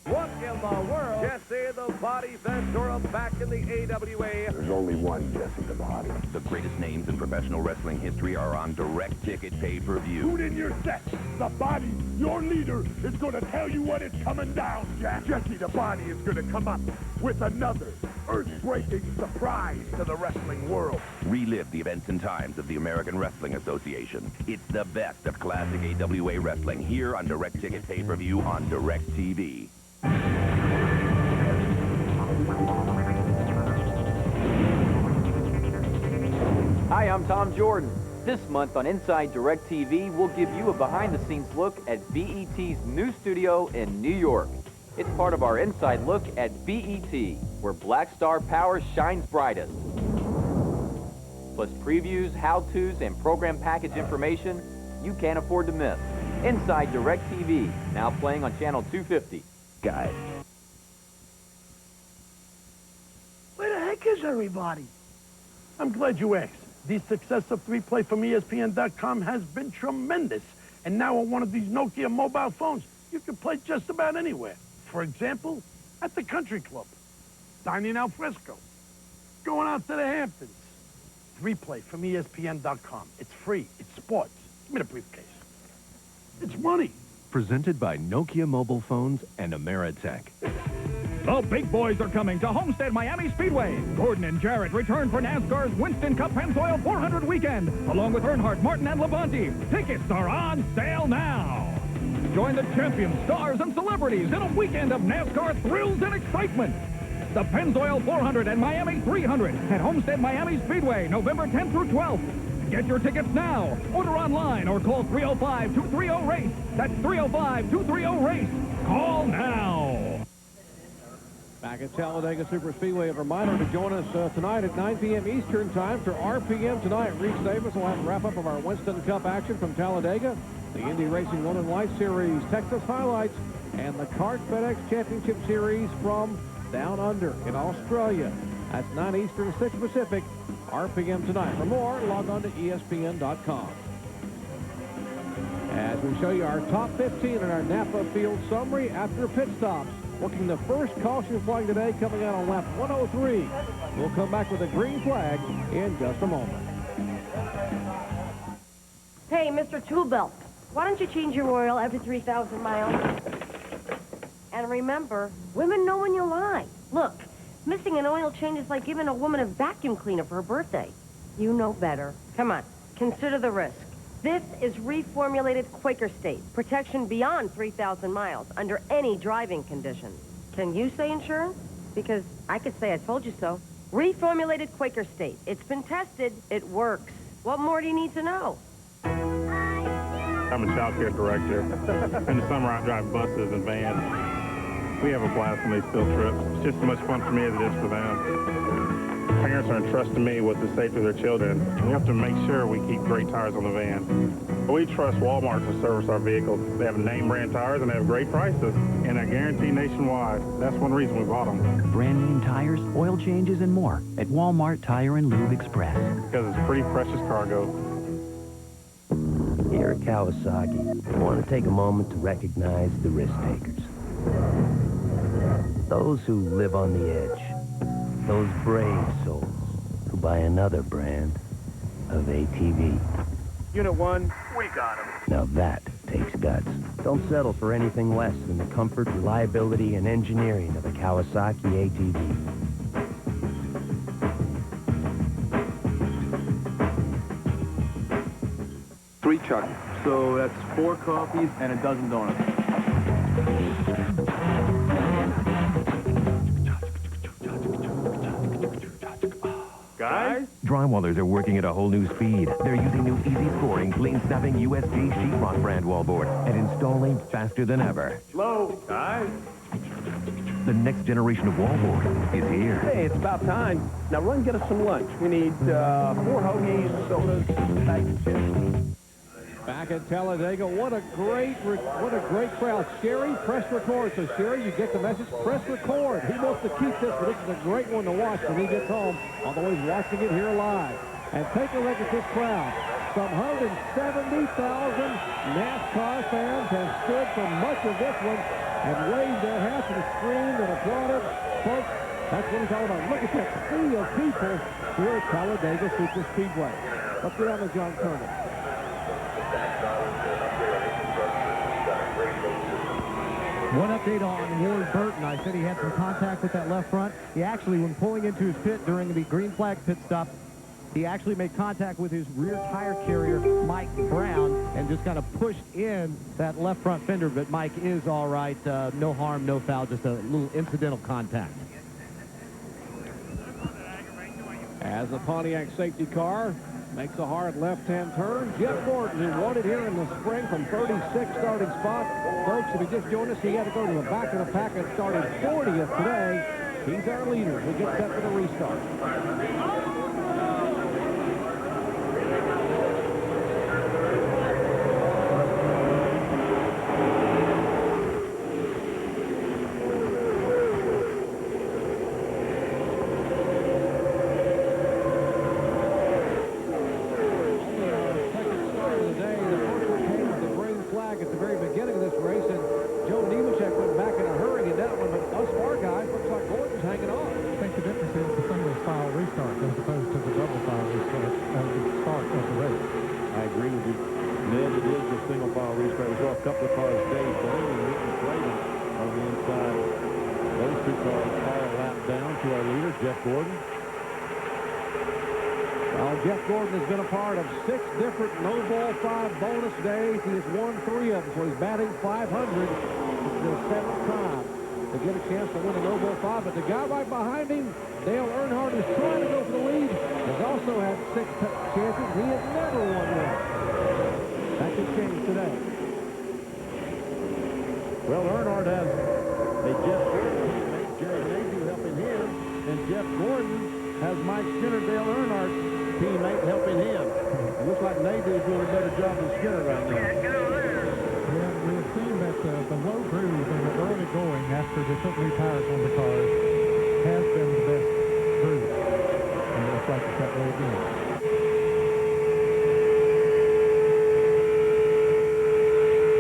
What in the world? Jesse the Body Ventura back in the AWA. There's only one Jesse the Body. The greatest names in professional wrestling history are on direct ticket pay-per-view. Tune in your set. The Body, your leader, is going to tell you what is coming down, Jack. Jesse the Body is going to come up with another earth-breaking surprise to the wrestling world. Relive the events and times of the American Wrestling Association. It's the best of classic AWA wrestling here on direct ticket pay-per-view on Direct TV. Hi, I'm Tom Jordan. This month on Inside Direct TV, we'll give you a behind-the-scenes look at BET's new studio in New York. It's part of our Inside Look at BET, where Black Star Power shines brightest. Plus previews, how-tos, and program package information you can't afford to miss. Inside Direct TV, now playing on Channel 250. Guys. Where the heck is everybody? I'm glad you asked. The success of 3Play from ESPN.com has been tremendous. And now on one of these Nokia mobile phones, you can play just about anywhere. For example, at the country club, dining al fresco, going out to the Hamptons. 3Play from ESPN.com. It's free. It's sports. Give me the briefcase. It's money. Presented by Nokia Mobile Phones and Ameritech. The big boys are coming to Homestead Miami Speedway. Gordon and Jarrett return for NASCAR's Winston Cup Pennzoil 400 weekend, along with Earnhardt, Martin, and Labonte. Tickets are on sale now. Join the champions, stars, and celebrities in a weekend of NASCAR thrills and excitement. The Pennzoil 400 and Miami 300 at Homestead Miami Speedway, November 10th through 12th. Get your tickets now. Order online or call 305-230-RACE. That's 305-230-RACE. Call now. Back at Talladega Superspeedway, a reminder to join us tonight at 9 p.m. Eastern Time for RPM tonight. Reese Davis will have a wrap-up of our Winston Cup action from Talladega, the Indy Racing Northern Lights Series Texas highlights, and the Kart FedEx Championship Series from Down Under in Australia. That's 9 Eastern, 6 Pacific, RPM tonight. For more, log on to ESPN.com. As we show you our top 15 in our Napa Field summary after pit stops. Working the first caution flag today, coming out on lap 103. We'll come back with a green flag in just a moment. Hey, Mr. Toolbelt, Why don't you change your oil every 3,000 miles? And remember, women know when you lie. Look, missing an oil change is like giving a woman a vacuum cleaner for her birthday. You know better. Come on, consider the risk. This is reformulated Quaker State. Protection beyond 3,000 miles under any driving conditions. Can you say insurance? Because I could say I told you so. Reformulated Quaker State. It's been tested. It works. What more do you need to know? I'm a child care director. In the summer, I drive buses and vans. We have a blast on these field trips. It's just as much fun for me as it is for them. Parents are entrusting me with the safety of their children. We have to make sure we keep great tires on the van. We trust Walmart to service our vehicles. They have name brand tires and they have great prices, and they're guaranteed nationwide. That's one reason we bought them. Brand name tires, oil changes, and more at Walmart Tire and Lube Express. Because it's pretty precious cargo. Here at Kawasaki, I want to take a moment to recognize the risk takers. Those who live on the edge. Those brave souls who buy another brand of ATV. Unit 1, we got him. Now that takes guts. Don't settle for anything less than the comfort, reliability, and engineering of a Kawasaki ATV. Three Chuck. So that's 4 coffees and a dozen donuts. Guys? Drywallers are working at a whole new speed. They're using new easy-scoring, clean-snapping USG sheetrock brand wallboard and installing faster than ever. Slow, guys. The next generation of wallboard is here. Hey, it's about time. Now run get us some lunch. We need 4 hoagies, sodas, bags of chips. Back at Talladega, what a great crowd. Sherry, press record. So Sherry, you get the message, press record. He wants to keep this, but this is a great one to watch when he gets home, although he's watching it here live. And take a look at this crowd. Some 170,000 NASCAR fans have stood for much of this one and waved their hats and screamed and applauded. Folks, that's what it's all about. Look at that sea of people here at Talladega Super Speedway. Let's go down to John Turner. One update on Ward Burton. I said he had some contact with that left front. He actually, when pulling into his pit during the green flag pit stop, he actually made contact with his rear tire carrier, Mike Brown, and just kind of pushed in that left front fender. But Mike is all right. No harm, no foul, just a little incidental contact. As the Pontiac safety car makes a hard left-hand turn, Jeff Gordon, who won it here in the spring from 36th starting spot. Folks, if you just joined us, he had to go to the back of the pack and started 40th today. He's our leader. He gets set for the restart. Gordon. Well, Jeff Gordon has been a part of 6 different no-ball 5 bonus days. He has won 3 of them, so he's batting 500. This is the 7th time to get a chance to win a no-ball 5. But the guy right behind him, Dale Earnhardt, is trying to go for the lead, has also had 6 chances. He has never won one. That could change today. Well, Earnhardt has a Jeff Gordon teammate, Jerry Mayhew, helping him. And Jeff Gordon has Mike Skinner, Dale Earnhardt's teammate, helping him. It looks like Navy is doing a better job than Skinner right now. Yeah, we've seen that the low groove and the early going after they put new tires on the cars has been the best groove. And it looks like it's that way again.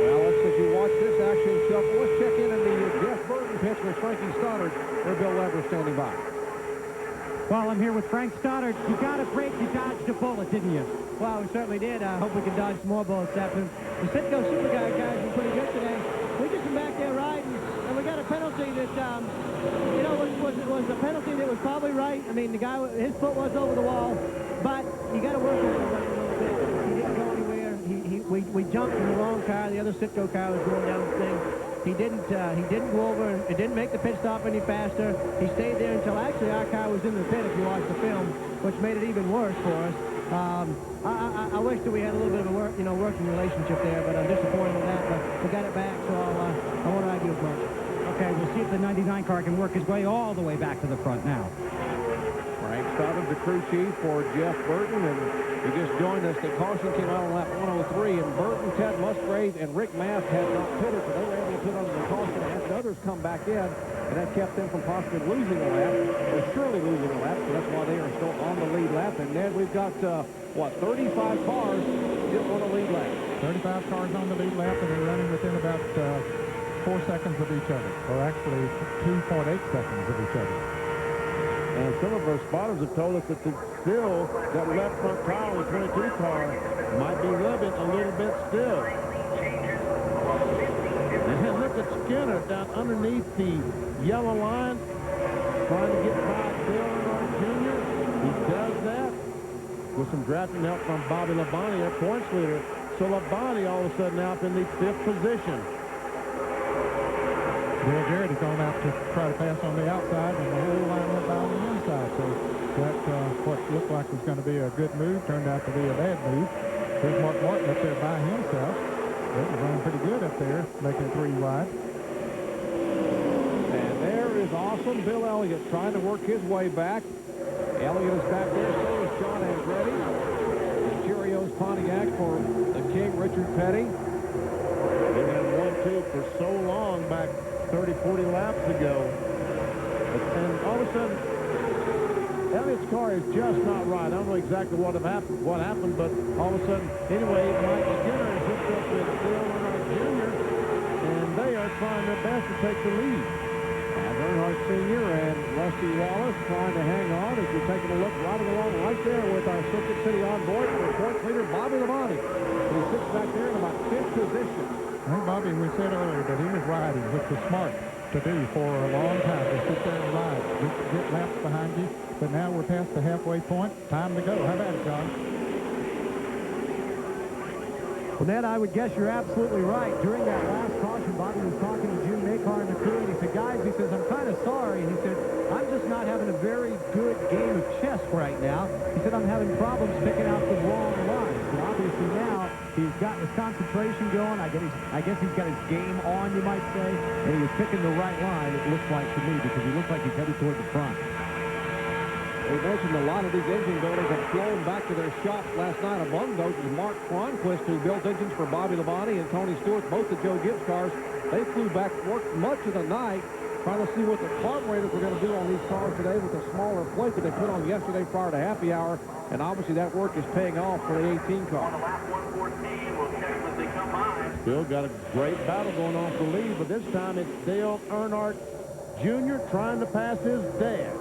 Well, as you watch this action shuffle, let's check in on the Jeff Burton pitch with Frankie Stoddard or Bill Lever standing by. Well, I'm here with Frank Stoddard. You got a break. You dodged a bullet, didn't you? Well, we certainly did. I hope we can dodge some more bullets after The Citgo Super guys were pretty good today. We just been back there riding, and we got a penalty that, you know, was a penalty that was probably right. I mean, the guy, his foot was over the wall, but you got to work on it a little bit. He didn't go anywhere. We jumped in the wrong car. The other Citgo car was going down the thing. He didn't go over. It didn't make the pit stop any faster. He stayed there until actually our car was in the pit. If you watch the film, which made it even worse for us. I wish that we had a little bit of a working relationship there, but I'm disappointed in that. But we got it back, so I won't argue as much. Okay, we'll see if the 99 car can work his way all the way back to the front now. Frank Stoddard, the crew chief for Jeff Burton, and he just joined us. The caution came out on lap 103, and Burton, Ted Musgrave, and Rick Math had not pitted, so they were able to put under the caution and had the others come back in, and that kept them from possibly losing a lap, or surely losing a lap, so that's why they are still on the lead lap. And Ned, we've got, 35 cars still on the lead lap. 35 cars on the lead lap, and they're running within about 4 seconds of each other, or actually 2.8 seconds of each other. And some of our spotters have told us that still that left front tire on the 22 car might be rubbing a little bit still. And look at Skinner down underneath the yellow line, trying to get by Bill Earnhardt Jr. He does that with some drafting help from Bobby Labonte, their points leader. So Labonte all of a sudden now up in the 5th position. Bill Jarrett has gone out to try to pass on the outside, and the whole line went by on the inside. So that what looked like was going to be a good move turned out to be a bad move. Here's Mark Martin up there by himself. He was running pretty good up there, making 3 wide. And there is awesome Bill Elliott trying to work his way back. Elliott is back there, so is John Andretti. And Cheerios Pontiac for the King, Richard Petty. They had 1-2 for so long back 30, 40 laps ago. And all of a sudden, Elliott's car is just not right. I don't know exactly what happened, but all of a sudden, anyway, Mike Skinner is hooked up with Dale Earnhardt Jr., and they are trying their best to take the lead. Earnhardt Sr. and Rusty Wallace trying to hang on as you're taking a look right along right there with our Circuit City on board for points leader Bobby Labonte. He sits back there in about 5th position. I think Bobby, we said earlier that he was riding, which was smart to do for a long time, to sit there and ride, get laps behind you. But now we're past the halfway point. Time to go. How about it, John? Well, Ned, I would guess you're absolutely right. During that last caution, Bobby was talking to Jim Maycar and the crew, and he said, guys, he says, I'm kind of sorry. He said, I'm just not having a very good game of chess right now. He said, I'm having problems picking out the wrong lines. But obviously now, he's got his concentration going. I guess he's got his game on, you might say. And he was picking the right line, it looks like to me, because he looks like he's headed toward the front. We mentioned a lot of these engine builders have flown back to their shops last night. Among those is Mark Cronquist, who built engines for Bobby Labonte and Tony Stewart, both the Joe Gibbs cars. They flew back, worked much of the night, trying to see what the carburetors were going to do on these cars today with the smaller plate that they put on yesterday prior to happy hour. And obviously that work is paying off for the 18 car. Still got a great battle going on for lead, but this time it's Dale Earnhardt Jr. trying to pass his dad.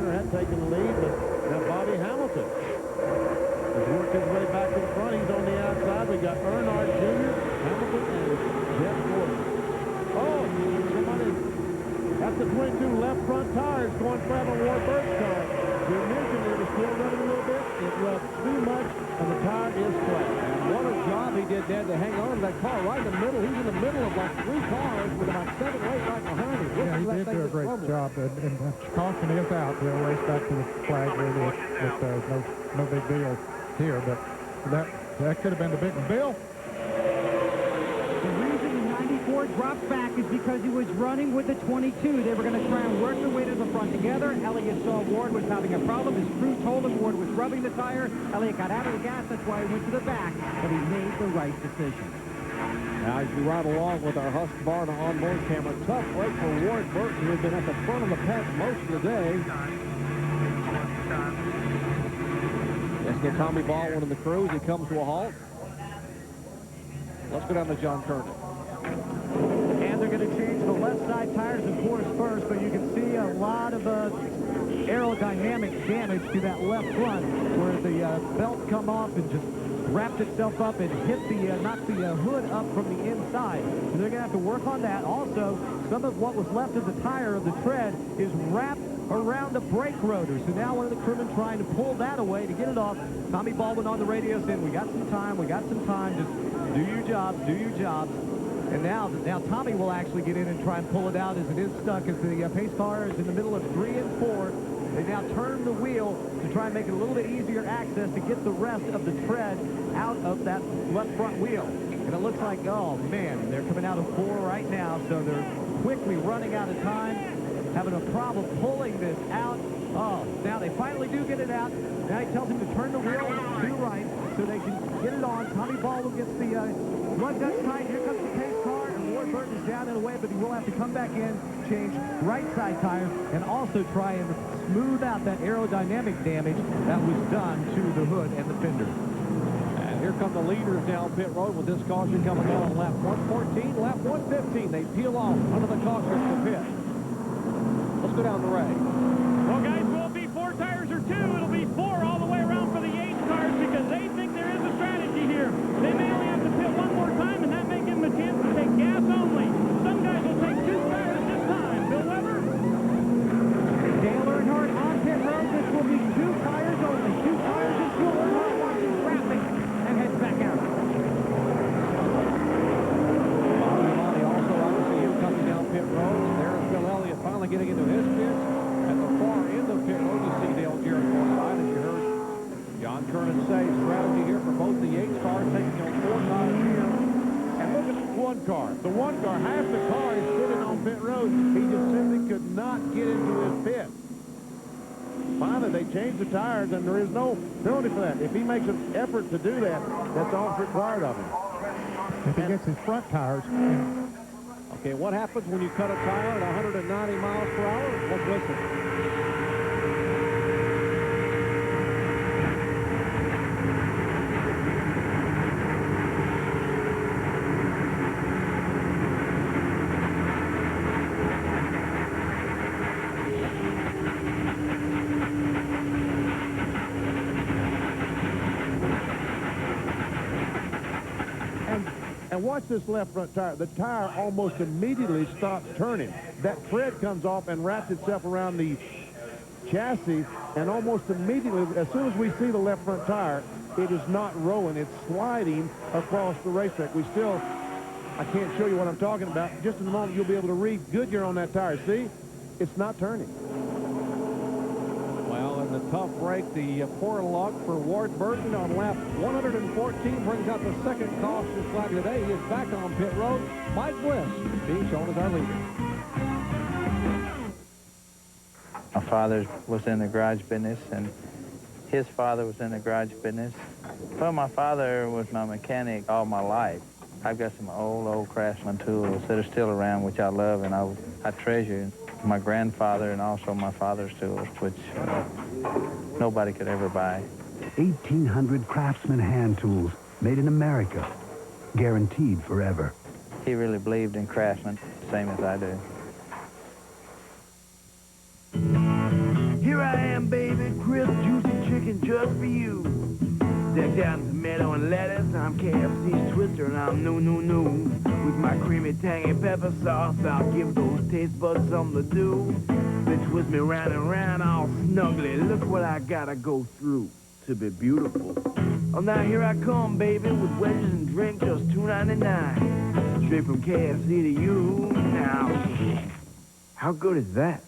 Had taken the lead, but now Bobby Hamilton has worked his way back to the front. He's on the outside. We got Earnhardt Jr., Hamilton, and Jeff Gordon. Oh, somebody, that's the 22 left front tires going flat on Ward Burt's car. We mentioned it was still running a little bit. It rubbed too much, and the tire is flat. And what a job he did, Dad, to hang on to that car right in the middle. He's in the middle of like 3 cars with about 7 or 8 right behind him. Yeah, he did do a great job, and caution is out. We'll race back to the flag with no big deal here, but that could have been the big one. Bill? The reason the 94 dropped back is because he was running with the 22. They were going to try and work their way to the front together. Elliott saw Ward was having a problem. His crew told him Ward was rubbing the tire. Elliott got out of the gas. That's why he went to the back, but he made the right decision. Now, as we ride along with our Husqvarna onboard camera, tough break for Ward Burton, who has been at the front of the pack most of the day. Let's get Tommy Baldwin in the crew as he comes to a halt. Let's go down to John Kernan. And they're going to change the left side tires, of course, first, but you can see a lot of aerodynamic damage to that left front where the belt come off and just wrapped itself up and hit the, knocked the hood up from the inside. So they're going to have to work on that. Also, some of what was left of the tire of the tread is wrapped around the brake rotor. So now one of the crewmen trying to pull that away to get it off. Tommy Baldwin on the radio saying, we got some time, just do your jobs, do your jobs. And now Tommy will actually get in and try and pull it out as it is stuck as the pace car is in the middle of 3 and 4. They now turn the wheel to try and make it a little bit easier access to get the rest of the tread out of that left front wheel. And it looks like, oh man, they're coming out of 4 right now, so they're quickly running out of time, having a problem pulling this out. Oh, now they finally do get it out. Now he tells him to turn the wheel to the right so they can get it on. Tommy Baldwin gets the lug nuts tight. Here comes the pace car, and Ward Burton is down and away, but he will have to come back in, change right side tires, and also try and smooth out that aerodynamic damage that was done to the hood and the fender. And here come the leaders down pit road with this caution coming out on lap 114, lap 115. They peel off under the caution to pit. Let's go down the Ray. Well, guys, will it be 4 tires or 2? It'll be 4 all the way around for the H cars because they think there is a strategy here. They may only have to pit one more time, and that may give them a chance to take gas only. Some guys will take 2 tires this time. Bill Weber? Dale Earnhardt on pit road. This will be 2 tires only. 2 tires until Earnhardt watches traffic and heads back out. Bobby Monty also out to see him coming down pit road. There's Bill Elliott finally getting into his pits. At the far end of pit road, you see Dale Jarrett side, as you heard John Kernan say. Strategy here for both the H cars, taking on 4 tires here. And look at the one car. The one car, half the car is sitting on pit road. He just simply could not get into his pit. Finally, they changed the tires, and there is no penalty for that. If he makes an effort to do that, that's all that's required of him. If he gets his front tires. Okay, what happens when you cut a tire at 190 miles per hour? Let's listen. And watch this left front tire. The tire almost immediately stops turning. That tread comes off and wraps itself around the chassis, and almost immediately, as soon as we see the left front tire, it is not rolling. It's sliding across the racetrack. I can't show you what I'm talking about. Just in a moment, you'll be able to read Goodyear on that tire. See? It's not turning. Well, and the tough break, the poor luck for Ward Burton on lap 114 brings out the second caution flag today. He is back on pit road. Mike Bliss being shown as our leader. My father was in the garage business, and his father was in the garage business. Well, my father was my mechanic all my life. I've got some old Craftsman tools that are still around, which I love and I treasure. My grandfather and also my father's tools, which nobody could ever buy. 1,800 Craftsman hand tools made in America, guaranteed forever. He really believed in Craftsman, same as I do. Here I am, baby, crisp, juicy chicken just for you. Decked out in tomato and lettuce, I'm KFC's Twister, and I'm no. With my creamy, tangy pepper sauce, I'll give those taste buds something to do. Then twist me round and round all snugly. Look what I gotta go through to be beautiful. Oh, now here I come, baby, with wedges and drink, just $2.99. Straight from KFC to you. Now, how good is that?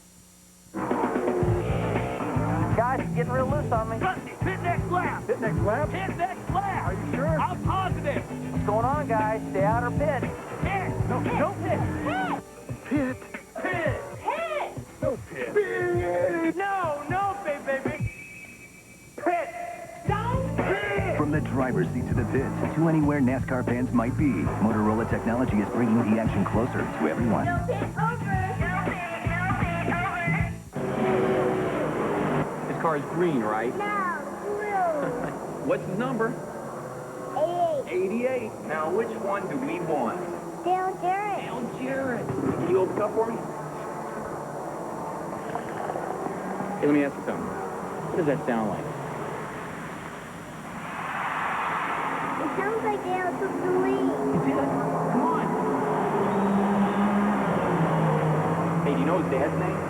Guys, it's getting real loose on me. Pit next lap. Pit next lap? Pit next lap. Are you sure? I'm positive. What's going on, guys? Stay out or pit? Pit. No pit. Pit. Pit. Pit. No pit. Pit. No pit, baby. Pit. Don't pit. From the driver's seat to the pits, to anywhere NASCAR fans might be, Motorola technology is bringing the action closer to everyone. No pit over. His car is green, right? No, blue. What's his number? 88. Now, which one do we want? Dale Jarrett. Dale Jarrett. Can you open up for me? Hey, let me ask you something. What does that sound like? It sounds like Dale took the lead. Come on. Hey, do you know his dad's name?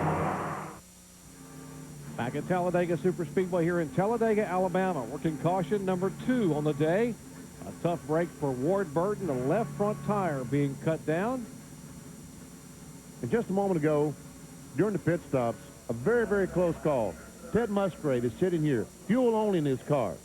Back at Talladega Superspeedway here in Talladega, Alabama. Working caution number 2 on the day. A tough break for Ward Burton, the left front tire being cut down. And just a moment ago, during the pit stops, a very, very close call. Ted Musgrave is sitting here, fuel only in his car.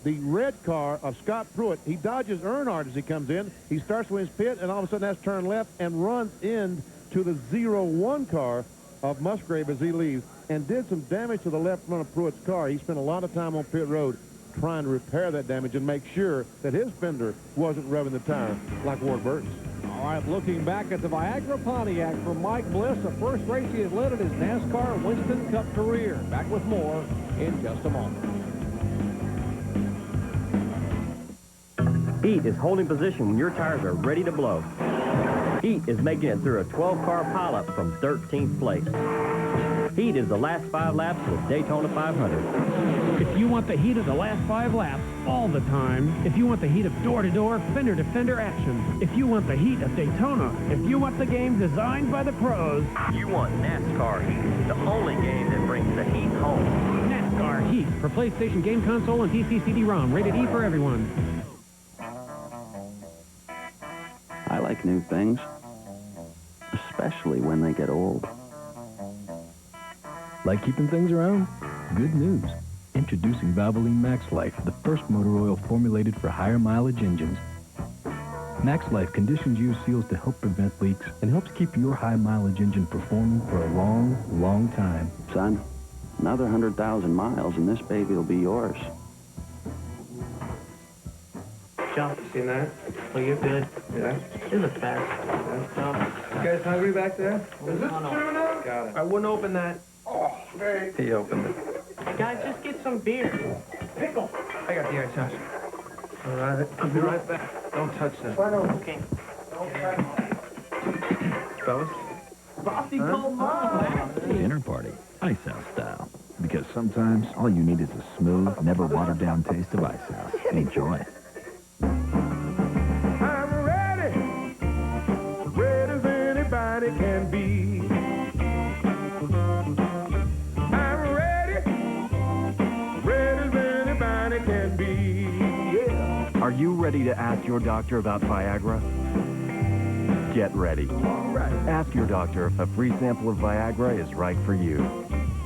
The red car of Scott Pruitt, he dodges Earnhardt as he comes in. He starts with his pit, and all of a sudden has to turn left and runs into the 0-1 car of Musgrave as he leaves and did some damage to the left front of Pruitt's car. He spent a lot of time on pit road trying to repair that damage and make sure that his fender wasn't rubbing the tire like Ward Burton's. All right, looking back at the Viagra Pontiac for Mike Bliss, the first race he has led in his NASCAR Winston Cup career. Back with more in just a moment. Heat is holding position when your tires are ready to blow. Heat is making it through a 12-car pileup from 13th place. Heat is the last 5 laps of the Daytona 500. If you want the heat of the last 5 laps all the time, if you want the heat of door-to-door, fender-to-fender action, if you want the heat of Daytona, if you want the game designed by the pros, you want NASCAR Heat, the only game that brings the heat home. NASCAR Heat for PlayStation Game Console and PC CD-ROM, rated E for everyone. I like new things, especially when they get old. Like keeping things around? Good news. Introducing Valvoline Max Life, the first motor oil formulated for higher mileage engines. Max Life conditions use seals to help prevent leaks and helps keep your high mileage engine performing for a long, long time. Son, another 100,000 miles and this baby will be yours. John, seen that? Oh, you're good. Yeah? You're the best. You guys hungry back there? Is this true now? Got it. I wouldn't open that. Oh, great. He opened it. Guys, just get some beer. Pickle. I got the ice, Josh. All right. I'll be right back. Don't touch that. Okay. Fellas? Frosty cold mom. Dinner party, Ice House style. Because sometimes all you need is a smooth, never watered down taste of Ice House. Enjoy. I'm ready as anybody can be. I'm ready as anybody can be. Yeah. Are you ready to ask your doctor about Viagra? Get ready. Ask your doctor if a free sample of Viagra is right for you.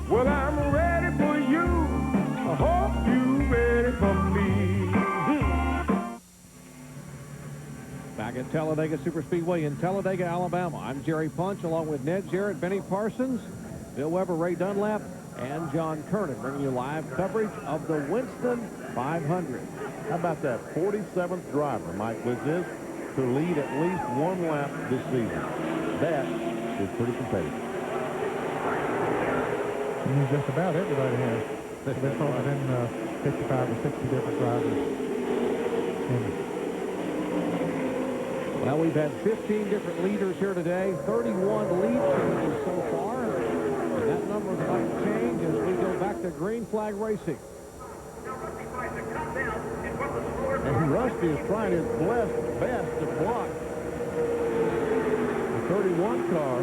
Well, I'm ready for you. I hope you're ready for me. Back at Talladega Superspeedway in Talladega, Alabama. I'm Jerry Punch, along with Ned Jarrett, Benny Parsons, Bill Weber, Ray Dunlap, and John Kernan, bringing you live coverage of the Winston 500. How about that 47th driver, Mike Bliss is, to lead at least 1 lap this season. That is pretty competitive. Just about everybody has. They're probably in 55 or 60 different drivers. Well, we've had 15 different leaders here today, 31 lead changes so far, and that number is about to change as we go back to green flag racing. And Rusty is trying his best to block the 31 car,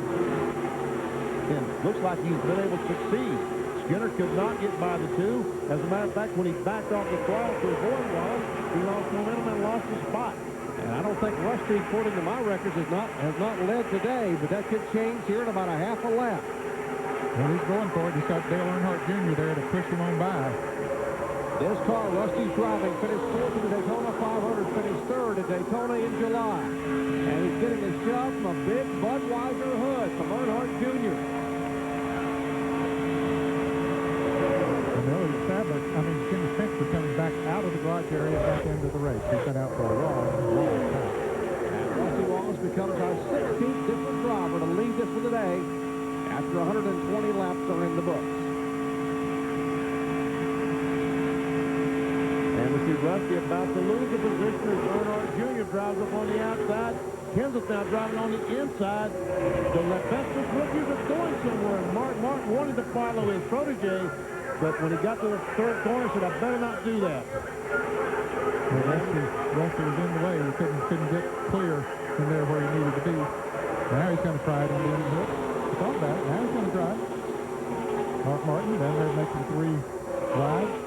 and looks like he's been able to succeed. Skinner could not get by the 2. As a matter of fact, when he backed off the throttle to avoid Wallace, he lost momentum and lost his spot. And I don't think Rusty, according to my records, has not led today, but that could change here in about a half a lap. Well, he's going for it. He's got Dale Earnhardt Jr. there to push him on by. This car, Rusty's driving, finished 4th in the Daytona 500, finished 3rd at Daytona in July. And he's getting a shove from a big Budweiser hood from Earnhardt Jr. Jimmy Spencer coming back out of the garage area back into the race. He's been out for a long time. And Rusty Wallace becomes our 16th different driver to lead this one today after 120 laps are in the books. And And we see Rusty about to lose the position as Earnhardt Jr. drives up on the outside. Kenseth now driving on the inside. The Lebestos rookies are going somewhere. And Mark Martin wanted to follow his protege, but when he got to the third corner, he said, I better not do that. Well, Rusty was in the way. He couldn't get clear in there where he needed to be. Now he's going to try it on the end hook. Thought about it. Now he's going to try it. Mark Martin down there making 3 rides.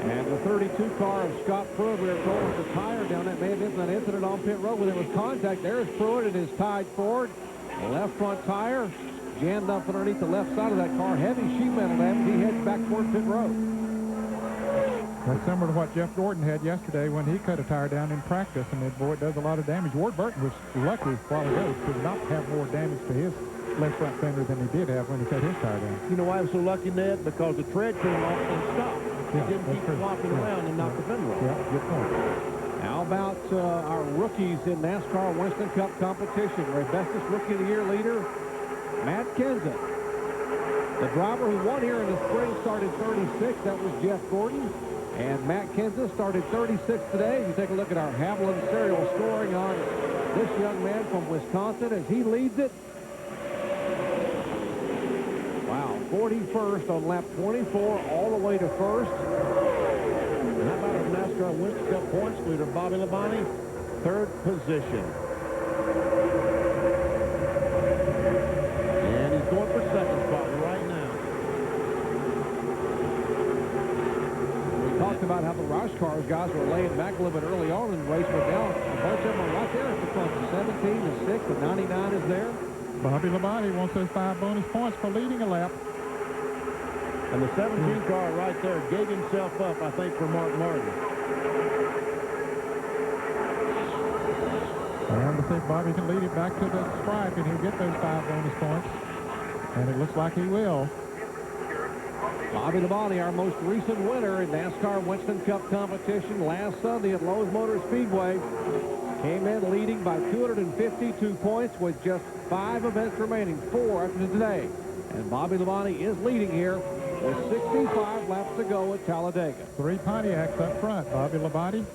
And the 32 car of Scott Pruitt, we were told, was a tire down. That may have been an incident on pit road where there was contact. There's Pruitt and his tied forward. The left front tire jammed up underneath the left side of that car. Heavy sheet metal damage. He heads back toward pit road. That's similar to what Jeff Gordon had yesterday when he cut a tire down in practice, and boy, it does a lot of damage. Ward Burton was lucky a while ago to not have more damage to his left front fender than he did have when he cut his tire down. You know why I'm so lucky, Ned? Because the tread came off and stopped. He didn't keep flopping around and knock the fender off. Yeah, good point. How about our rookies in NASCAR Winston Cup competition? Rebestos Rookie of the Year leader, Matt Kenseth. The driver who won here in the spring started 36. That was Jeff Gordon. And Matt Kenseth started 36 today. You take a look at our Haviland serial scoring on this young man from Wisconsin as he leads it. Wow, 41st on lap 24 all the way to first. And how about our NASCAR Winston Cup points leader, Bobby Labonte, 3rd position. And he's going for 2nd spot right now. Talked about how the Roush cars guys were laying back a little bit early on in the race, but now a bunch of them are right there at the front. The 17, the 6, the 99 is there. Bobby Labonte wants those 5 bonus points for leading a lap. And the 17 car right there gave himself up, I think, for Mark Martin. And I think Bobby can lead it back to the stripe, and he'll get those 5 bonus points. And it looks like he will. Bobby Labonte, our most recent winner in NASCAR Winston Cup competition last Sunday at Lowe's Motor Speedway, came in leading by 252 points with just 5 events remaining, 4 after today. And Bobby Labonte is leading here with 65 laps to go at Talladega. 3 Pontiacs up front. Bobby Labonte,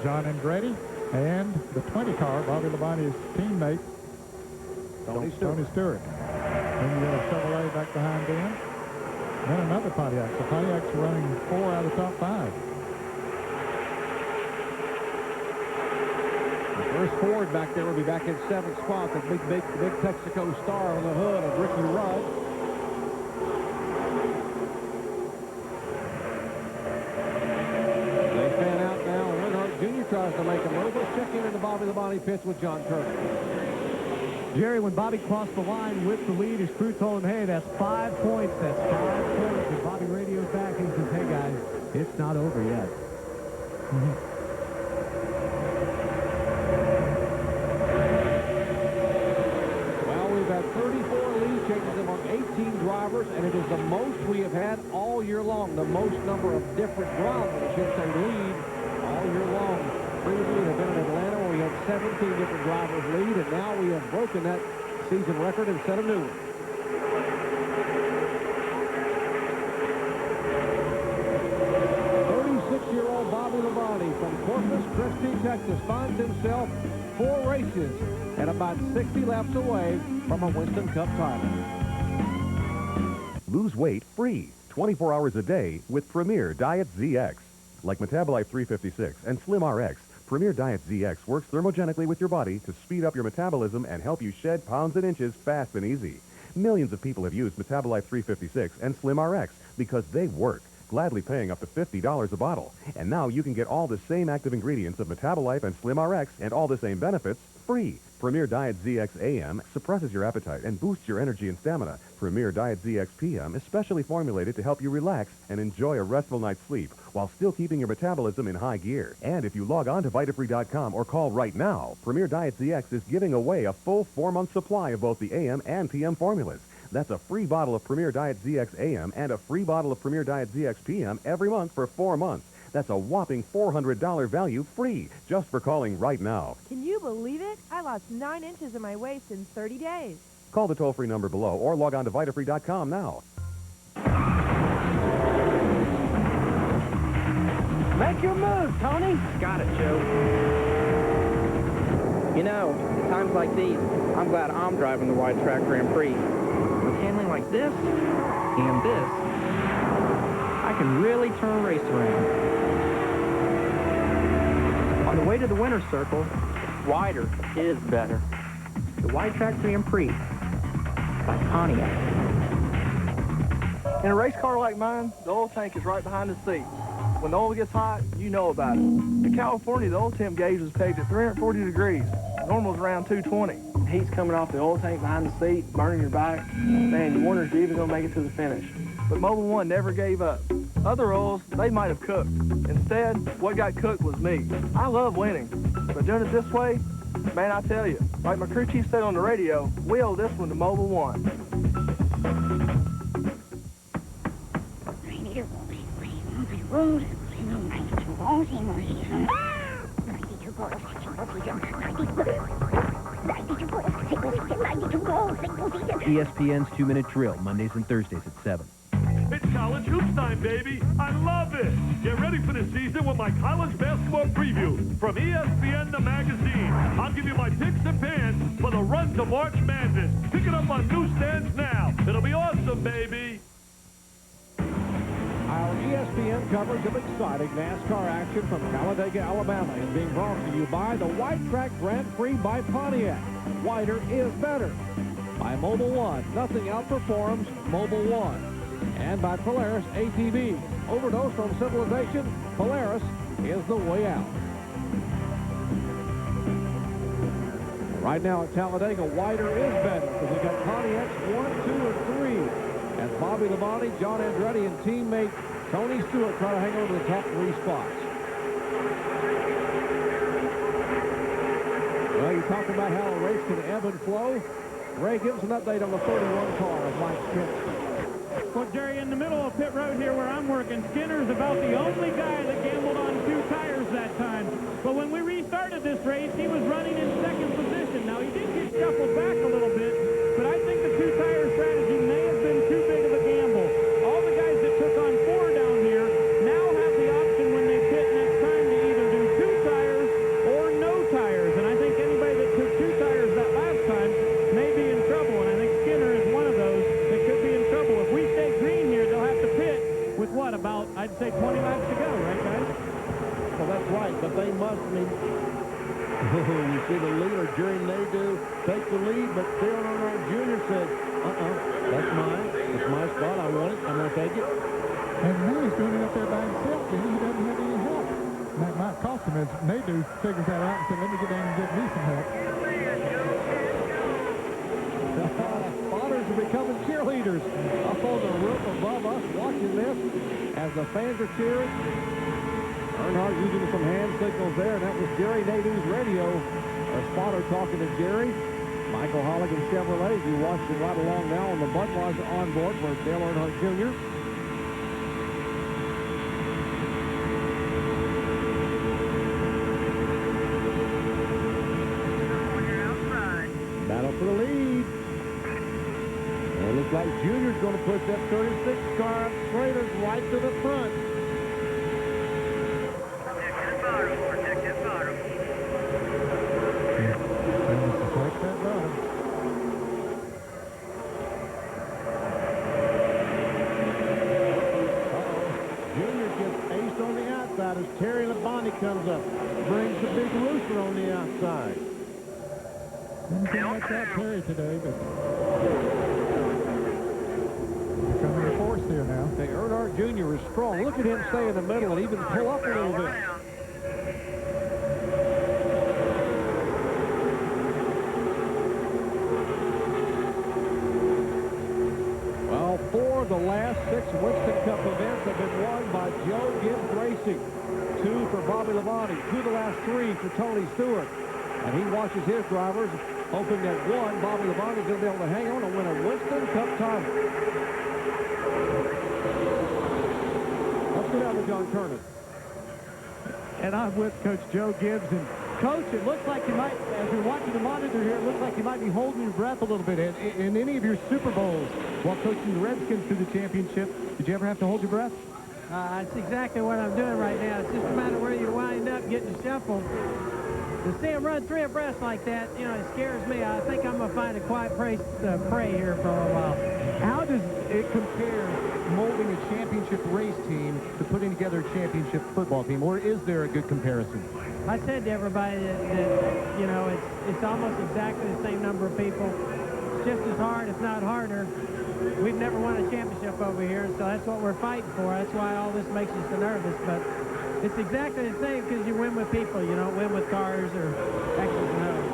John Andretti, and the 20 car, Bobby Labonte's teammate, Tony Stewart. Then you got a Chevrolet back behind them. Then another Pontiac. The Pontiac's running 4 out of the top 5. The first Ford back there will be back in 7th spot. The big Texaco star on the hood of Ricky Rudd. They fan out now. Earnhardt Jr. tries to make a move. Let's check in the Bobby Labonte pits with John Turner. Jerry, when Bobby crossed the line with the lead, his crew told him, hey, that's 5 points. That's 5 points. And Bobby radios back and says, hey, guys, it's not over yet. Well, we've had 34 lead changes among 18 drivers, and it is the most we have had all year long. The most number of different drivers, I should say, lead all year long. Previously, they've been in Atlanta where we had 17 different drivers lead, and now we have broken that season record and set a new one. Year-old Bobby Labonte from Corpus Christi, Texas, finds himself 4 races and about 60 laps away from a Winston Cup title. Lose weight free, 24 hours a day with Premier Diet ZX. Like Metabolite 356 and Slim RX, Premier Diet ZX works thermogenically with your body to speed up your metabolism and help you shed pounds and inches fast and easy. Millions of people have used Metabolite 356 and Slim RX because they work, gladly paying up to $50 a bottle. And now you can get all the same active ingredients of Metabolite and Slim RX and all the same benefits free. Premier Diet ZX AM suppresses your appetite and boosts your energy and stamina. Premier Diet ZX PM is specially formulated to help you relax and enjoy a restful night's sleep while still keeping your metabolism in high gear. And if you log on to Vitafree.com or call right now, Premier Diet ZX is giving away a full 4-month supply of both the AM and PM formulas. That's a free bottle of Premier Diet ZX AM and a free bottle of Premier Diet ZX PM every month for 4 months. That's a whopping $400 value free just for calling right now. Can you believe it? I lost 9 inches of my waist in 30 days. Call the toll-free number below or log on to Vitafree.com now. Make your move, Tony. Got it, Joe. You know, at times like these, I'm glad I'm driving the wide track Grand Prix. With handling like this and this, I can really turn a race around. On the way to the winner's circle, wider is better. The wide track Grand Prix by Pontiac. In a race car like mine, the oil tank is right behind the seat. When the oil gets hot, you know about it. In California, the oil temp gauge is pegged at 340 degrees. Normal is around 220. Heat's coming off the oil tank behind the seat, burning your back. Man, you wonder if you're even going to make it to the finish. But Mobil 1 never gave up. Other oils, they might have cooked. Instead, what got cooked was me. I love winning. But doing it this way, man, I tell you, like my crew chief said on the radio, we owe this one to Mobil 1. ESPN's 2-Minute Drill, Mondays and Thursdays at 7. It's college hoops time, baby. I love it. Get ready for the season with my college basketball preview from ESPN the magazine. I'll give you my picks and pans for the run to March Madness. Pick it up on newsstands now. It'll be awesome, baby. Our ESPN coverage of exciting NASCAR action from Talladega, Alabama is being brought to you by the White Track Grand Prix by Pontiac. Wider is better. By Mobil 1, nothing outperforms Mobil 1. And by Polaris ATV. Overdose from civilization, Polaris is the way out. Right now at Talladega, wider is better because we've got Pontiacs 1, 2, and 3. As Bobby Labonte, John Andretti, and teammate Tony Stewart try to hang over the top 3 spots. Well, you talk about how a race can ebb and flow. Ray, give us an update on the 31 car of Mike Skinner. Well, Jerry, in the middle of pit road here where I'm working, Skinner's about the only guy that gambled on 2 tires that time. But when we restarted this race, he was running in 2nd position. Now, he did get shuffled back a little bit, but I think the 2-tire strategy may have been too big of a gamble. All the guys that took on 4 down here now have the option when they pit next time to either do 2 tires or no tires. And I think anybody that took 2 tires that last time may be in trouble, and I think Skinner is one of those that could be in trouble. If we stay green here, they'll have to pit with what, about, I'd say 20 laps to go, right, guys? Well, that's right, but they must, I mean, you see the leader, Jerry Nadeau, take the lead, but Dale Earnhardt Jr. said, that's mine. It's my spot. I want it. I'm going to take it. And now he's doing it up there by himself, and he doesn't have any help. That might cost him as Nadeau figures that out and said, let me get down and get me some help. Spotters are becoming cheerleaders up on the roof above us watching this as the fans are cheering. Earnhardt using some hand signals there, and that was Jerry Nadeau's radio. A spotter talking to Jerry. Michael Holligan Chevrolet, you watching right along now on the Budweiser onboard for Dale Earnhardt Jr. Battle for the lead. And it looks like Junior's going to push that 36 car up Schrader's right to the front. As Terry Labonte comes up, brings the big rooster on the outside. Didn't like that Terry today, but coming to force here now. The Earnhardt Jr. is strong. Look at him stay in the middle and even pull up a little bit. Well, 4 of the last 6 Winston Cup events have been won by Joe Gibbs Racing. 2 for Bobby Labonte, 2 of the last 3 for Tony Stewart. And he watches his drivers, hoping that one, Bobby Labonte, is going to be able to hang on and win a Winston Cup title. Let's go down to John Kernan. And I'm with Coach Joe Gibbs. And Coach, it looks like you might, as you're watching the monitor here, it looks like you might be holding your breath a little bit. In any of your Super Bowls while coaching the Redskins through the championship, did you ever have to hold your breath? That's exactly what I'm doing right now. It's just a matter of where you wind up getting shuffled. To see him run 3 abreast like that, you know, it scares me. I think I'm going to find a quiet place to pray here for a while. How does it compare molding a championship race team to putting together a championship football team, or is there a good comparison? I said to everybody that you know, it's almost exactly the same number of people. It's just as hard, if not harder. We've never won a championship over here, so that's what we're fighting for. That's why all this makes us so nervous. But it's exactly the same because you win with people. You don't win with cars or X's and O's.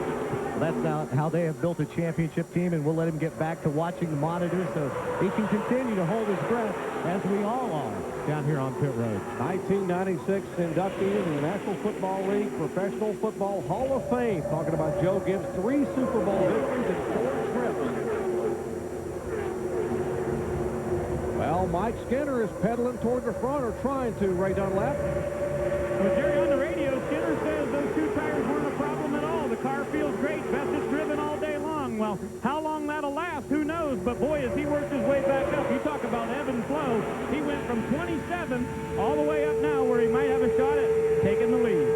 That's how they have built a championship team, and we'll let him get back to watching the monitor so he can continue to hold his breath, as we all are, down here on pit road. 1996 inductee in the National Football League Professional Football Hall of Fame. Talking about Joe Gibbs, 3 Super Bowl victories and 4 trips. Well, Mike Skinner is pedaling toward the front, or trying to, Ray Dunlap. Well, Jerry, on the radio, Skinner says those 2 tires weren't a problem at all. The car feels great. Best it's driven all day long. Well, how long that'll last, who knows? But, boy, as he works his way back up, you talk about ebb and flow. He went from 27 all the way up now where he might have a shot at taking the lead.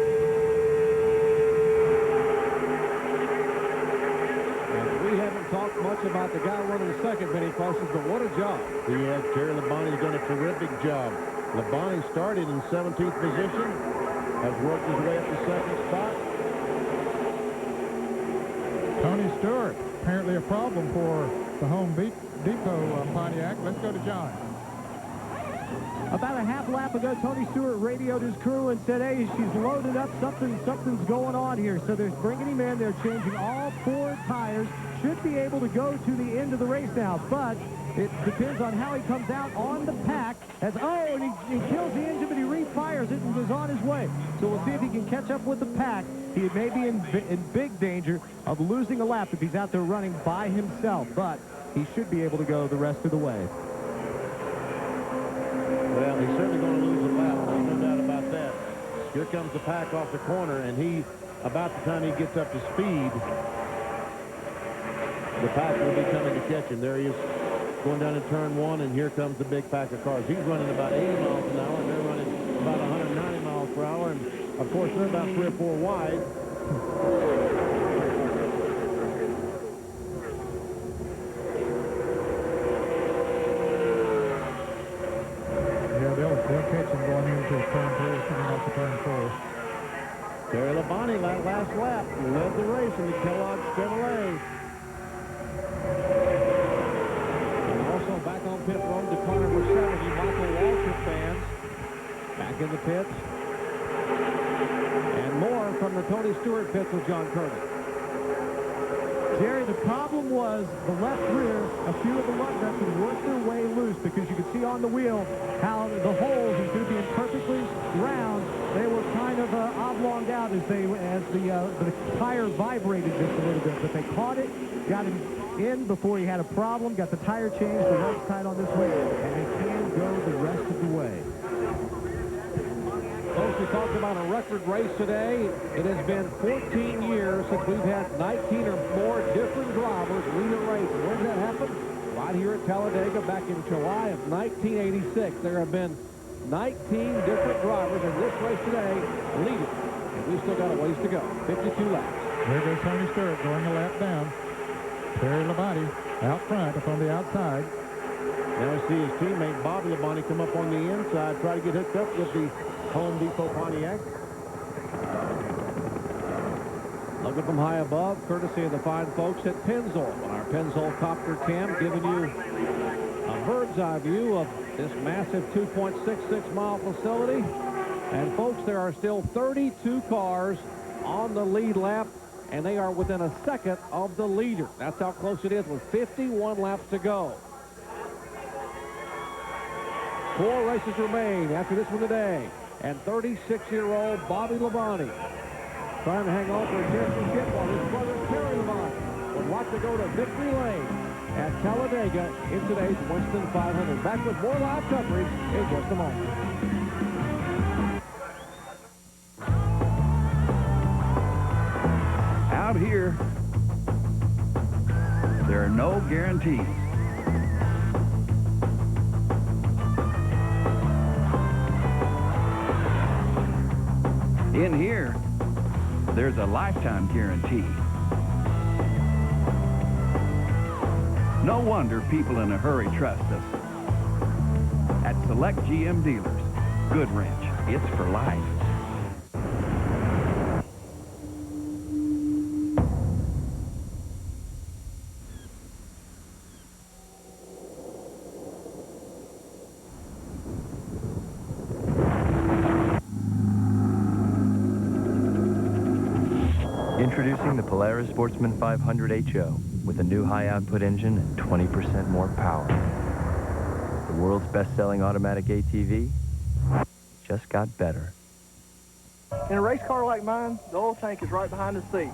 We haven't talked much about the guy running second, Benny Parsons, but what a job. He has. Terry Labonte's done a terrific job. Labonte started in 17th position, has worked his way up to 2nd spot. Tony Stewart, apparently a problem for the Home Depot Pontiac. Let's go to John. About a half lap ago, Tony Stewart radioed his crew and said, hey, she's loaded up. Something's going on here. So they're bringing him in. They're changing all 4 tires. Should be able to go to the end of the race now, but it depends on how he comes out on the pack. And he kills the engine, but he refires it and goes on his way. So we'll see if he can catch up with the pack. He may be in big danger of losing a lap if he's out there running by himself, but he should be able to go the rest of the way. Well, he's certainly going to lose a lap. There's no doubt about that. Here comes the pack off the corner, and about the time he gets up to speed, the pack will be coming to catch him. There he is going down in turn 1, and here comes the big pack of cars. He's running about 80 miles an hour, and they're running about 190 miles per hour, and of course they're about 3 or 4 wide. Yeah, they'll catch him going into turn 3, coming off the turn 4. Terry Labonte, that last lap, led the race in the Kellogg Chevrolet. And also back on pit road to car number 70, Michael Waltrip fans back in the pits. And more from the Tony Stewart pits with John Curtis. Jerry, the problem was the left rear, a few of the lug nuts had worked their way loose because you could see on the wheel how the holes, instead of being perfectly round, they were kind of oblonged out as the tire vibrated just a little bit. But they caught it, got him in before he had a problem, got the tire changed, the lugs tied on this way, and they can go the rest of the way. Folks, we talked about a record race today. It has been 14 years since we've had 19 or more different drivers lead a race. Where did that happen? Right here at Talladega back in July of 1986. There have been 19 different drivers in this race today leading. And we've still got a ways to go. 52 laps. There goes Tony Stewart going a lap down. Terry Labonte out front up on the outside. Now we see his teammate Bobby Labonte come up on the inside, try to get hooked up with the Home Depot Pontiac. Looking from high above, courtesy of the fine folks at Pennzoil on our Pennzoil Copter Cam, giving you a bird's eye view of this massive 2.66 mile facility. And folks, there are still 32 cars on the lead lap, and they are within a second of the leader. That's how close it is with 51 laps to go. 4 races remain after this one today. And 36-year-old Bobby Labonte trying to hang on for a championship while his brother Terry Labonte would watch to go to victory lane at Talladega in today's Winston 500. Back with more live coverage in just a moment. Out here, there are no guarantees. In here, there's a lifetime guarantee. No wonder people in a hurry trust us. At select GM dealers, Good Wrench, it's for life. Introducing the Polaris Sportsman 500 HO with a new high-output engine and 20% more power. The world's best-selling automatic ATV just got better. In a race car like mine, the oil tank is right behind the seat.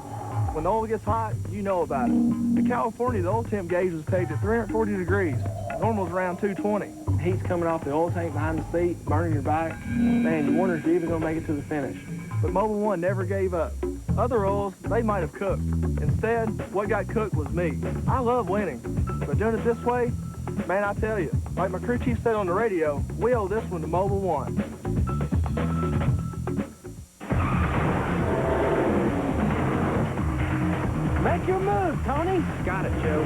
When the oil gets hot, you know about it. In California, the oil temp gauge was pegged at 340 degrees. Normal's around 220. Heat's coming off the oil tank behind the seat, burning your bike. Man, you wonder if you're even going to make it to the finish. But Mobil 1 never gave up. Other oils, they might have cooked. Instead, what got cooked was me. I love winning, but doing it this way, man, I tell you, like my crew chief said on the radio, we owe this one to Mobil 1. Make your move, Tony. Got it, Joe.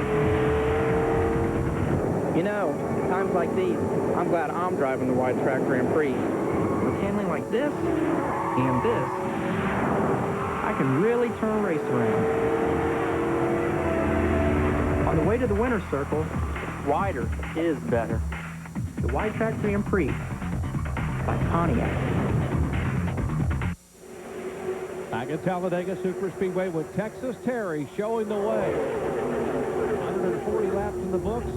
You know, at times like these, I'm glad I'm driving the wide track Grand Prix. With handling like this and this, I can really turn a race around. On the way to the winner's circle, wider is better. The wide track Grand Prix by Pontiac. Back at Talladega Superspeedway with Texas Terry showing the way. 140 laps in the books,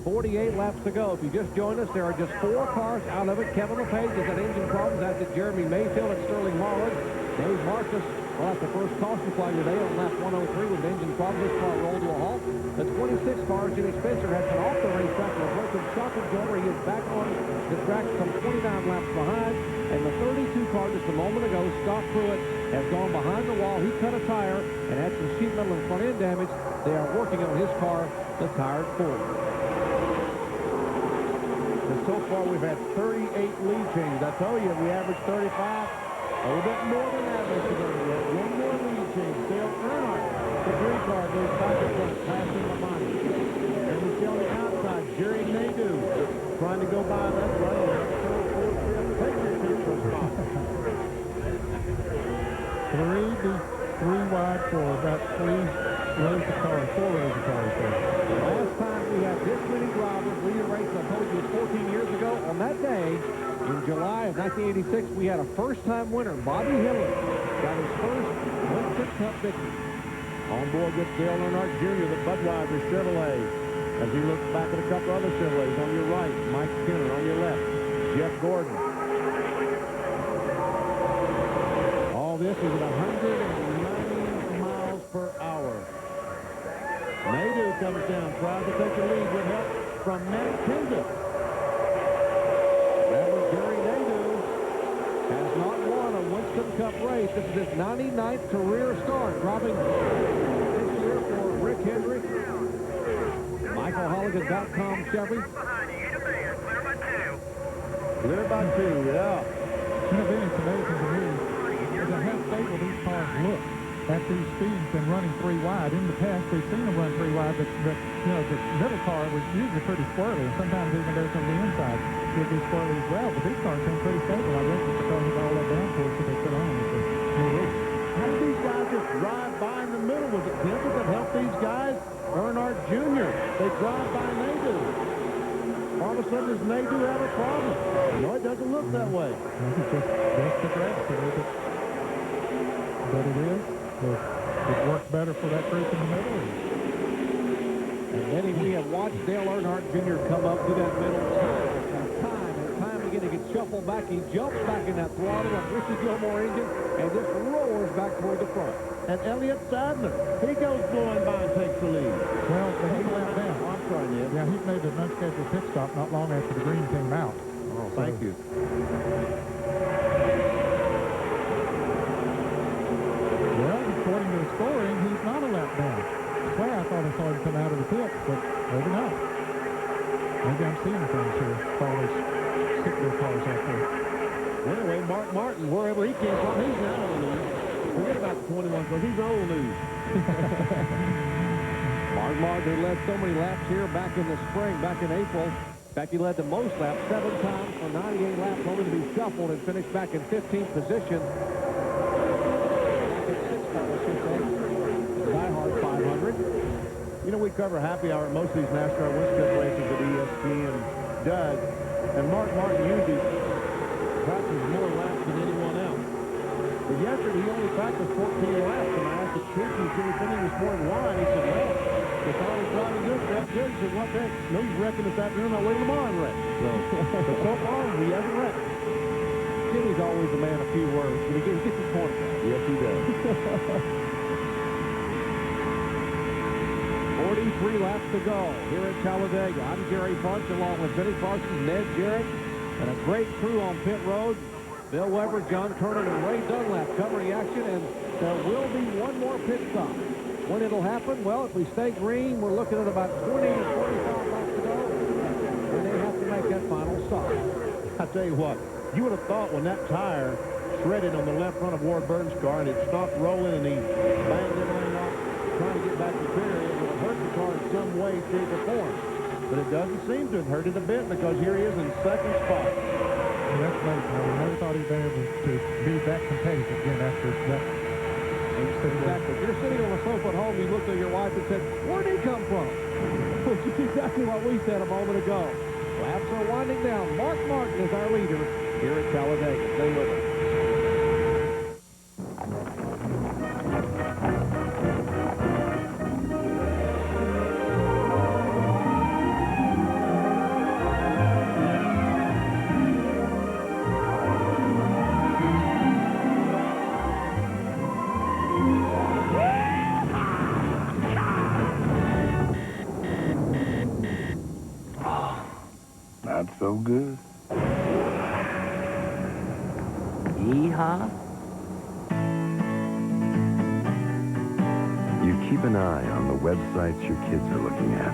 48 laps to go. If you just joined us, there are just 4 cars out of it. Kevin LePage has had engine problems, as did Jeremy Mayfield and Sterling Marlin. Dave Marcus, well, that's the first caution flag today on lap 103 with engine problems. This car rolled to a halt. The 26 car, Jimmy Spencer, has been off the racetrack with a broken shock absorber. He is back on the track, some 29 laps behind. And the 32 car just a moment ago, Scott Pruitt, has gone behind the wall. He cut a tire and had some sheet metal and front end damage. They are working on his car, the Tired Ford. And so far, we've had 38 lead changes. I told you, we averaged 35. A little bit more than average today. We have one more lead change. Dale Earnhardt, the green car, goes back and forth, passing Lamani. And we see on the outside, Jerry Nadeau trying to go by that way. Three wide for about 3 rows of cars, 4 rows of cars. Last time we had this many drivers lead a race, I told you, was 14 years ago. On that day, in July of 1986, we had a first-time winner. Bobby Hillard got his first Winston Cup victory. On board with Dale Earnhardt Jr., the Budweiser Chevrolet. As he looks back at a couple other Chevrolets on your right, Mike Skinner on your left, Jeff Gordon. All this is at 190 miles per hour. Nadeau comes down, tries to take the lead with help from Matt Kenseth. That was Jerry Nadeau. Has not won a Winston Cup race. This is his 99th career start, dropping this year for Rick Hendrick. MichaelHolligan.com Chevy. Clear by 2, yeah. You know, Ben, it's amazing to me is how stable these cars look at these speeds and running 3 wide. In the past, we've seen them run 3 wide, but you know, the middle car was usually pretty squirrely, and sometimes even those on the inside would be squirrely as well. But these cars seem pretty stable. I guess it's because of all that downforce that they put on. How did these guys just drive by in the middle? Was it Kenseth that helped these guys? Earnhardt Jr. They drive by Nadeau. All of a sudden, does Nadeau have a problem? No, it doesn't look that way. It's just progressive. But it is. It works better for that group in the middle. And then we have watched Dale Earnhardt Jr. come up to that middle time again. He gets shuffled back. He jumps back in that throttle of Richie Gilmore engine and just roars back toward the front. And Elliott Sadler, he goes blowing by and takes the lead. Well, but he went down. Oh, I'm sorry, Ned. Yeah, he made an unscheduled pit stop not long after the green came out. Oh, thank you. Well, according to the scoring, he's not a lap down. I swear I thought I saw him come out of the pit, but maybe not. Maybe I'm seeing things here. All those sickler cars out there. Anyway, Mark Martin, wherever he came from, he's now old news. Forget about the 21 because he's old news. Mark Martin, who led so many laps here back in the spring, back in April. In fact, he led the most laps 7 times for 98 laps, only to be shuffled and finished back in 15th position. Die-Hard 500. You know, we cover happy hour at most of these NASCAR West Coast races that ESPN does, and Mark Martin usually practices more laps than anyone else. But yesterday, he only practiced 14 laps, and I asked the chief, he said he was more than why. He said, well, if I was driving good, that's good. He said, what the heck? No, he's wrecking this afternoon. I'll wait tomorrow and wreck. So far, he hasn't wrecked. Jimmy's always a man of few words, but he gets his point across. Yes, he does. 43 laps to go here at Talladega. I'm Gary Bunch along with Vinnie Parsons, Ned Jarrett, and a great crew on pit road. Bill Weber, John Turner, and Ray Dunlap covering the action, and there will be one more pit stop. When it'll happen, well, if we stay green, we're looking at about 20 to 25 laps to go, and they have to make that final stop. I tell you what, you would have thought when that tire shredded on the left front of Ward Burton's car and it stopped rolling and he banged everything off trying to get back to the pit area, it would have hurt the car in some way, shape, or form. But it doesn't seem to have hurt it a bit because here he is in second spot. Well, that's amazing. I never thought he'd be able to be that competitive again after that. Exactly. If you're sitting on a sofa at home, you looked at your wife and said, where'd he come from? Which is exactly what we said a moment ago. Laps are winding down. Mark Martin is our leader here at Talladega. Stay with us. Not so good. Yeehaw. You keep an eye on the websites your kids are looking at.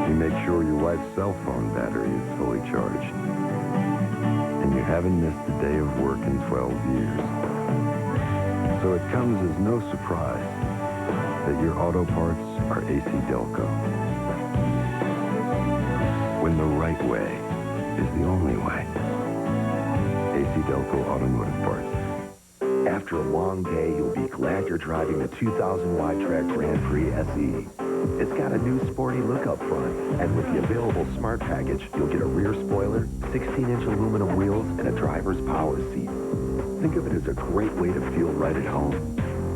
You make sure your wife's cell phone battery is fully charged. And you haven't missed a day of work in 12 years. So it comes as no surprise that your auto parts are AC Delco. When the right way is the only way. AC Delco Automotive Parts. After a long day, you'll be glad you're driving the 2000 Wide-Track Grand Prix SE. It's got a new sporty look up front, and with the available Smart Package, you'll get a rear spoiler, 16-inch aluminum wheels, and a driver's power seat. Think of it as a great way to feel right at home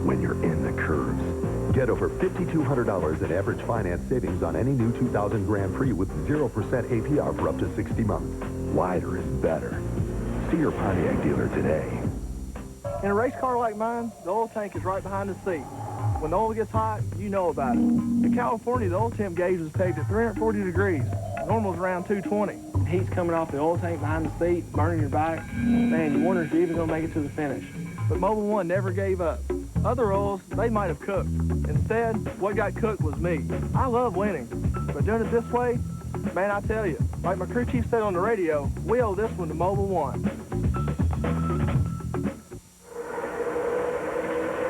when you're in the curves. Get over $5,200 in average finance savings on any new 2000 Grand Prix with 0% APR for up to 60 months. Wider is better. See your Pontiac dealer today. In a race car like mine, the oil tank is right behind the seat. When the oil gets hot, you know about it. In California, the oil temp gauge is pegged at 340 degrees. Normal is around 220. Heat's coming off the oil tank behind the seat, burning your back. Man, you wonder if you're even going to make it to the finish. But Mobil 1 never gave up. Other oils, they might have cooked. Instead, what got cooked was me. I love winning, but doing it this way, man, I tell you, like my crew chief said on the radio, we owe this one to Mobil 1.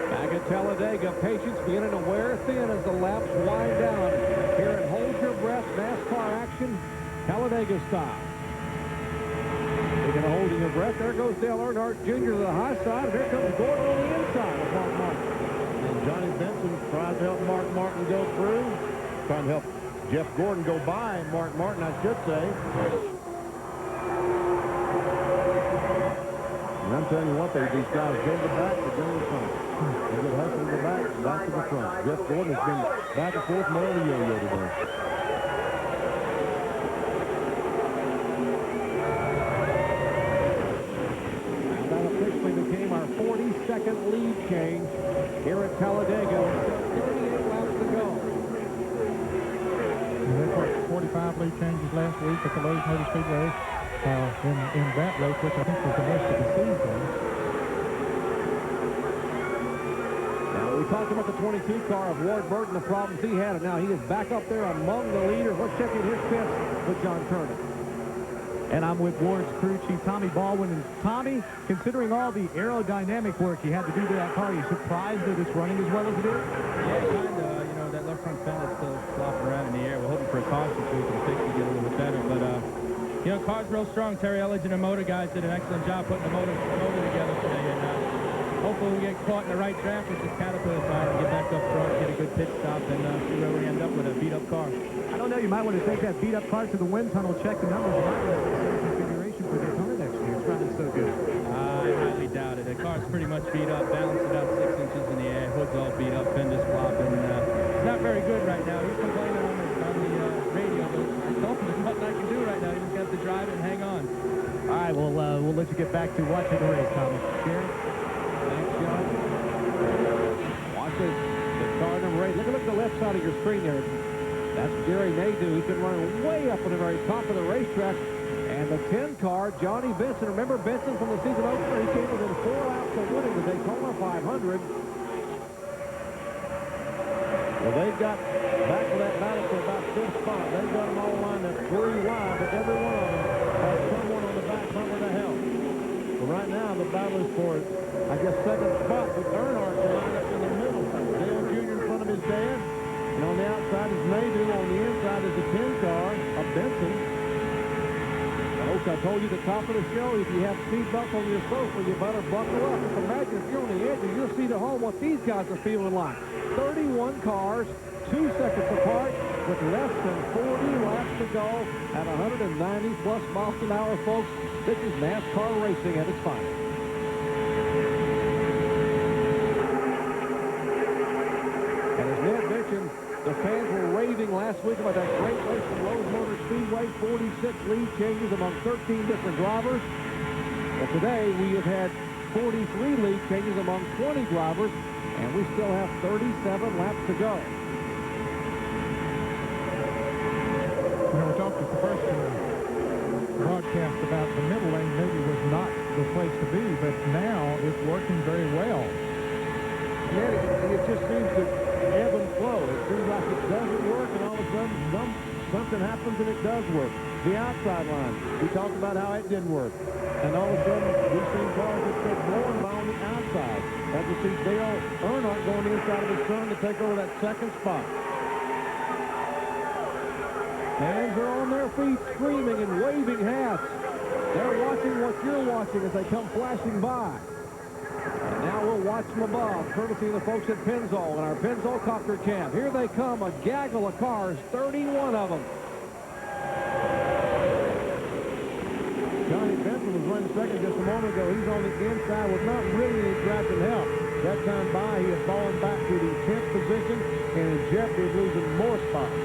Back at Talladega, patience beginning to wear thin as the laps wind down. Here at Hold Your Breath NASCAR action, Talladega style. Speaking of holding your breath, there goes Dale Earnhardt Jr. to the high side. Here comes Gordon on the inside of Mark Martin. And Johnny Benson tries to help Mark Martin go through. Trying to help Jeff Gordon go by Mark Martin, I should say. And I'm telling you what, these guys go to the back, they go to the front. They get hustled to the back to the front. Jeff Gordon has been back and forth more than a yo-yo today. Became our 40-second lead change here at Talladega. 38 laps to go. They put 45 lead changes last week at the Lowe's Motor Speedway in that race, which I think was the most of the season. Now, we talked about the 22 car of Ward Burton, the problems he had, and now he is back up there among the leaders. Let's check in his pits with John Turner. And I'm with Ward's crew chief, Tommy Baldwin. And Tommy, considering all the aerodynamic work you had to do to that car, are you surprised that it's running as well as it is? Yeah, kind of. You know, that left front fender is still flopping around in the air. We're hoping for a caution so we can fix it, get a little bit better. But, you know, car's real strong. Terry Elledge and the motor guys did an excellent job putting the motor together today. And hopefully we get caught in the right track with this Caterpillar tire and get back up front, get a good pit stop, and see where we end up with a beat-up car. I don't know. You might want to take that beat-up car to the wind tunnel, check the numbers. You might want to set a configuration for Daytona next year. It's running so good. I highly doubt it. The car's pretty much beat up, balanced about 6 inches in the air, hood's all beat up, fenders flopping. It's not very good right now. He's complaining on the radio, but I told him there's nothing I can do right now. He just has to drive it and hang on. All right, well, we'll let you get back to watching the race, Tommy. Gary? Thanks, John. Watch the car number 8. Look at the left side of your screen there. That's Gary Nadeau. He's been running way up on the very top of the racetrack. And the 10 car, Johnny Benson. Remember Benson from the season opener? He came within 4 laps of winning the Daytona 500. Well, they've got back to that battle for about 5th spot. They've got them all lined up 3 wide, but every one of them has someone on the back bumper to help. Well, right now, the battle is for, I guess, 2nd spot, with Earnhardt lined up in the middle. Dale Jr. in front of his dad. And on the outside is Nadeau. On the inside is the 10 car of Benson. Folks, I told you at the top of the show, if you have speed bumps on your sofa, you better buckle up. Just imagine if you're on the edge and you'll see at home what these guys are feeling like. 31 cars, 2 seconds apart, with less than 40 laps to go at 190-plus miles an hour, folks. This is NASCAR racing at its finest. And as Ned mentioned, the fans were raving last week about that great race from Rose Motor Speedway, 46 lead changes among 13 different drivers. But today we have had 43 lead changes among 20 drivers, and we still have 37 laps to go. You know, we talked at the first broadcast about the middle lane maybe was not the place to be, but now it's working very well. Yeah, it just seems to ebb and flow. It seems like it doesn't work, and all of a sudden something happens and it does work. The outside line, we talked about how it didn't work. And all of a sudden, we've seen cars that kept blowing by on the outside. As we see Dale Earnhardt going inside of his son to take over that 2nd spot. Fans are on their feet screaming and waving hats. They're watching what you're watching as they come flashing by. And now we'll watch them above, courtesy of the folks at Pennzoil and our Pennzoil Copter Camp. Here they come, a gaggle of cars, 31 of them. Johnny Benson was running second just a moment ago. He's on the inside with not really any drafting help. That time by, he has fallen back to the 10th position and in jeopardy of losing more spots.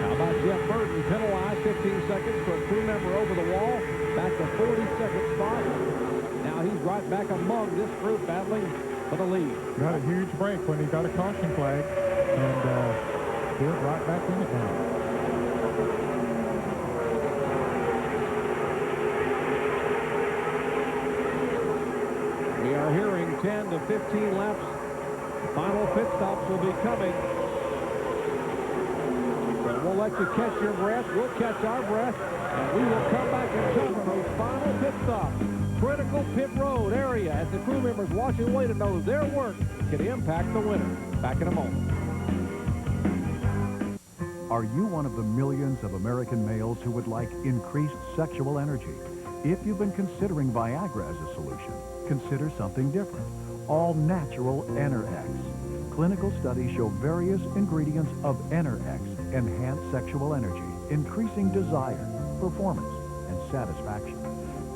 How about Jeff Burton, penalized 15 seconds for a crew member over the wall, back to 42nd spot. Now he's right back among this group battling for the lead. Got a huge break when he got a caution flag, and he's right back in it now. We are hearing 10 to 15 laps. Final pit stops will be coming. So we'll let you catch your breath. We'll catch our breath, and we will come back and cover those final pit stops. Critical pit road area as the crew members watching away to know their work can impact the winner. Back in a moment. Are you one of the millions of American males who would like increased sexual energy? If you've been considering Viagra as a solution, consider something different. All-natural Enerx. Clinical studies show various ingredients of Enerx enhance sexual energy, increasing desire, performance, and satisfaction.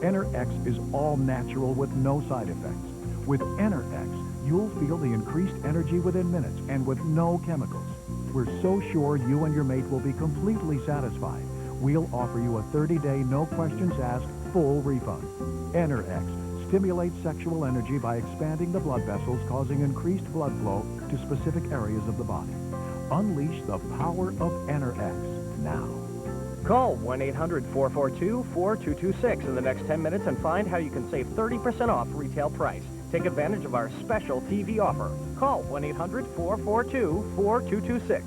Enerx is all natural with no side effects. With Enerx, you'll feel the increased energy within minutes and with no chemicals. We're so sure you and your mate will be completely satisfied. We'll offer you a 30-day, no questions asked, full refund. Enerx stimulates sexual energy by expanding the blood vessels, causing increased blood flow to specific areas of the body. Unleash the power of Enerx now. Call 1-800-442-4226 in the next 10 minutes and find how you can save 30% off retail price. Take advantage of our special TV offer. Call 1-800-442-4226.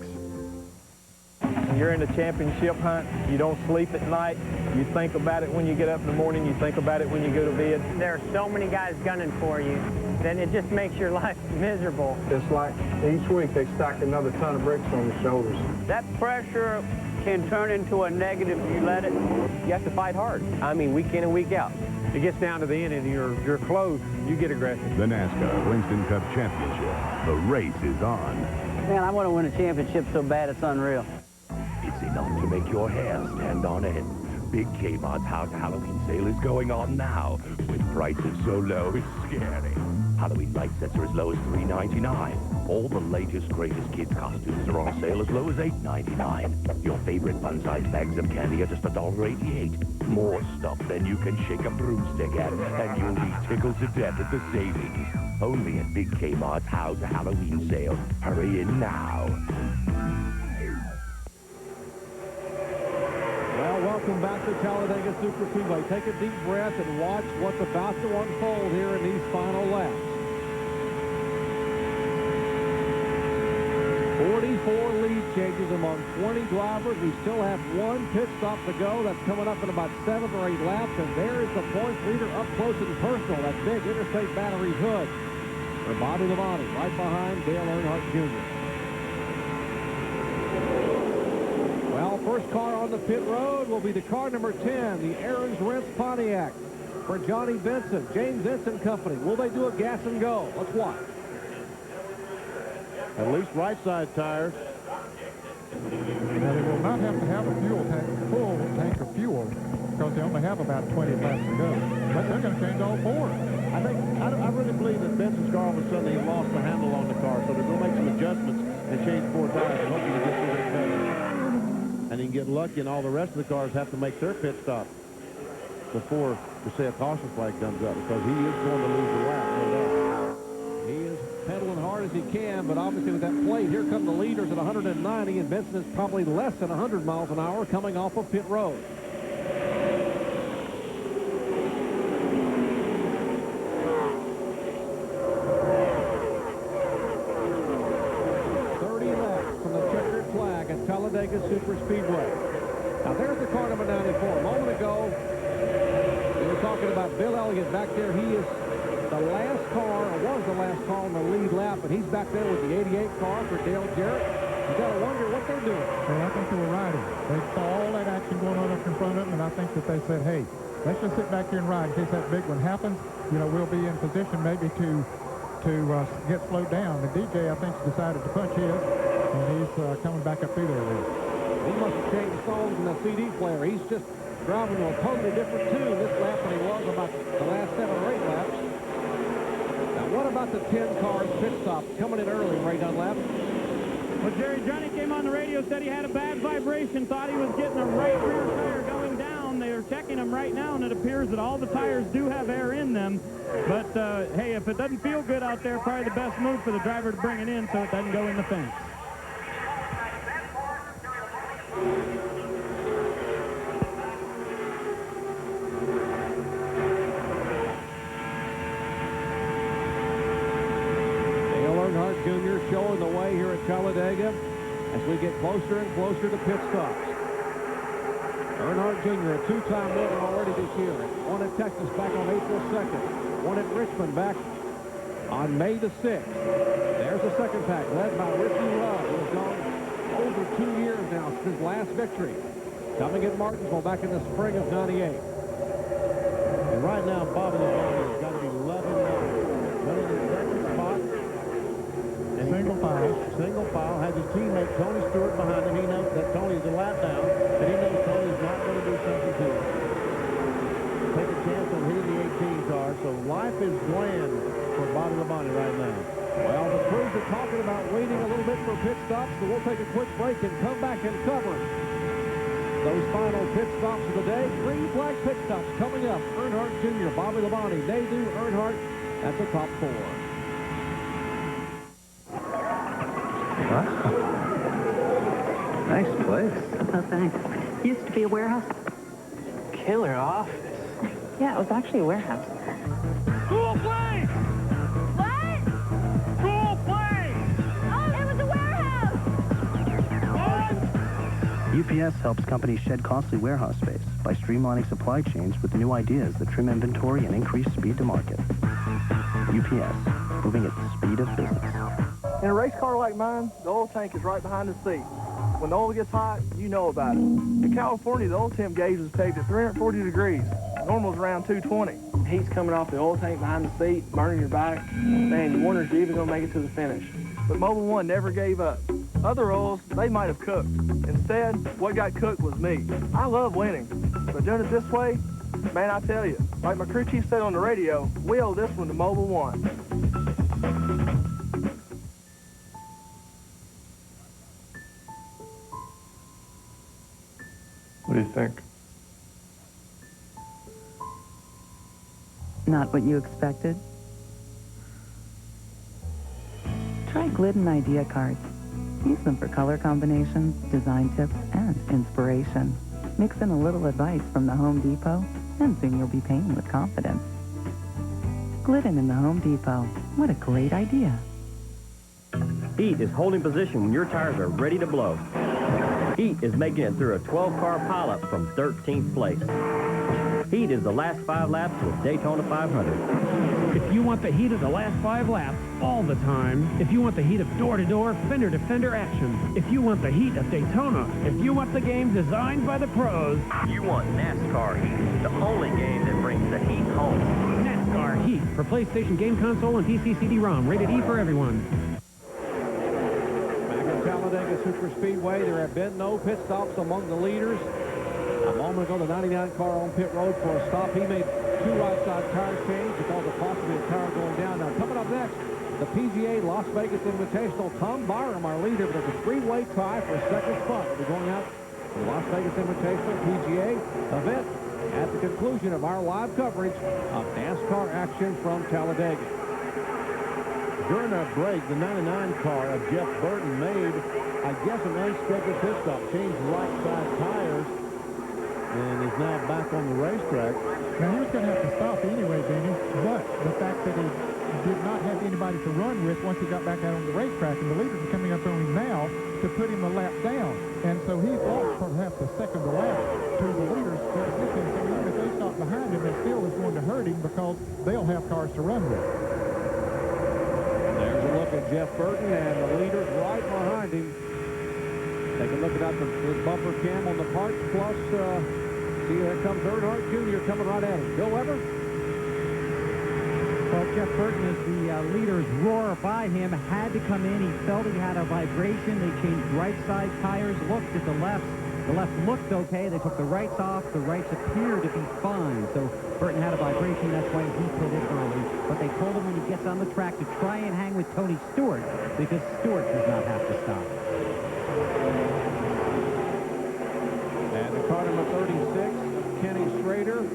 When you're in the championship hunt, you don't sleep at night. You think about it when you get up in the morning. You think about it when you go to bed. There are so many guys gunning for you, then it just makes your life miserable. It's like each week they stack another ton of bricks on your shoulders. That pressure can turn into a negative if you let it. You have to fight hard. I mean, week in and week out. It gets down to the end and you're close, you get aggressive. The NASCAR Winston Cup Championship. The race is on. Man, I want to win a championship so bad it's unreal. It's enough to make your hair stand on end. Big Kmart's House Halloween sale is going on now, with prices so low it's scary. Halloween light sets are as low as $3.99. All the latest, greatest kids' costumes are on sale as low as $8.99. Your favorite fun-sized bags of candy are just $1.88. More stuff than you can shake a broomstick at, and you'll be tickled to death at the savings. Only at Big Kmart's House Halloween sale. Hurry in now. Well, welcome back to Talladega Super Speedway. Take a deep breath and watch what's about to unfold here in these final laps. 44 lead changes among 20 drivers. We still have one pit stop to go. That's coming up in about 7 or 8 laps. And there is the points leader up close and personal. That big Interstate Batteries hood for Bobby Labonte, right behind Dale Earnhardt Jr. Well, first car on the pit road will be the car number 10, the Aaron's Rents Pontiac for Johnny Benson, James Benson Company. Will they do a gas and go? Let's watch. At least right side tires. Now, they will not have to have a full tank of fuel because they only have about 20 laps to go. But they're going to change all 4. I really believe that Benson's car, all of a sudden, he lost the handle on the car. So they're going to make some adjustments and change 4 tires and hopefully get through their better. And he can get lucky, and all the rest of the cars have to make their pit stop before, say, a caution flag comes up, because he is going to lose the lap, no doubt. He is pedaling hard as he can, but obviously with that plate, here come the leaders at 190, and Benson is probably less than 100 miles an hour coming off of pit road. Talladega Super Speedway. Now there's the car number 94. A moment ago, we were talking about Bill Elliott back there. He is the last car, or was the last car on the lead lap, and he's back there with the 88 car for Dale Jarrett. You got to wonder what they're doing. Well, I think they were riding. They saw all that action going on up in front of them, and I think that they said, hey, let's just sit back here and ride in case that big one happens. You know, we'll be in position maybe to get slowed down. The DJ, I think, decided to punch his. And he's coming back up through there with it. He must have changed songs in the CD player. He's just driving to a totally different tune this lap than he was about the last 7 or 8 laps. Now, what about the 10 cars pit stops coming in early, Ray Dunlap? Well, Jerry, Johnny came on the radio, said he had a bad vibration, thought he was getting a right rear tire going down. They are checking them right now, and it appears that all the tires do have air in them. But, hey, if it doesn't feel good out there, probably the best move for the driver to bring it in so it doesn't go in the fence. Dale Earnhardt Jr. showing the way here at Talladega as we get closer and closer to pit stops. Earnhardt Jr., a 2-time winner already this year. One at Texas back on April 2nd. One at Richmond back on May the 6th. There's the second pack, led by Ricky Rudd, who has gone over 2 years now since his last victory. Coming at Martinsville back in the spring of '98. And right now, Bobby Labonte has got to be loving life. Running in second spot. And single file. Has his teammate Tony Stewart behind him. He knows that Tony's a lap down, and he knows Tony's not going to do something to him. Take a chance on hitting the 18 car. So life is bland for Bobby Labonte right now. Well, the crews are talking about waiting a little bit for pit stops, so we'll take a quick break and come back and cover those final pit stops of the day. Green flag pit stops coming up. Earnhardt Jr., Bobby Labonte, Nadu, Earnhardt. That's the top 4. Wow. Nice place. Oh, thanks. Used to be a warehouse. Killer office. Yeah, it was actually a warehouse. Cool place! What? Cool place! Oh, it was a warehouse! What? UPS helps companies shed costly warehouse space by streamlining supply chains with new ideas that trim inventory and increase speed to market. UPS, moving at the speed of business. In a race car like mine, the oil tank is right behind the seat. When the oil gets hot, you know about it. In California, the oil temp gauge is pegged at 340 degrees. Normal's around 220. Heat's coming off the oil tank behind the seat, burning your back. Man, you wonder if you're even going to make it to the finish. But Mobil 1 never gave up. Other oils, they might have cooked. Instead, what got cooked was me. I love winning, but doing it this way, man, I tell you, like my crew chief said on the radio, we owe this one to Mobil 1. What do you think? Not what you expected? Try Glidden Idea Cards. Use them for color combinations, design tips, and inspiration. Mix in a little advice from the Home Depot, and soon you'll be paying with confidence. Glidden in the Home Depot. What a great idea. Heat is holding position when your tires are ready to blow. Heat is making it through a 12-car pileup from 13th place. Heat is the last 5 laps of the Daytona 500. If you want the heat of the last 5 laps all the time, if you want the heat of door-to-door, fender-to-fender action, if you want the heat of Daytona, if you want the game designed by the pros, you want NASCAR Heat, the only game that brings the heat home. NASCAR Heat for PlayStation Game Console and PC CD-ROM, rated E for everyone. Back at Talladega Superspeedway, there have been no pit stops among the leaders. A moment ago, the 99 car on pit road for a stop. He made 2 right-side tire changes because of possibly a tire going down. Now, coming up next, the PGA Las Vegas Invitational. Tom Byram, our leader, but it's a 3-way tie for a second spot. We'll be going out to the Las Vegas Invitational PGA event at the conclusion of our live coverage of NASCAR action from Talladega. During our break, the 99 car of Jeff Burton made, I guess, an unscheduled pit stop, changed right-side tires, and is now back on the racetrack. Now, he was going to have to stop anyway, Benny, but the fact that he did not have anybody to run with once he got back out on the racetrack, and the leaders are coming up on him now to put him a lap down. And so he's lost perhaps a second lap to the leaders that are with him. So even if they stop behind him, it still is going to hurt him because they'll have cars to run with. There's a look at Jeff Burton, and the leaders right behind him. Take a look at the bumper cam on the parts plus. See, here comes Earnhardt Jr. coming right at him. Bill Weber? Well, Jeff Burton, as the leaders roar by him, had to come in. He felt he had a vibration. They changed right-side tires, looked at the lefts. The left looked okay. They took the rights off. The rights appeared to be fine. So Burton had a vibration. That's why he pitted early. But they told him when he gets on the track to try and hang with Tony Stewart, because Stewart does not have to stop. And the car number 36, Kenny Schrader,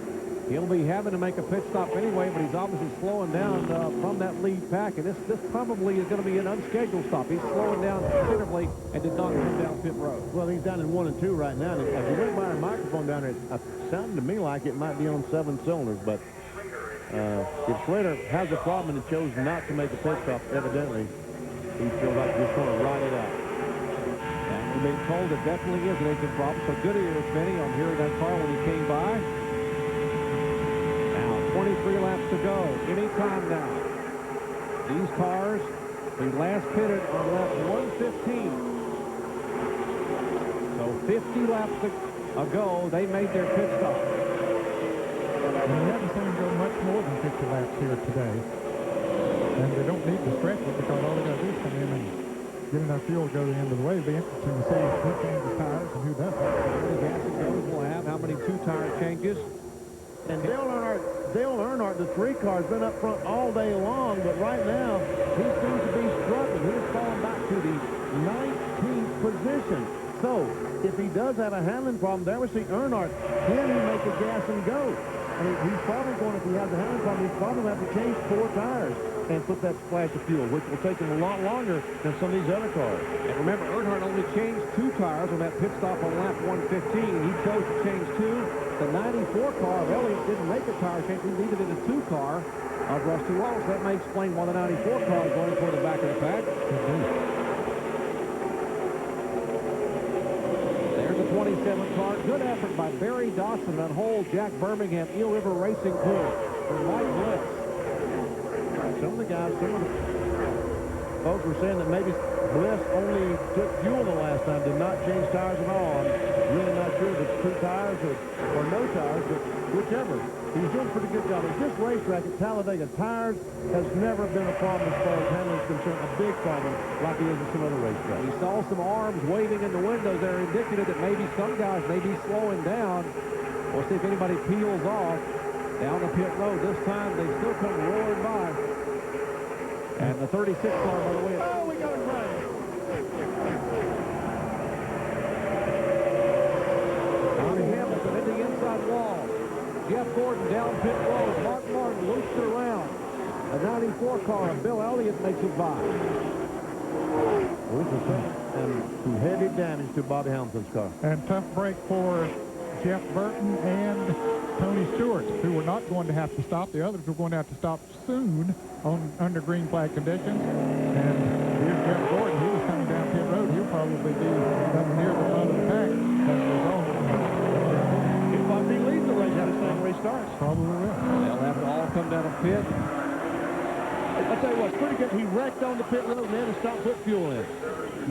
he'll be having to make a pit stop anyway, but he's obviously slowing down from that lead pack, and this probably is going to be an unscheduled stop. He's slowing down considerably and did not come down pit road. Well, he's down in 1 and 2 right now. And if you went by our microphone down there, it sounded to me like it might be on 7 cylinders, but if Schrader has a problem and he chose not to make a pit stop, evidently, he feels like he's going to ride it out. We've been told it definitely is an engine problem, so Goodyear was Benny on hearing that car when he came by. Now, 23 laps to go. Anytime now. These cars, the last pitted on lap 115. So 50 laps ago, they made their pit stop. And we haven't seen him go much more than 50 laps here today. And they don't need to stretch it because all they got to do is come in and get enough fuel to go to the end of the way. It'll be interesting to see who changes tires and who doesn't. How many gas goes will have, how many 2-tire changes. And Dale Earnhardt, the 3 car, has been up front all day long, but right now, he seems to be struggling. He's falling back to the 19th position. So, if he does have a handling problem, there we see Earnhardt. Can he make a gas and go? I mean, he's probably going, if he has a handling problem, he's probably going to have to change 4 tires and put that splash of fuel, which will take him a lot longer than some of these other cars. And remember, Earnhardt only changed 2 tires on that pit stop on lap 115. He chose to change 2. The 94 car of Elliott didn't make a tire change. He needed in a 2 car of Rusty Wallace. That may explain why the 94 car is going toward the back of the pack. There's the 27 car. Good effort by Barry Dawson on whole Jack Birmingham, Eel River Racing crew for Mike Bliss. Some of the folks were saying that maybe Bliss only took fuel the last time, did not change tires at all. I'm really not sure if it's 2 tires or no tires, but whichever. He's doing a pretty good job. At this racetrack at Talladega, tires has never been a problem as far as handling is concerned, a big problem like it is at some other racetracks. We saw some arms waving in the windows there, indicative that maybe some guys may be slowing down. We'll see if anybody peels off down the pit road. This time they still come roaring by. And the 36 car, by the way, we got it right. Tommy Hamilton in the inside wall. Jeff Gordon down pit road. Mark Martin looped it around. A 94 car, and Bill Elliott makes it by. And some heavy damage to Bobby Hamilton's car. And tough break for Jeff Burton and Tony Stewart, who were not going to have to stop. The others were going to have to stop soon under green flag conditions. And here's Jeff Gordon. He was coming down pit road. He'll probably be up near the front of the pack as a result. He'll probably lead the race this time when he starts. Probably will. They'll have to all come down a pit. I'll tell you what, it's pretty good. He wrecked on the pit road and then stopped, put fuel in.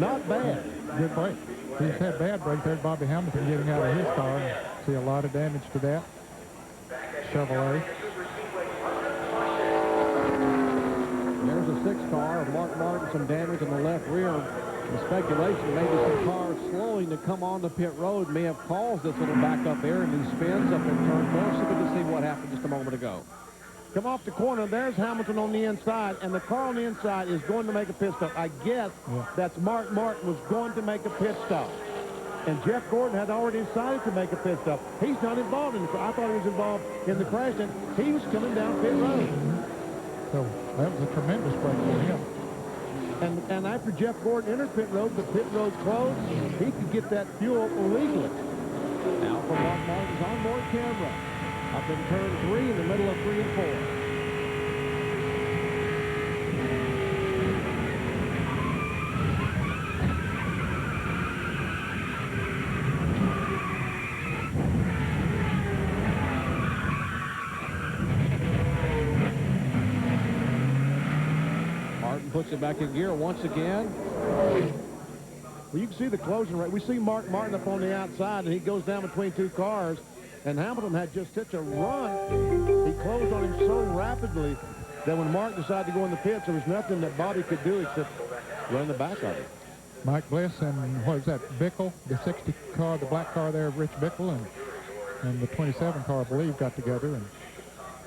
Not bad. Good break. He's had bad break there. Bobby Hamilton getting out of his car. See a lot of damage to that Chevrolet. There's a 6 car of Mark Martin, some damage in the left rear. The speculation, maybe some cars slowing to come on the pit road may have caused this little backup there and these spins up in turn 4. So we can see what happened just a moment ago. Come off the corner. There's Hamilton on the inside, and the car on the inside is going to make a pit stop. I guess that's Mark Martin was going to make a pit stop. And Jeff Gordon had already decided to make a pit stop. He's not involved in the crash. I thought he was involved in the crash, and he was coming down pit road. So that was a tremendous break for him. And after Jeff Gordon entered pit road, the pit road closed. He could get that fuel legally. Now for Mark Martin's onboard camera. Up in turn 3 in the middle of 3 and 4. Martin puts it back in gear once again. Well, you can see the closing rate. We see Mark Martin up on the outside, and he goes down between 2 cars. And Hamilton had just such a run. He closed on him so rapidly that when Mark decided to go in the pits, there was nothing that Bobby could do except run the back of it. Mike Bliss and what was that, Bickle, the 60 car, the black car there, Rich Bickle, and the 27 car, I believe, got together, and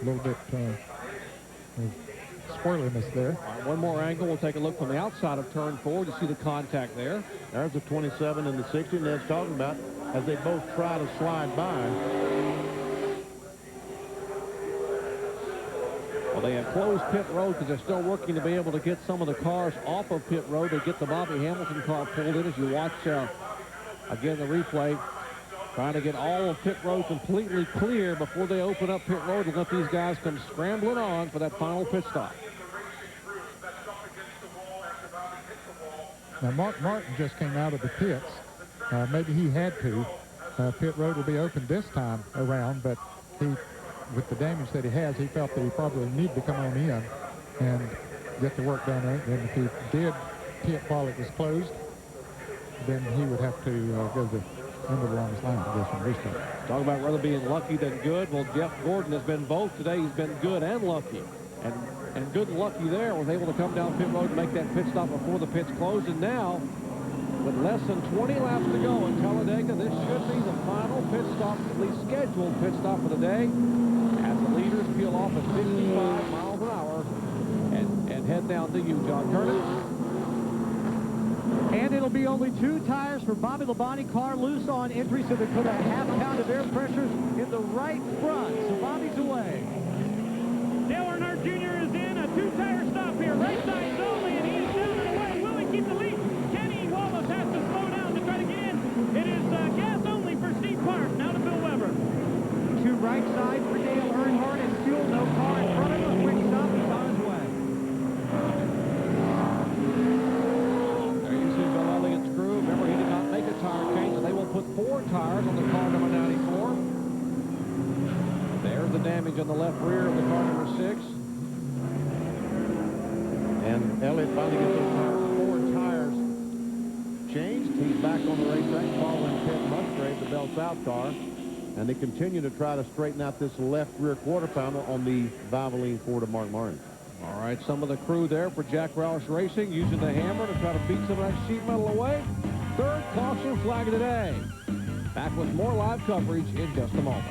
a little bit squirreliness there. All right, one more angle. We'll take a look from the outside of turn 4 to see the contact there. There's the 27 and the 60 Ned's talking about as they both try to slide by. Well, they have closed pit road because they're still working to be able to get some of the cars off of pit road to get the Bobby Hamilton car pulled in. As you watch, again, the replay, trying to get all of pit road completely clear before they open up pit road and let these guys come scrambling on for that final pit stop. Now, Mark Martin just came out of the pits. Maybe he had to. Pit road will be open this time around, but he, with the damage that he has, he felt that he probably needed to come on in and get the work done. And if he did pit while it was closed, then he would have to go to the end of the longest line, I guess, and restart. Talk about rather being lucky than good. Well, Jeff Gordon has been both today. He's been good and lucky. And good and lucky there, was able to come down pit road and make that pit stop before the pits closed. And now, with less than 20 laps to go in Talladega, this should be the final pit stop, at least scheduled pit stop for the day, as the leaders peel off at 55 miles an hour and head down to you, John Curtis. And it'll be only 2 tires for Bobby Labonte, car loose on entry, so they put a half pound of air pressure in the right front. So Bobby's away. Dale Earnhardt Jr. is in, a 2-tire stop here, right sides only, and he is down and away. Will he keep the lead? Kenny Wallace has to slow down to try to get in. It is gas only for Steve Park, now to Bill Weber. 2 right sides for Dale Earnhardt and fuel, no car in front of him. Quick stop, he's on his way. There you see Bill Elliott's crew. Remember, he did not make a tire change, so they will put 4 tires in the left rear of the car number 6. And Elliott finally gets those forward tires changed. He's back on the racetrack following Ted Musgrave, the Bell South car. And they continue to try to straighten out this left rear quarter panel on the Valvoline Ford of Mark Martin. All right, some of the crew there for Jack Roush Racing using the hammer to try to beat some of that sheet metal away. Third caution flag of the day. Back with more live coverage in just a moment.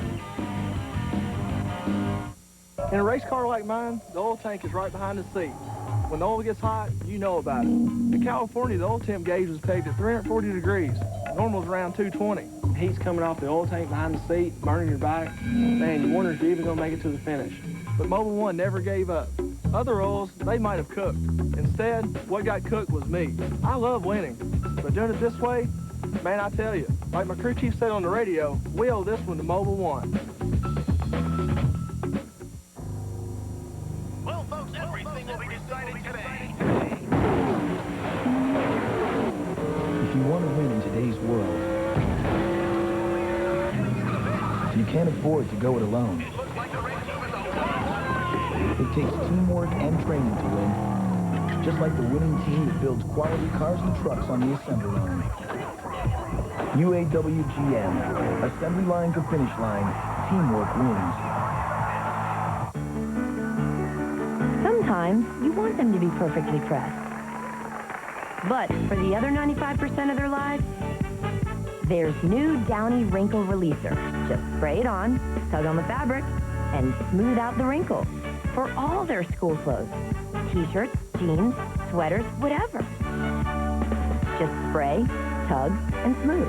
In a race car like mine, the oil tank is right behind the seat. When the oil gets hot, you know about it. In California, the oil temp gauge was pegged at 340 degrees. Normal's around 220. Heat's coming off the oil tank behind the seat, burning your back. Man, you wonder if you're even going to make it to the finish. But Mobil 1 never gave up. Other oils, they might have cooked. Instead, what got cooked was me. I love winning, but doing it this way, man, I tell you, like my crew chief said on the radio, we owe this one to Mobil 1. Well, folks, everything will be decided today. If you want to win in today's world, you can't afford to go it alone. It takes teamwork and training to win, just like the winning team that builds quality cars and trucks on the assembly line. UAWGM, assembly line to finish line, teamwork wins. Sometimes you want them to be perfectly pressed. But for the other 95% of their lives, there's new Downy Wrinkle Releaser. Just spray it on, tug on the fabric, and smooth out the wrinkles for all their school clothes. T-shirts, jeans, sweaters, whatever. Just spray, tug, and smooth.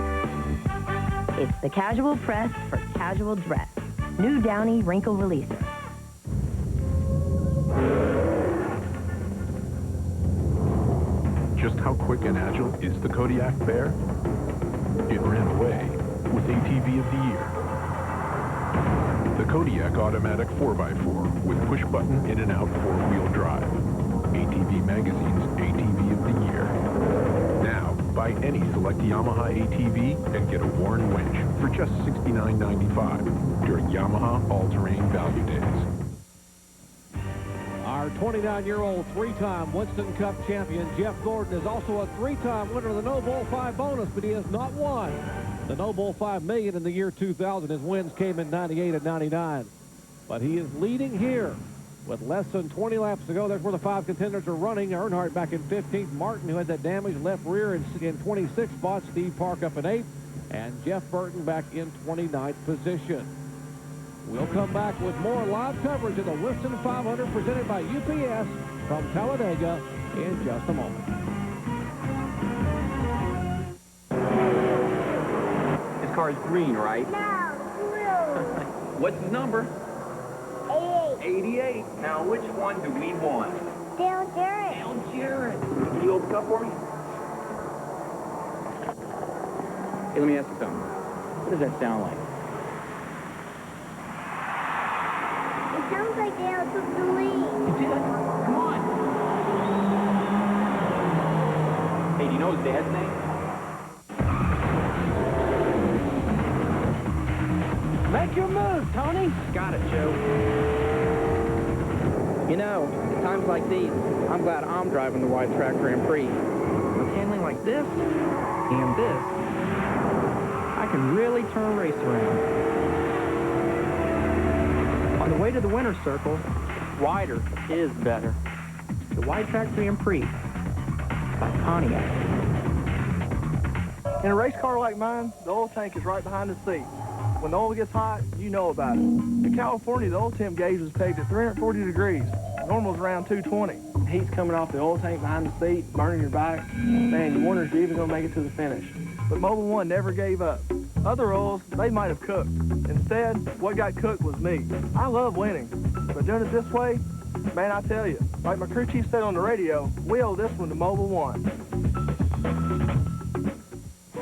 It's the casual press for casual dress. New Downy Wrinkle Releaser. Just how quick and agile is the Kodiak Bear? It ran away with ATV of the Year. The Kodiak Automatic 4x4 with push-button in-and-out four-wheel drive. ATV Magazine's ATV of the Year. Now, buy any select Yamaha ATV and get a Warren winch for just $69.95 during Yamaha All-Terrain Value Days. Our 29-year-old three-time Winston Cup champion, Jeff Gordon, is also a three-time winner of the No Bull 5 bonus, but he has not won the No Bull 5 million in the year 2000. His wins came in 98 and 99. But he is leading here with less than 20 laps to go. That's where the 5 contenders are running. Earnhardt back in 15th. Martin, who had that damaged left rear, in 26th spot. Steve Park up in 8th. And Jeff Burton back in 29th position. We'll come back with more live coverage of the Winston 500 presented by UPS from Talladega in just a moment. His car is green, right? No, blue. What's his number? 88. Now, which one do we want? Dale Jarrett. Dale Jarrett. Can you open the cup for me? Hey, let me ask you something. What does that sound like? It sounds like Dale took the lead. You did? Come on. Hey, do you know his dad's name? Make your move, Tony. Got it, Joe. You know, at times like these, I'm glad I'm driving the wide track Grand Prix. With handling like this and this, I can really turn a race around. On the way to the winner's circle, wider is better. The wide track Grand Prix by Pontiac. In a race car like mine, the oil tank is right behind the seat. When the oil gets hot, you know about it. In California, the oil temp gauge was pegged at 340 degrees. Normal's around 220. Heat's coming off the oil tank behind the seat, burning your back. Man, you wonder if you're even going to make it to the finish. But Mobil 1 never gave up. Other oils, they might have cooked. Instead, what got cooked was me. I love winning, but doing it this way, man, I tell you, like my crew chief said on the radio, we owe this one to Mobil 1.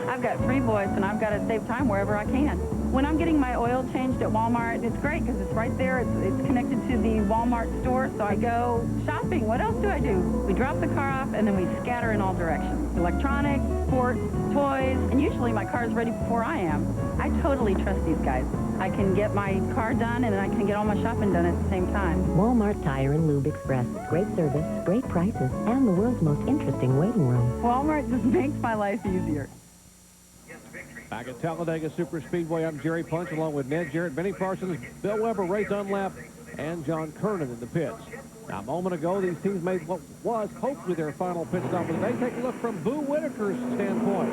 I've got 3 boys, and I've got to save time wherever I can. When I'm getting my oil changed at Walmart, it's great because it's right there. It's connected to the Walmart store, so I go shopping. What else do I do? We drop the car off, and then we scatter in all directions. Electronics, sports, toys, and usually my car's ready before I am. I totally trust these guys. I can get my car done, and then I can get all my shopping done at the same time. Walmart Tire and Lube Express. Great service, great prices, and the world's most interesting waiting room. Walmart just makes my life easier. Back at Talladega Super Speedway, I'm Jerry Punch along with Ned Jarrett, Benny Parsons, Bill Weber, Ray Dunlap, and John Kernan in the pits. Now, a moment ago, these teams made what was hopefully their final pit stop. But they take a look from Boo Whitaker's standpoint.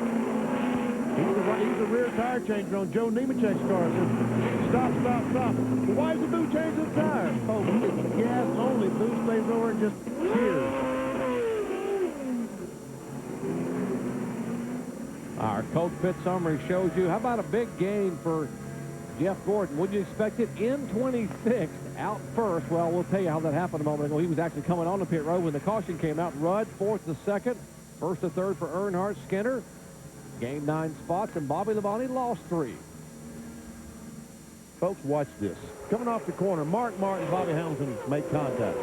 He's the rear tire changer on Joe Nemechek's car. Stop, stop, stop. Well, why is the Boo changing the tire? Oh, it's gas only. Boo stays over and just cheers. Our coach pit summary shows you. How about a big gain for Jeff Gordon? Would you expect it in 26th, out first? Well, we'll tell you how that happened a moment ago. He was actually coming on the pit road when the caution came out. Rudd, fourth to second, first to third for Earnhardt. Skinner gained 9 spots, and Bobby Labonte lost 3. Folks, watch this. Coming off the corner, Mark Martin and Bobby Hamilton make contact.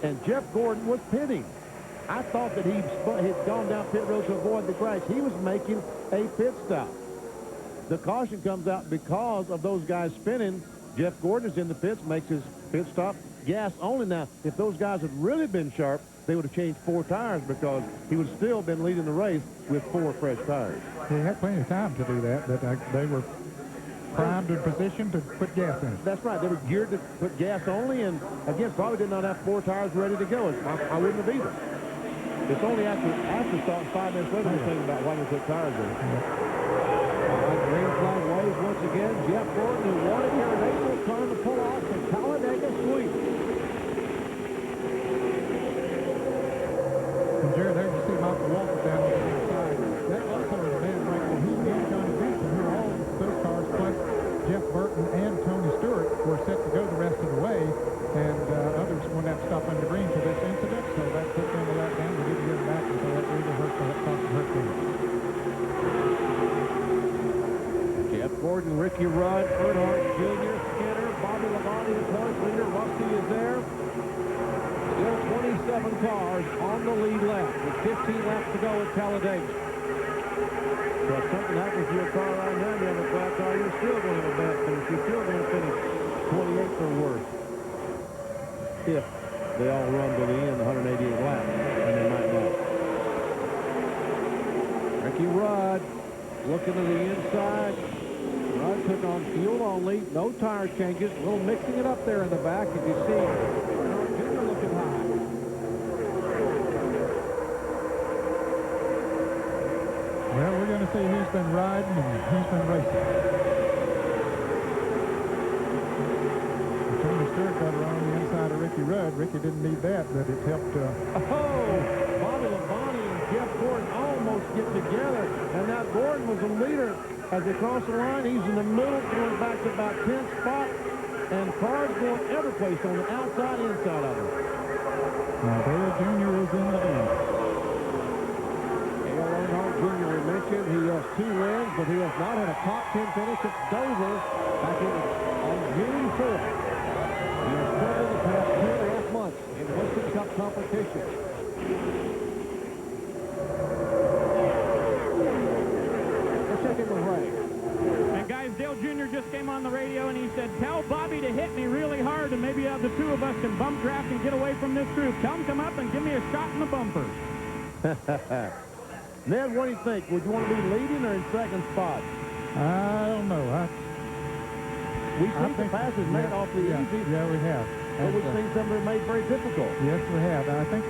And Jeff Gordon was pitting. I thought that he'd gone down pit road to avoid the crash. He was making a pit stop. The caution comes out because of those guys spinning. Jeff Gordon is in the pits, makes his pit stop gas only. Now, if those guys had really been sharp, they would have changed 4 tires because he would have still been leading the race with 4 fresh tires. He had plenty of time to do that, but they were primed and positioned to put gas in it. That's right. They were geared to put gas only, and again, probably did not have 4 tires ready to go. I wouldn't have either. It's only after starting 5 minutes later we're thinking about why we put tires in it. Green flag waves once again. Jeff Gordon, who won it here in April, trying to pull off the Talladega sweep. And Jerry, there you see Michael Walker down on the inside. That also is a man right where he and Johnny Winston, who all those cars, plus Jeff Burton and Tony Stewart, were set to go the rest of the way. And others will not stop under green for this incident, so that put them a lap down to get them back, and so that really hurt them. Jeff Gordon, Ricky Rudd, Earnhardt Jr., Skinner, Bobby Labonte, the points leader. Rusty is there. Still 27 cars on the lead lap with 15 laps to go at Talladega. So if something happens to your car right now, you have a flat car, you're still going to have a bad finish. You're still going to finish 28th or worse. If they all run to the end, 188 laps, and they might not. Ricky Rudd looking to the inside. Rudd took on fuel only, no tire changes, a little mixing it up there in the back. As you see, Earnhardt Jr. looking high. Well, we're going to see who's been riding and who's been racing. Tony Stewart got around the inside of Ricky Rudd. Ricky didn't need that, but it helped. Bobby Labonte and Jeff Gordon almost get together, and now Gordon was the leader as they cross the line. He's in the middle, going back to about 10th spot, and cars going every place on the outside, inside of him. Now, Dale Jr. is in the lead. Dale Earnhardt Jr. we mentioned he has 2 wins, but he has not had a top 10 finish at Dover back on June 4th. He has struggled the past 2.5 months in Winston Cup competition. Let's check in with Ray. And guys, Dale Jr. just came on the radio and he said, tell Bobby to hit me really hard and maybe the 2 of us can bump draft and get away from this group. Tell him come up and give me a shot in the bumper. Ned, what do you think? Would you want to be leading or in second spot? I don't know. We've seen some passes made awfully easy. Yeah, we have. But we've seen some that are made very difficult. Yes, we have. I think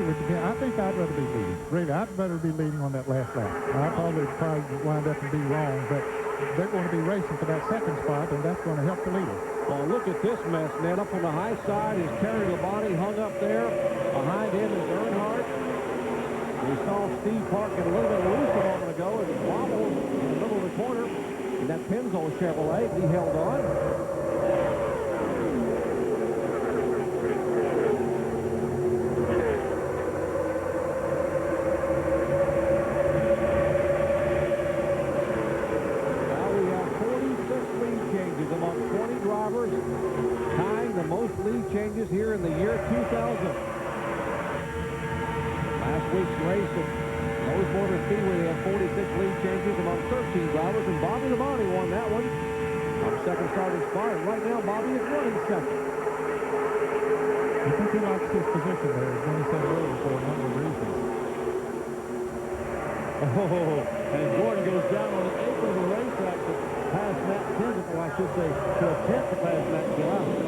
I'd rather be leading. Really, I'd rather be leading on that last lap. I probably wind up and be wrong, but they're going to be racing for that second spot, and that's going to help the leader. Well, look at this mess, Ned. Up on the high side is Terry Labonte hung up there. Behind him is Earnhardt. We saw Steve Park get a little bit loose a moment ago as he wobbled in the middle of the corner. And that Pimzo Chevrolet, he held on. Now we have 46 lead changes among 20 drivers, tying the most lead changes here in the year 2000. Last week's race at Lowe's Motor Speedway, they had 46 lead changes among 13 drivers, and Bobby Labonte won that one. on second starting spot, and right now Bobby is running second. I think he likes his position there, as Vinny said earlier, for a number of reasons. Oh, and Gordon goes down on the apron of the racetrack to pass Matt Kenseth, or I should say, to attempt to pass Matt Kenseth.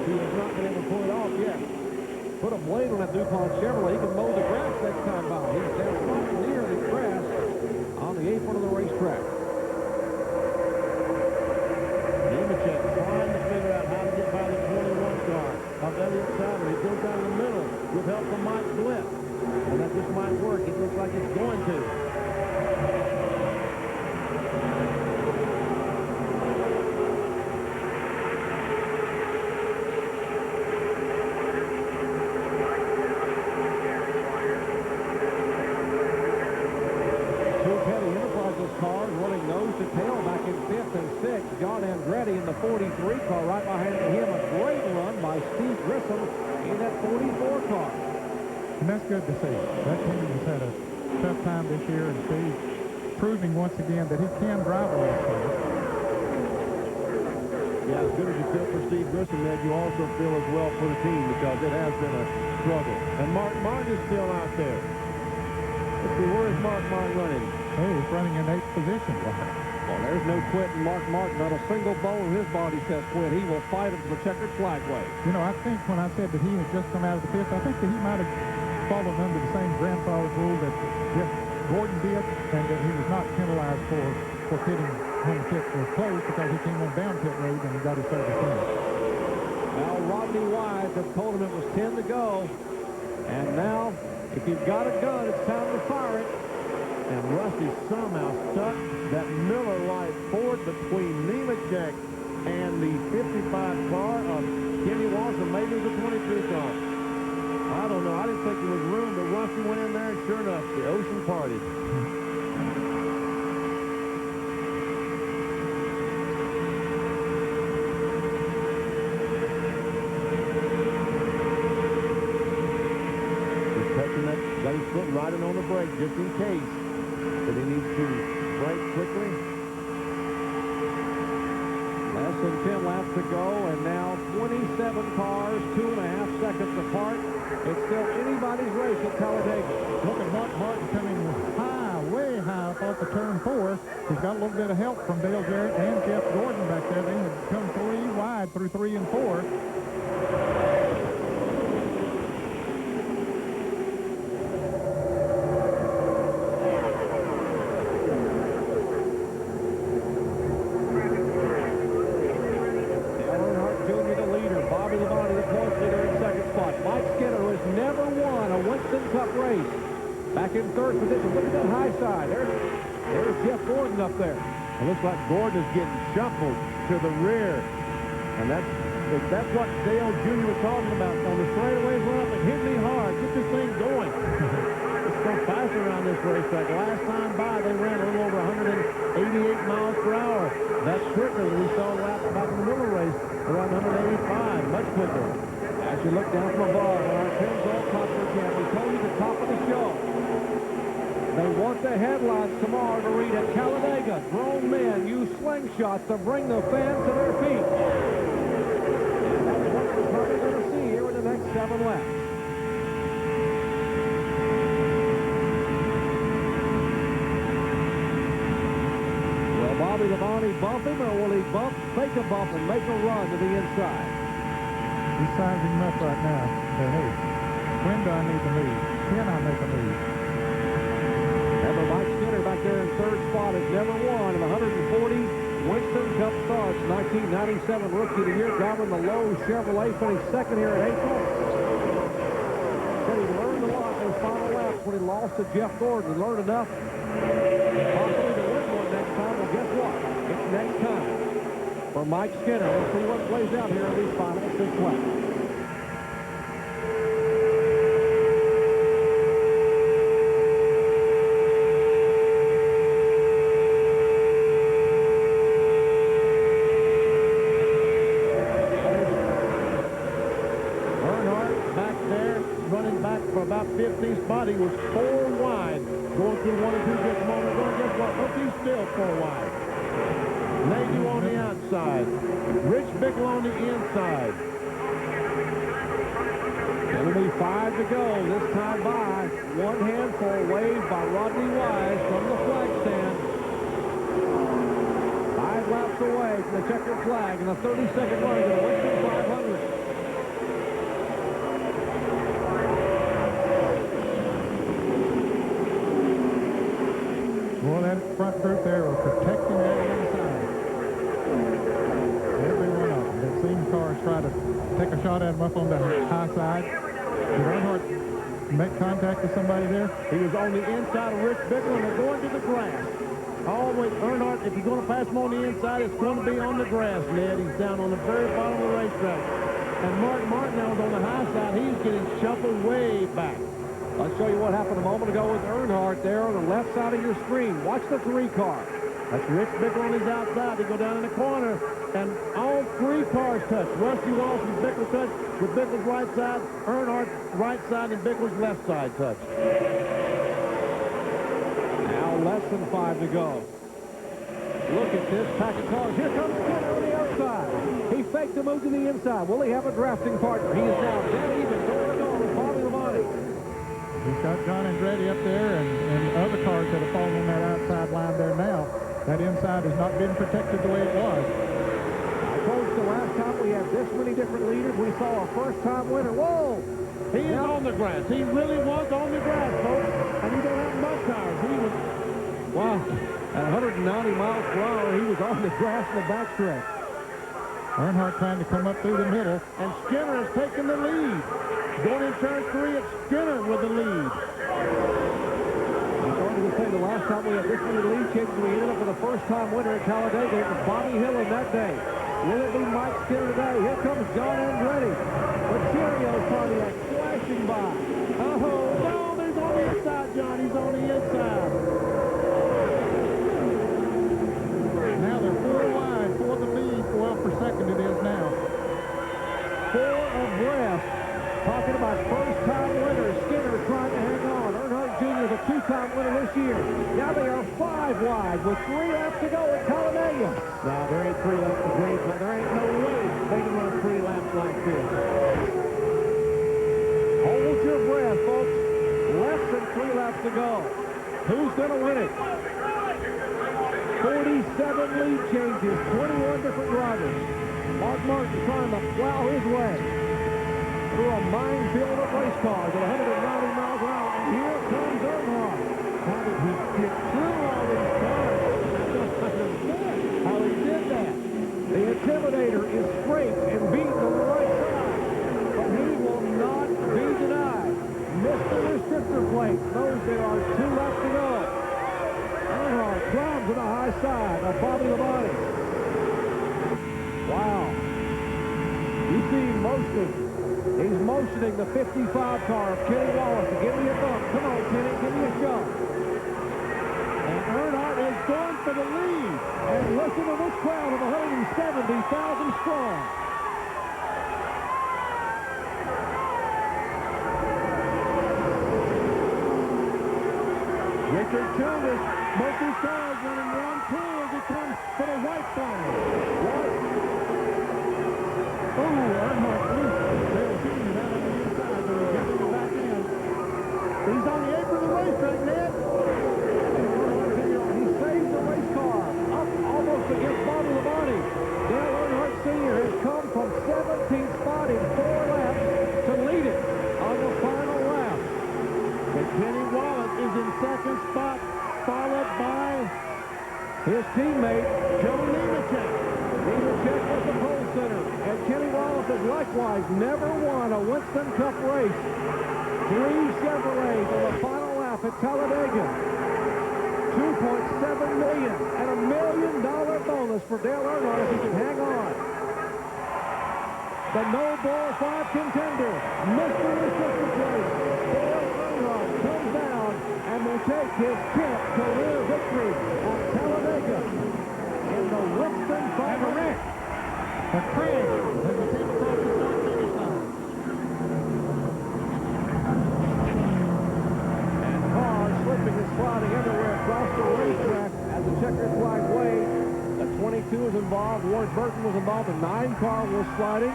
He has not been able to pull it off yet. Put a blade on that DuPont Chevrolet. He can mow the grass next time by. He's down right near the grass on the apron of the racetrack. Nemechek trying to figure out how to get by the 21 car of Elliott Sadler. He goes down the middle with help from Mike Bliss. And that just might work. It looks like it's going to. Cars running nose to tail back in 5th and 6th. John Andretti in the 43 car right behind him. A great run by Steve Grissom in that 44 car. And that's good to see. That team has had a tough time this year, and Steve proving once again that he can drive a race car. Yeah, as good as you feel for Steve Grissom, Ned, you also feel as well for the team because it has been a struggle. And Mark Martin is still out there. Let's see, where is Mark Martin running? Oh, he's running in 8th position. Well, there's no quitting Mark Martin. Not a single bone in his body says quit. He will fight it to the checkered flag way. You know, I think when I said that he had just come out of the 5th, I think that he might have fallen under the same grandfather's rule that Jeff Gordon did, and that he was not penalized for pitting when the pits were closed because he came on down pit road and he got his service in. Now, Rodney Wise have told him it was 10 to go. And now, if you've got a gun, it's time to fire it. And Rusty somehow stuck that Miller Lite Ford between Nemechek and the 55 car of Kenny Walsh, or maybe the 22 car. I don't know. I didn't think there was room, but Rusty went in there, and sure enough, the ocean party. He's touching that, got his foot riding on the brake just in case. But he needs to brake quickly. Less than 10 laps to go, and now 27 cars, 2.5 seconds apart. It's still anybody's race at Talladega. Look at Mark Martin coming high, way high up off the turn 4. He's got a little bit of help from Dale Jarrett and Jeff Gordon back there. They had come 3 wide through 3 and 4. Back in 3rd position. Look at that high side. There's Jeff Gordon up there. It looks like Gordon is getting shuffled to the rear. And that's what Dale Jr. was talking about. On the straightaways, run up and hit me hard. Get this thing going. It's going faster around this racetrack. Last time by, they ran a little over 188 miles per hour. That's quicker than we saw last back in the Miller race, around 185. Much quicker. As you look down from above on our Tim's All-Copper camp, we told you the top of the show. They want the headlines tomorrow to read at Talladega. Grown men use slingshots to bring the fans to their feet. And that's what we're probably going to see here in the next 7 laps. Will Bobby Labonte bump him, or will he fake a bump and make a run to the inside? He's sizing him up right now. But hey, when do I need to move? Can I make a move? Remember, Mike Skinner back there in 3rd spot has never won in 140 Winston Cup starts. 1997 Rookie of the Year, driving the low Chevrolet, finished 2nd here in April. Said he learned a lot in those final laps when he lost to Jeff Gordon. He learned enough possibly to win one next time. Well, guess what? It's next time for Mike Skinner. We'll see what plays out here in these final 6 laps. About 15th spot, he was 4 wide going through 1 and 2 just a moment ago. Guess what? Look, he's still 4 wide. Nadu on the outside. Rich Bickle on the inside. It'll be 5 to go. This time by one handful waved by Rodney Wise from the flag stand. 5 laps away from the checkered flag and a 30-second run to the Winston 500. Well, that front group there were protecting that inside. Every one of them. They've seen cars try to take a shot at them up on the high side. Did Earnhardt make contact with somebody there? He was on the inside of Rich Bickle, and they're going to the grass. Always, Earnhardt, if you're going to pass him on the inside, it's going to be on the grass, Ned. He's down on the very bottom of the racetrack. And Mark Martinell's on the high side. He's getting shuffled way back. I'll show you what happened a moment ago with Earnhardt there on the left side of your screen. Watch the 3 car. That's Rich Bickle on his outside. They go down in the corner, and all 3 cars touch. Rusty Walsh and Bickle touch with Bickle's right side, Earnhardt's right side, and Bickle's left side touch. Now less than 5 to go. Look at this pack of cars. Here comes Skinner on the outside. He faked the move to the inside. Will he have a drafting partner? He is now dead even. Door to door with Bobby Labonte. He's got John Andretti up there and other cars that have fallen on that outside line there now. That inside has not been protected the way it was. I told you the last time we had this many different leaders, we saw a first-time winner. Whoa! He is on the grass. He really was on the grass, folks. And he don't have mud tires. He was, wow, at 190 miles per hour, he was on the grass in the backstretch. Earnhardt trying to come up through the middle. And Skinner has taken the lead. Going in turn 3, it's Skinner with the lead. I started to say the last time we had this many lead changes, we ended up with a first-time winner at Talladega. It was Bobby Hillin that day. Will it be Mike Skinner today? Here comes John Andretti. The Cheerios Pontiac flashing by. Oh, no, he's on the inside, John. He's on the inside. Now they're 4 wide for the lead. 12 per second it is now. 4 abreast. Talking about first-time winners. Skinner trying to hang on. Earnhardt Jr. the 2-time winner this year. Now they are 5 wide with 3 laps to go at Talladega. Now, there ain't 3 laps to grade, but there ain't no way they can run 3 laps like this. Hold your breath, folks. Less than 3 laps to go. Who's going to win it? 47 lead changes, 21 different drivers. Mark Martin trying to plow his way through a minefield of race cars at 190 miles an hour. And here comes Earnhardt. How did he get through all these cars? I don't understand how he did that. The Intimidator is straight and beaten on the right side. But he will not be denied. Missed the restrictor plate. Knows there are 2 laps to go. Earnhardt climbs to the high side of Bobby Labonte. Wow. You see motion. He's motioning the 55 car of Kenny Wallace to give me a bump. Come on, Kenny, give me a shot. And Earnhardt is going for the lead. And listen to this crowd of 170,000 strong. Richard Childress, both these cars running round 2 as he comes for the white flag. Oh, Earnhardt loose. They're shooting it out on the inside, but he's getting it back in. He's on the apron of the racetrack, Ned. He saves the race car up almost against Bobby Labonte. Dale Earnhardt Sr. has come from 17th spot in 4 laps to lead it on the final lap. And Kenny Wallace is in 2nd spot, followed by his teammate, Joe Nemechek. Nemechek was the pole sitter. And Kenny Wallace has likewise never won a Winston Cup race. 3 Chevrolets on the final lap at Talladega. $2.7 million and $1 million bonus for Dale Earnhardt if he can hang on. The no ball 5 contender, Mr. Restrictor plate. Dale Earnhardt comes down and will take his 10th career victory at Talladega in the Winston 500. The Craig has a team across the start-finish line. And cars slipping and sliding everywhere across the racetrack as the checkered flag waves. The 22 was involved. Ward Burton was involved. The 9 car was sliding.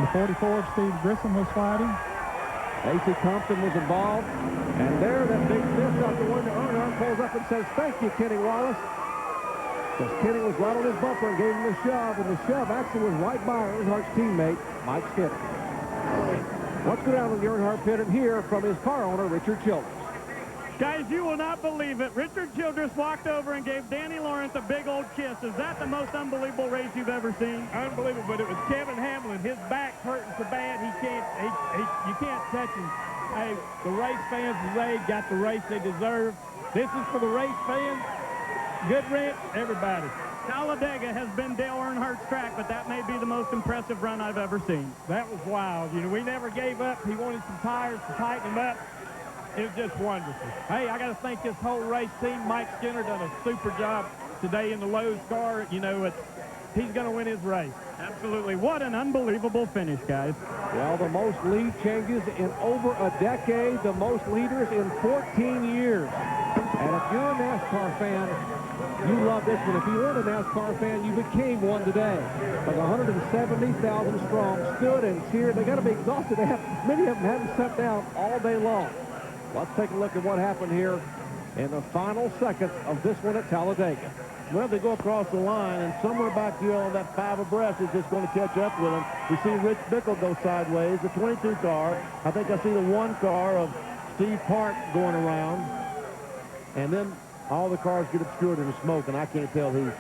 The 44 of Steve Grissom was sliding. A.C. Compton was involved. And there, that big fist out the window, Earnhardt pulls up and says, "Thank you, Kenny Wallace." Because Kenny was right on his bumper and gave him the shove, and the shove actually was right by Earnhardt's teammate, Mike Skinner. Let's go down to the Earnhardt pit and hear from his car owner, Richard Childress. Guys, you will not believe it. Richard Childress walked over and gave Danny Lawrence a big old kiss. Is that the most unbelievable race you've ever seen? Unbelievable, but it was Kevin Hamlin. His back's hurting so bad you can't touch him. Hey, the race fans today got the race they deserve. This is for the race fans. Good ranch, everybody. Talladega has been Dale Earnhardt's track, but that may be the most impressive run I've ever seen. That was wild. You know, we never gave up. He wanted some tires to tighten them up. It was just wonderful. Hey, I got to thank this whole race team. Mike Skinner done a super job today in the Lowe's car. You know, he's going to win his race. Absolutely. What an unbelievable finish, guys. Well, the most lead changes in over a decade, the most leaders in 14 years. And if you're a NASCAR fan, you love this one. If you weren't a NASCAR fan, you became one today. Like 170,000 strong stood and cheered. They got to be exhausted. Many of them haven't sat down all day long. Let's take a look at what happened here in the final seconds of this one at Talladega. Well, they go across the line, and somewhere back here on that 5 abreast is just going to catch up with them. We see Rich Bickle go sideways, the 22 car. I think I see the 1 car of Steve Park going around. And then all the cars get obscured in the smoke, and I can't tell who's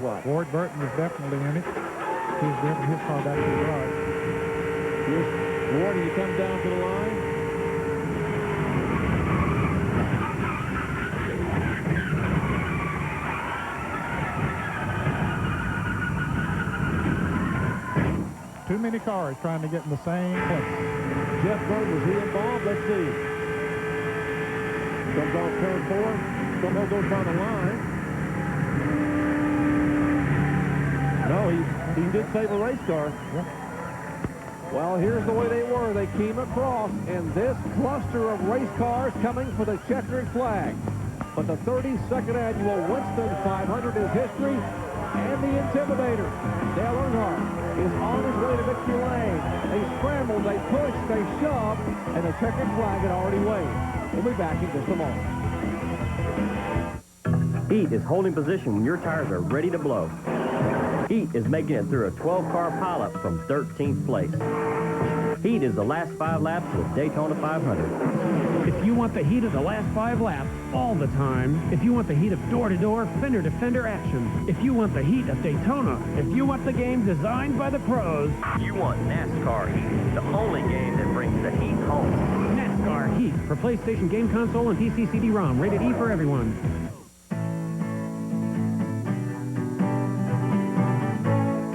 what. Ward Burton is definitely in it. He's driven his car back to the garage. Here's Ward, you come down to the line. Too many cars trying to get in the same place. Jeff Burton, was he involved? Let's see. Comes off turn 4. Somehow goes by the line. No, he did save a race car. Yeah. Well, here's the way they were. They came across in this cluster of race cars coming for the checkered flag. But the 32nd annual Winston 500 is history, and the Intimidator, Dale Earnhardt, is on his way to victory lane. They scrambled, they pushed, they shoved, and the checkered flag had already waved. We'll be back in just a moment. Heat is holding position when your tires are ready to blow. Heat is making it through a 12-car pileup from 13th place. Heat is the last 5 laps of the Daytona 500. If you want the heat of the last 5 laps all the time, if you want the heat of door-to-door, fender-to-fender action, if you want the heat of Daytona, if you want the game designed by the pros, you want NASCAR Heat, the only game that brings the heat home. NASCAR Heat for PlayStation Game Console and PC CD-ROM, rated E for everyone.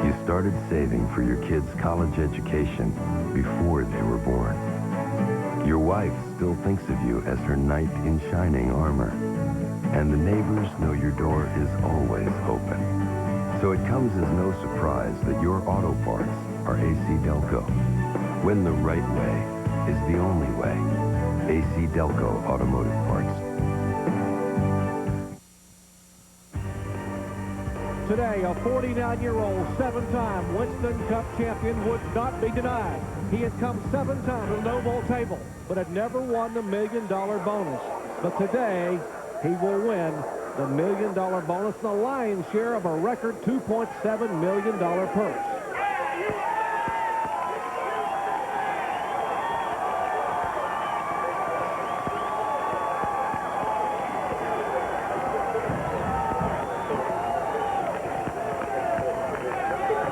You started saving for your kids' college education before they were born. Your wife still thinks of you as her knight in shining armor. And the neighbors know your door is always open. So it comes as no surprise that your auto parts are AC Delco. When the right way is the only way. AC Delco Automotive Parts. Today, a 49-year-old, 7-time Winston Cup champion would not be denied. He had come 7 times to the no-ball table, but had never won the $1 million bonus. But today, he will win the $1 million bonus, the lion's share of a record $2.7 million purse.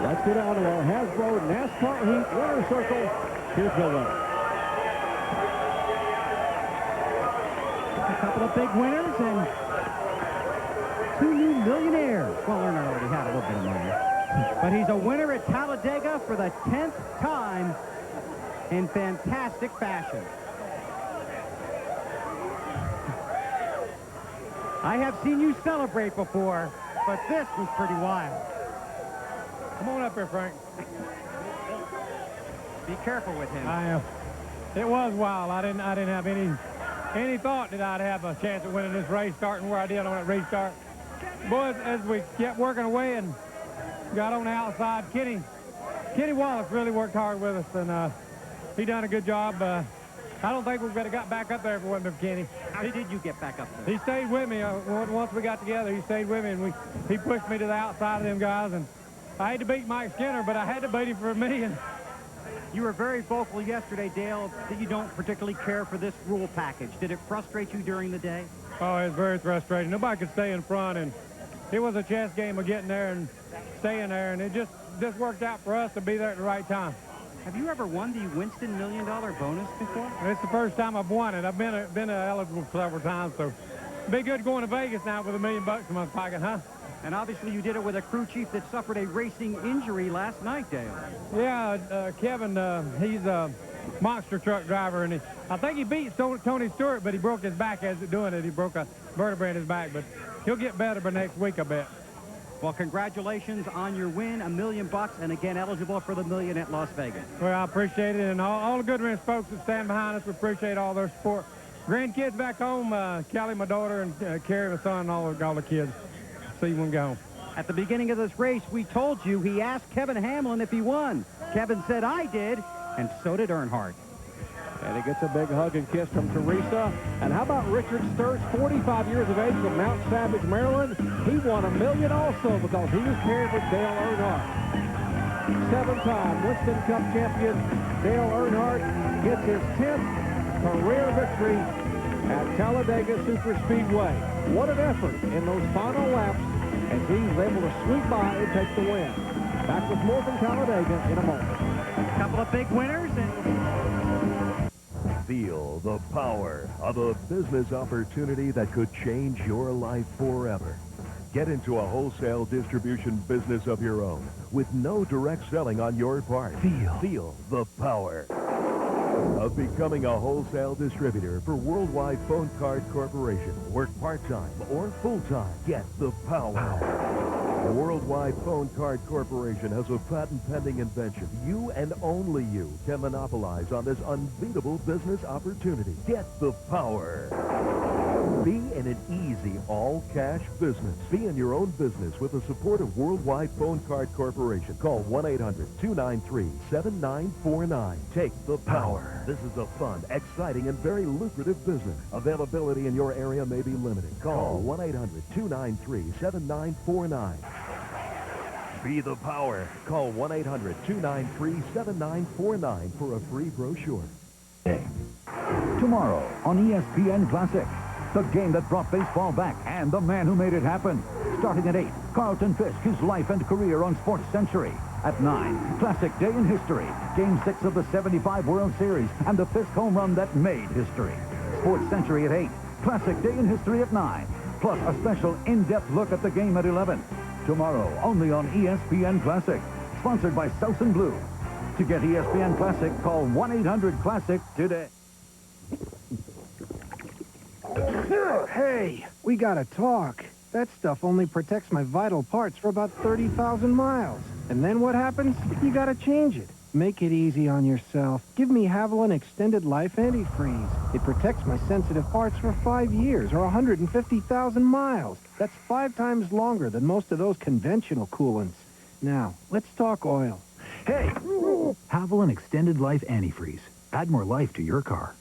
Let's go down to our Hasbro NASCAR Heat winner circle. Here's Bill Leonard. A couple of big winners and 2 new millionaires. Well, Earnhardt already had a little bit of money. But he's a winner at Talladega for the 10th time in fantastic fashion. I have seen you celebrate before, but this was pretty wild. Come on up here, Frank. Be careful with him. I am. It was wild. I didn't have any thought that I'd have a chance of winning this race, starting where I did on that restart. Boys, as we kept working away and got on the outside, Kenny Wallace really worked hard with us, and he done a good job. I don't think we would have got back up there if it wasn't for Kenny. How did you get back up there? He stayed with me. Once we got together, he stayed with me, and he pushed me to the outside of them guys. And I had to beat Mike Skinner, but I had to beat him for a million. You were very vocal yesterday, Dale, that you don't particularly care for this rule package. Did it frustrate you during the day? Oh, it was very frustrating. Nobody could stay in front, and it was a chess game of getting there and staying there, and it just worked out for us to be there at the right time. Have you ever won the Winston $1 Million bonus before? It's the first time I've won it. I've been eligible several times, so it'd be good going to Vegas now with $1 million in my pocket, huh? And obviously you did it with a crew chief that suffered a racing injury last night, Dale. Yeah, Kevin, he's a monster truck driver, and I think he beat Tony Stewart, but he broke his back as doing it. He broke a vertebrae in his back, but he'll get better by next week, I bet. Well, congratulations on your win, $1 million, and again, eligible for the $1 million at Las Vegas. Well, I appreciate it, and all the Goodwrench folks that stand behind us, we appreciate all their support. Grandkids back home, Kelly, my daughter, and Carrie, my son, and all the kids. See you when we go home. At the beginning of this race, we told you he asked Kevin Hamlin if he won. Kevin said, I did, and so did Earnhardt. And he gets a big hug and kiss from Teresa. And how about Richard Sturz, 45 years of age from Mount Savage, Maryland? He won $1 million also because he was paired with Dale Earnhardt. 7-time Winston Cup champion Dale Earnhardt gets his 10th career victory at Talladega Superspeedway. What an effort in those final laps as he was able to sweep by and take the win. Back with more from Talladega in a moment. A couple of big winners and... Feel the power of a business opportunity that could change your life forever. Get into a wholesale distribution business of your own with no direct selling on your part. Feel the power of becoming a wholesale distributor for Worldwide Phone Card Corporation. Work part-time or full-time. Get the power. Worldwide Phone Card Corporation has a patent-pending invention you and only you can monopolize on this unbeatable business opportunity. Get the power. Be in an easy, all-cash business. Be in your own business with the support of Worldwide Phone Card Corporation. Call 1-800-293-7949. Take the power. This is a fun, exciting, and very lucrative business. Availability in your area may be limited. Call 1-800-293-7949. Be the power. Call 1-800-293-7949 for a free brochure. Tomorrow on ESPN Classic, the game that brought baseball back and the man who made it happen. Starting at 8, Carlton Fisk, his life and career on Sports Century. At 9, Classic Day in History, Game 6 of the 75 World Series and the Fisk home run that made history. Sports Century at 8, Classic Day in History at 9, plus a special in-depth look at the game at 11. Tomorrow, only on ESPN Classic, sponsored by South and Blue. To get ESPN Classic, call 1-800-CLASSIC today. Hey, we gotta talk. That stuff only protects my vital parts for about 30,000 miles. And then what happens? You gotta change it. Make it easy on yourself. Give me Haviland Extended Life Antifreeze. It protects my sensitive parts for 5 years or 150,000 miles. That's 5 times longer than most of those conventional coolants. Now, let's talk oil. Hey! Haviland Extended Life Antifreeze. Add more life to your car.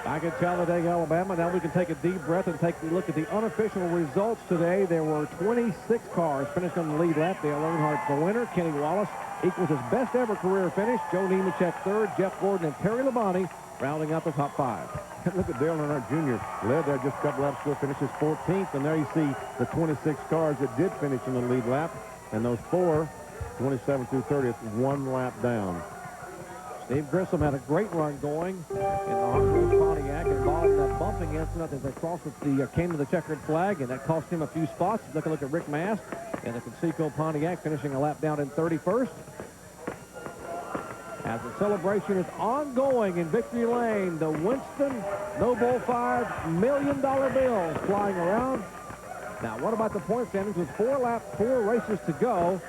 Back in Talladega, Alabama. Now we can take a deep breath and take a look at the unofficial results today. There were 26 cars finished on the lead lap. Dale Earnhardt's the winner. Kenny Wallace equals his best ever career finish. Joe Nemechek third. Jeff Gordon and Terry Labonte rounding out the top 5. Look at Dale Earnhardt Jr. led there just a couple laps ago, finishes 14th. And there you see the 26 cars that did finish in the lead lap. And those 4, 27 through 30th, 1 lap down. Steve Grissom had a great run going in the Hot Wheels Pontiac, involved in that bumping incident as they crossed came to the checkered flag, and that cost him a few spots. Look at Rick Mast and the Conseco Pontiac finishing a lap down in 31st. As the celebration is ongoing in Victory Lane, the Winston Noble $5 million bills flying around. Now, what about the point standings with 4 races to go?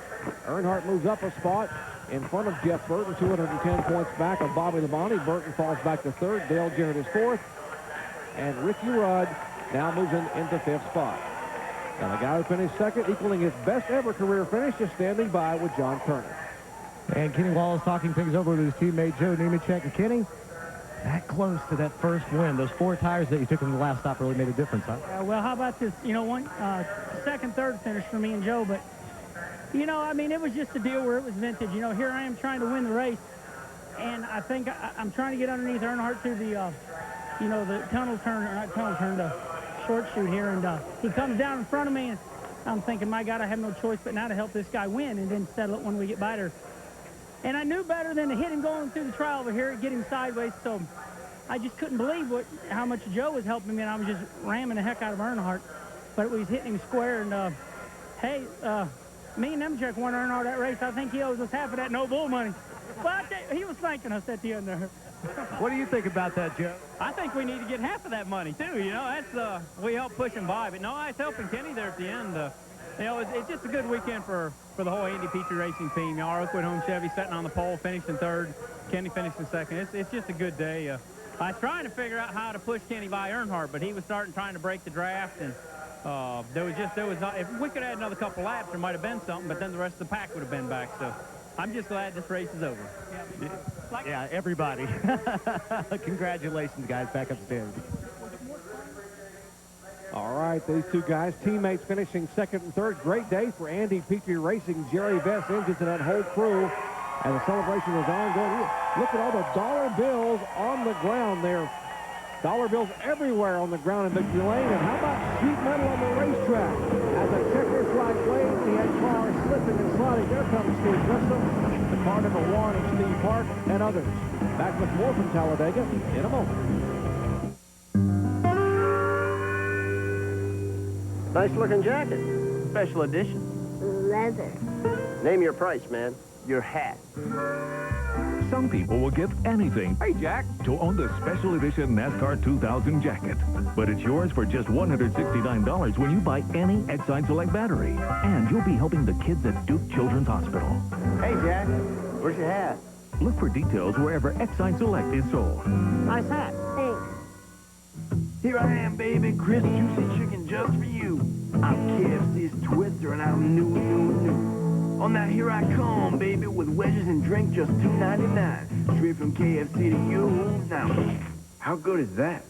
Earnhardt moves up a spot in front of Jeff Burton, 210 points back of Bobby Labonte. Burton falls back to 3rd. Dale Jarrett is 4th. And Ricky Rudd now moves into 5th spot. And the guy who finished second, equaling his best ever career finish, is standing by with John Turner. And Kenny Wallace talking things over with his teammate Joe Nemechek. And Kenny, that close to that first win. Those 4 tires that you took in the last stop really made a difference, huh? Well, how about this? You know, one second, third finish for me and Joe, but, you know, I mean, it was just a deal where it was vintage. You know, here I am trying to win the race, and I think I'm trying to get underneath Earnhardt through the, you know, the tunnel turn, or not tunnel turn, the short shoot here, and he comes down in front of me, and I'm thinking, my God, I have no choice but now to help this guy win and then settle it when we get by there. And I knew better than to hit him going through the trial over here and get him sideways, so I just couldn't believe how much Joe was helping me, and I was just ramming the heck out of Earnhardt. But we was hitting him square, and, hey, me and Nemechek won Earnhardt that race. I think he owes us half of that no bull money. But he was thanking us at the end there. What do you think about that, Joe? I think we need to get half of that money, too. You know, that's, we helped push him by. But, no, I was helping Kenny there at the end. You know, it's just a good weekend for the whole Andy Petrie racing team. You know, our Oakwood Home Chevy sitting on the pole, finishing third. Kenny finishing second. It's just a good day. I was trying to figure out how to push Kenny by Earnhardt, but he was trying to break the draft, and there was not, if we could add another couple laps, there might have been something, but then the rest of the pack would have been back. So I'm just glad this race is over. Yeah, everybody. Congratulations, guys, back upstairs. All right, these two guys, teammates finishing second and third. Great day for Andy Petrie Racing, Jerry Vest engines, and that whole crew. And the celebration was ongoing. Look at all the dollar bills on the ground there. Dollar bills everywhere on the ground in Victory Lane. And how about sheet metal on the racetrack? As a checker flag waved, he had cars slipping and sliding. There comes Steve Grissom, the car number 1 of Steve Park, and others. Back with more from Talladega in a moment. Nice-looking jacket. Special edition. Leather. Name your price, man. Your hat. Some people will give anything, Hey, Jack, to own the special edition NASCAR 2000 jacket. But it's yours for just $169 when you buy any Exide Select battery. And you'll be helping the kids at Duke Children's Hospital. Hey, Jack. Where's your hat? Look for details wherever Exide Select is sold. Nice hat. Thanks. here I am, baby. Crisp, juicy chicken just for you. I'm KFC's Twister, and I'm new. Oh, now here I come, baby, with wedges and drink just $2.99. Straight from KFC to you. Now, how good is that?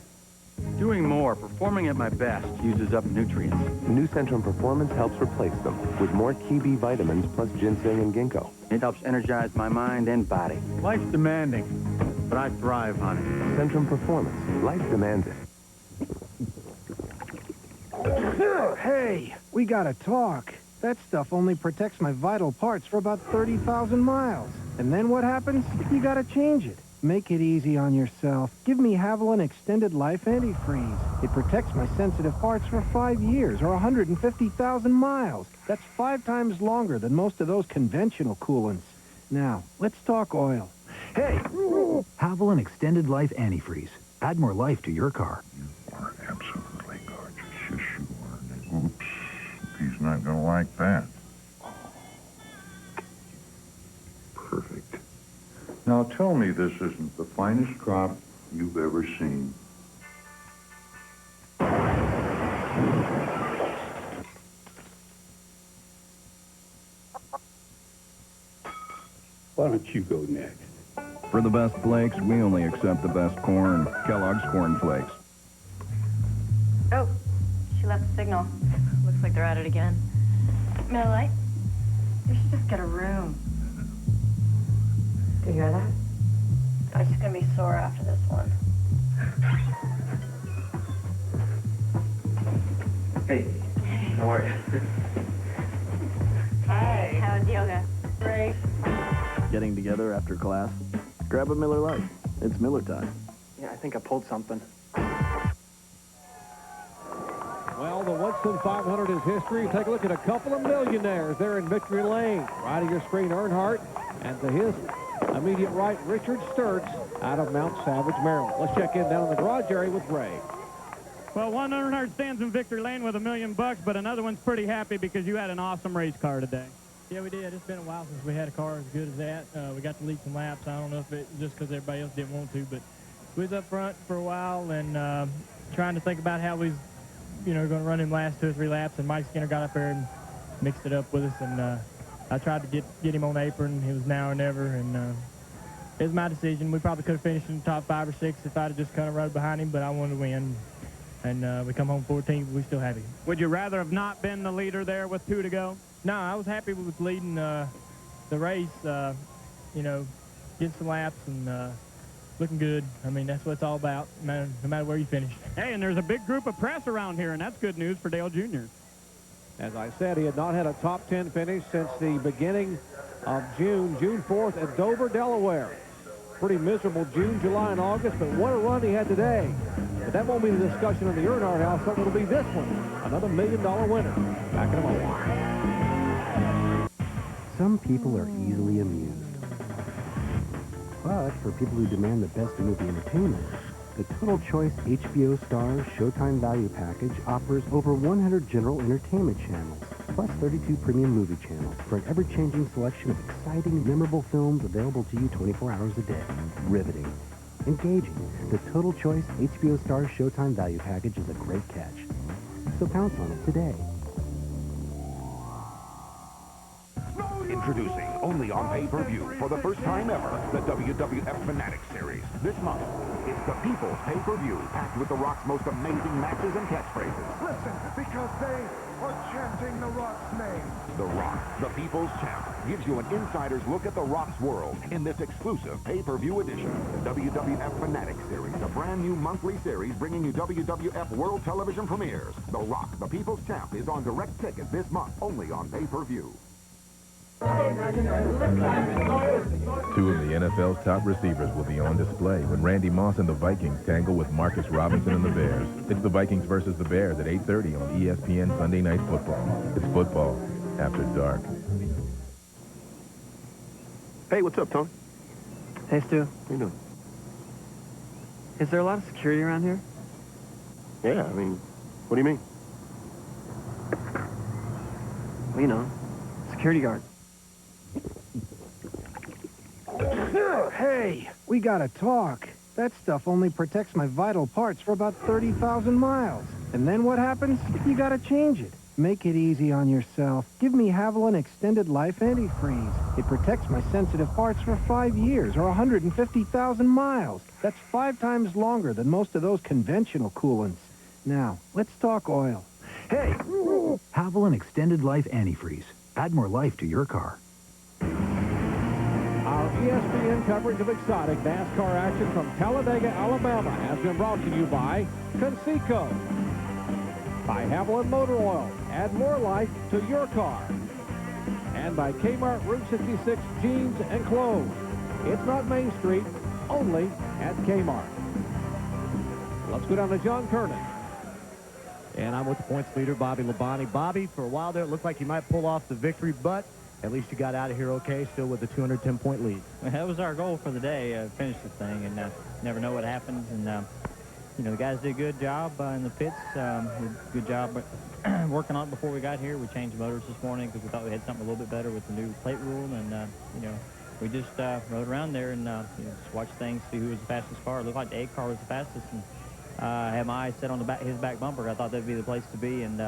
Doing more, performing at my best, uses up nutrients. New Centrum Performance helps replace them with more key B vitamins plus ginseng and ginkgo. It helps energize my mind and body. Life's demanding, but I thrive on it. Centrum Performance. Life demands it. Hey, we gotta talk. That stuff only protects my vital parts for about 30,000 miles. And then what happens? You gotta change it. Make it easy on yourself. Give me Haviland Extended Life Antifreeze. It protects my sensitive parts for 5 years or 150,000 miles. That's 5 times longer than most of those conventional coolants. Now, let's talk oil. Hey! Haviland Extended Life Antifreeze. Add more life to your car. You are absolutely gorgeous. Yes, you are. Oops. He's not going to like that. Perfect. Now tell me this isn't the finest crop you've ever seen. Why don't you go next? For the best flakes, we only accept the best corn. Kellogg's Corn Flakes. Oh, she left a signal. Looks like they're at it again. Miller Lite, you should just get a room. Do you hear that? Oh, she's gonna be sore after this one. Hey, how are you? Hey, how's yoga? Great. Getting together after class. Grab a Miller Lite. It's Miller time. Yeah, I think I pulled something. Well, the Winston 500 is history. Take a look at a couple of millionaires there in Victory Lane. Right of your screen, Earnhardt, and to his immediate right, Richard Sturtz out of Mount Savage, Maryland. Let's check in down in the garage area with Ray. Well, one Earnhardt stands in Victory Lane with $1 million, but another one's pretty happy because you had an awesome race car today. Yeah, we did. It's been a while since we had a car as good as that. We got to lead some laps. I don't know if it just because everybody else didn't want to, but we was up front for a while and trying to think about how we you know, going to run him last 2 or 3 laps, and Mike Skinner got up there and mixed it up with us, and I tried to get him on the apron. It was now or never, and it was my decision. We probably could have finished in the top 5 or 6 if I'd have just kind of rode behind him, but I wanted to win. And we come home 14th, we still happy. Would you rather have not been the leader there with 2 to go? No, I was happy with leading the race, you know, getting some laps and looking good. I mean, that's what it's all about, no matter where you finish. Hey, and there's a big group of press around here, and that's good news for Dale Jr. As I said, he had not had a top 10 finish since the beginning of June 4th at Dover, Delaware. Pretty miserable June, July, and August, but what a run he had today. But that won't be the discussion in the Earnhardt house. So it'll be this one, another $1 million winner. Back in a moment. Some people are easily amused. But for people who demand the best in movie entertainment, the Total Choice HBO Stars Showtime Value Package offers over 100 general entertainment channels, plus 32 premium movie channels for an ever-changing selection of exciting, memorable films available to you 24 hours a day. Riveting. Engaging. The Total Choice HBO Stars Showtime Value Package is a great catch. So pounce on it today. Introducing, only on pay-per-view, for the first time ever, the WWF Fanatic Series. This month, it's the People's Pay-Per-View, packed with The Rock's most amazing matches and catchphrases. Listen, because they are chanting The Rock's name. The Rock, the People's Champ, gives you an insider's look at The Rock's world in this exclusive pay-per-view edition. The WWF Fanatic Series, a brand new monthly series bringing you WWF World Television premieres. The Rock, the People's Champ, is on direct ticket this month, only on pay-per-view. 2 of the NFL's top receivers will be on display when Randy Moss and the Vikings tangle with Marcus Robinson and the Bears. It's the Vikings versus the Bears at 8:30 on ESPN Sunday Night Football. It's football after dark. Hey, what's up, Tony? Hey, Stu. How you doing? Is there a lot of security around here? Yeah, I mean, what do you mean? Well, you know, security guard. Hey, we gotta talk. That stuff only protects my vital parts for about 30,000 miles. And then what happens? You gotta change it. Make it easy on yourself. Give me Haviland Extended Life Antifreeze. It protects my sensitive parts for 5 years or 150,000 miles. That's 5 times longer than most of those conventional coolants. Now, let's talk oil. Hey! Haviland Extended Life Antifreeze. Add more life to your car. Our ESPN coverage of exciting NASCAR action from Talladega, Alabama has been brought to you by Conseco, by Haviland Motor Oil. Add more life to your car. And by Kmart Route 66 Jeans and Clothes. It's not Main Street, only at Kmart. Let's go down to John Kernan. And I'm with the points leader, Bobby Labonte. Bobby, for a while there, it looked like you might pull off the victory, but at least you got out of here okay, still with a 210-point lead. Well, that was our goal for the day, finish this thing, and never know what happens. And, you know, the guys did a good job in the pits, good job working on it before we got here. We changed motors this morning because we thought we had something a little bit better with the new plate rule, and, you know, we just rode around there and you know, just watched things, see who was the fastest car. It looked like the A car was the fastest, and I had my eyes set on his back bumper. I thought that'd be the place to be, and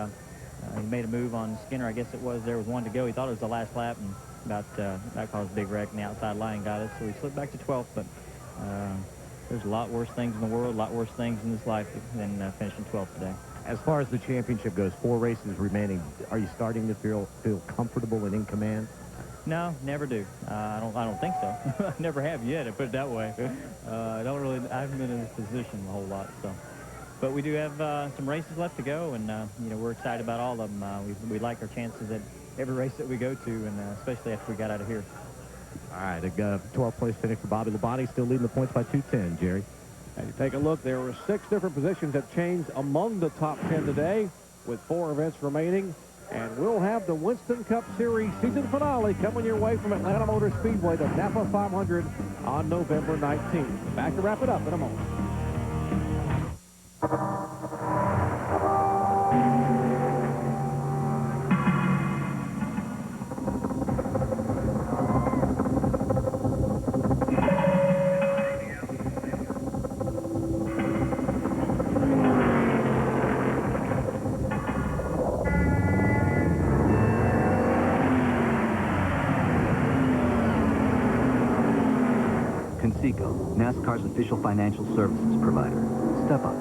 he made a move on Skinner. I guess it was, there was 1 to go. He thought it was the last lap, and that caused a big wreck, and the outside line got us. So we slipped back to 12th, but there's a lot worse things in the world, a lot worse things in this life than finishing 12th today. As far as the championship goes, 4 races remaining. Are you starting to feel comfortable and in command? No, never do. I don't think so. I never have yet, I put it that way. I haven't been in this position a whole lot, so. But we do have some races left to go, and you know, we're excited about all of them. We like our chances at every race that we go to, and especially after we got out of here. All right, a 12th place finish for Bobby Labonte, still leading the points by 210, Jerry. And you take a look, there were 6 different positions that changed among the top 10 today, with 4 events remaining. And we'll have the Winston Cup Series season finale coming your way from Atlanta Motor Speedway, the Napa 500, on November 19th. Back to wrap it up in a moment. Seco, NASCAR's official financial services provider. Step up.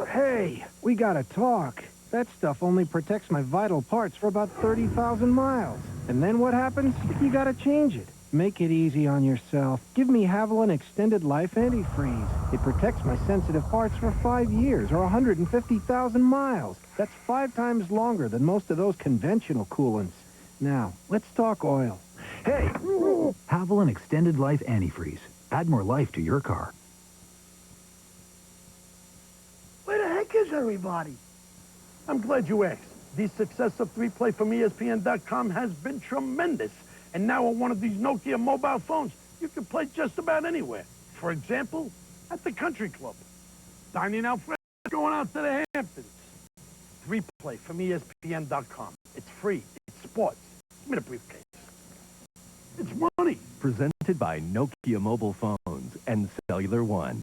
Hey, we gotta talk. That stuff only protects my vital parts for about 30,000 miles. And then what happens? You gotta change it. Make it easy on yourself. Give me Haviland Extended Life Antifreeze. It protects my sensitive parts for 5 years or 150,000 miles. That's 5 times longer than most of those conventional coolants. Now, let's talk oil. Hey! Haviland Extended Life Antifreeze. Add more life to your car. Where the heck is everybody? I'm glad you asked. The success of 3Play from ESPN.com has been tremendous. And now on one of these Nokia mobile phones, you can play just about anywhere. For example, at the country club. Dining out friends, going out to the Hamptons. 3Play from ESPN.com. It's free. It's sports. Give me the briefcase. It's money. Presented by Nokia Mobile Phones and Cellular One.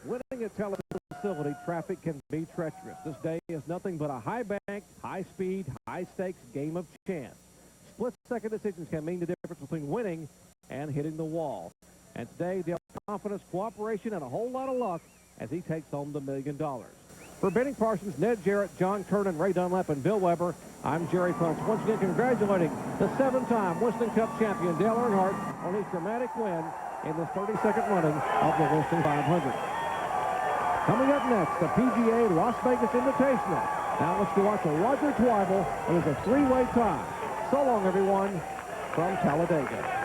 Winning at Talladega facility, traffic can be treacherous. This day is nothing but a high-banked, high-speed, high-stakes game of chance. Split-second decisions can mean the difference between winning and hitting the wall. And today, they'll have confidence, cooperation, and a whole lot of luck as he takes home the $1 million. For Benny Parsons, Ned Jarrett, John Kernan, Ray Dunlap, and Bill Weber, I'm Jerry Punch. Once again, congratulating the 7-time Winston Cup champion, Dale Earnhardt, on his dramatic win in the 32nd running of the Winston 500. Coming up next, the PGA Las Vegas Invitational. Now let's go watch a Roger Twyble. It is a 3-way tie. So long, everyone, from Talladega.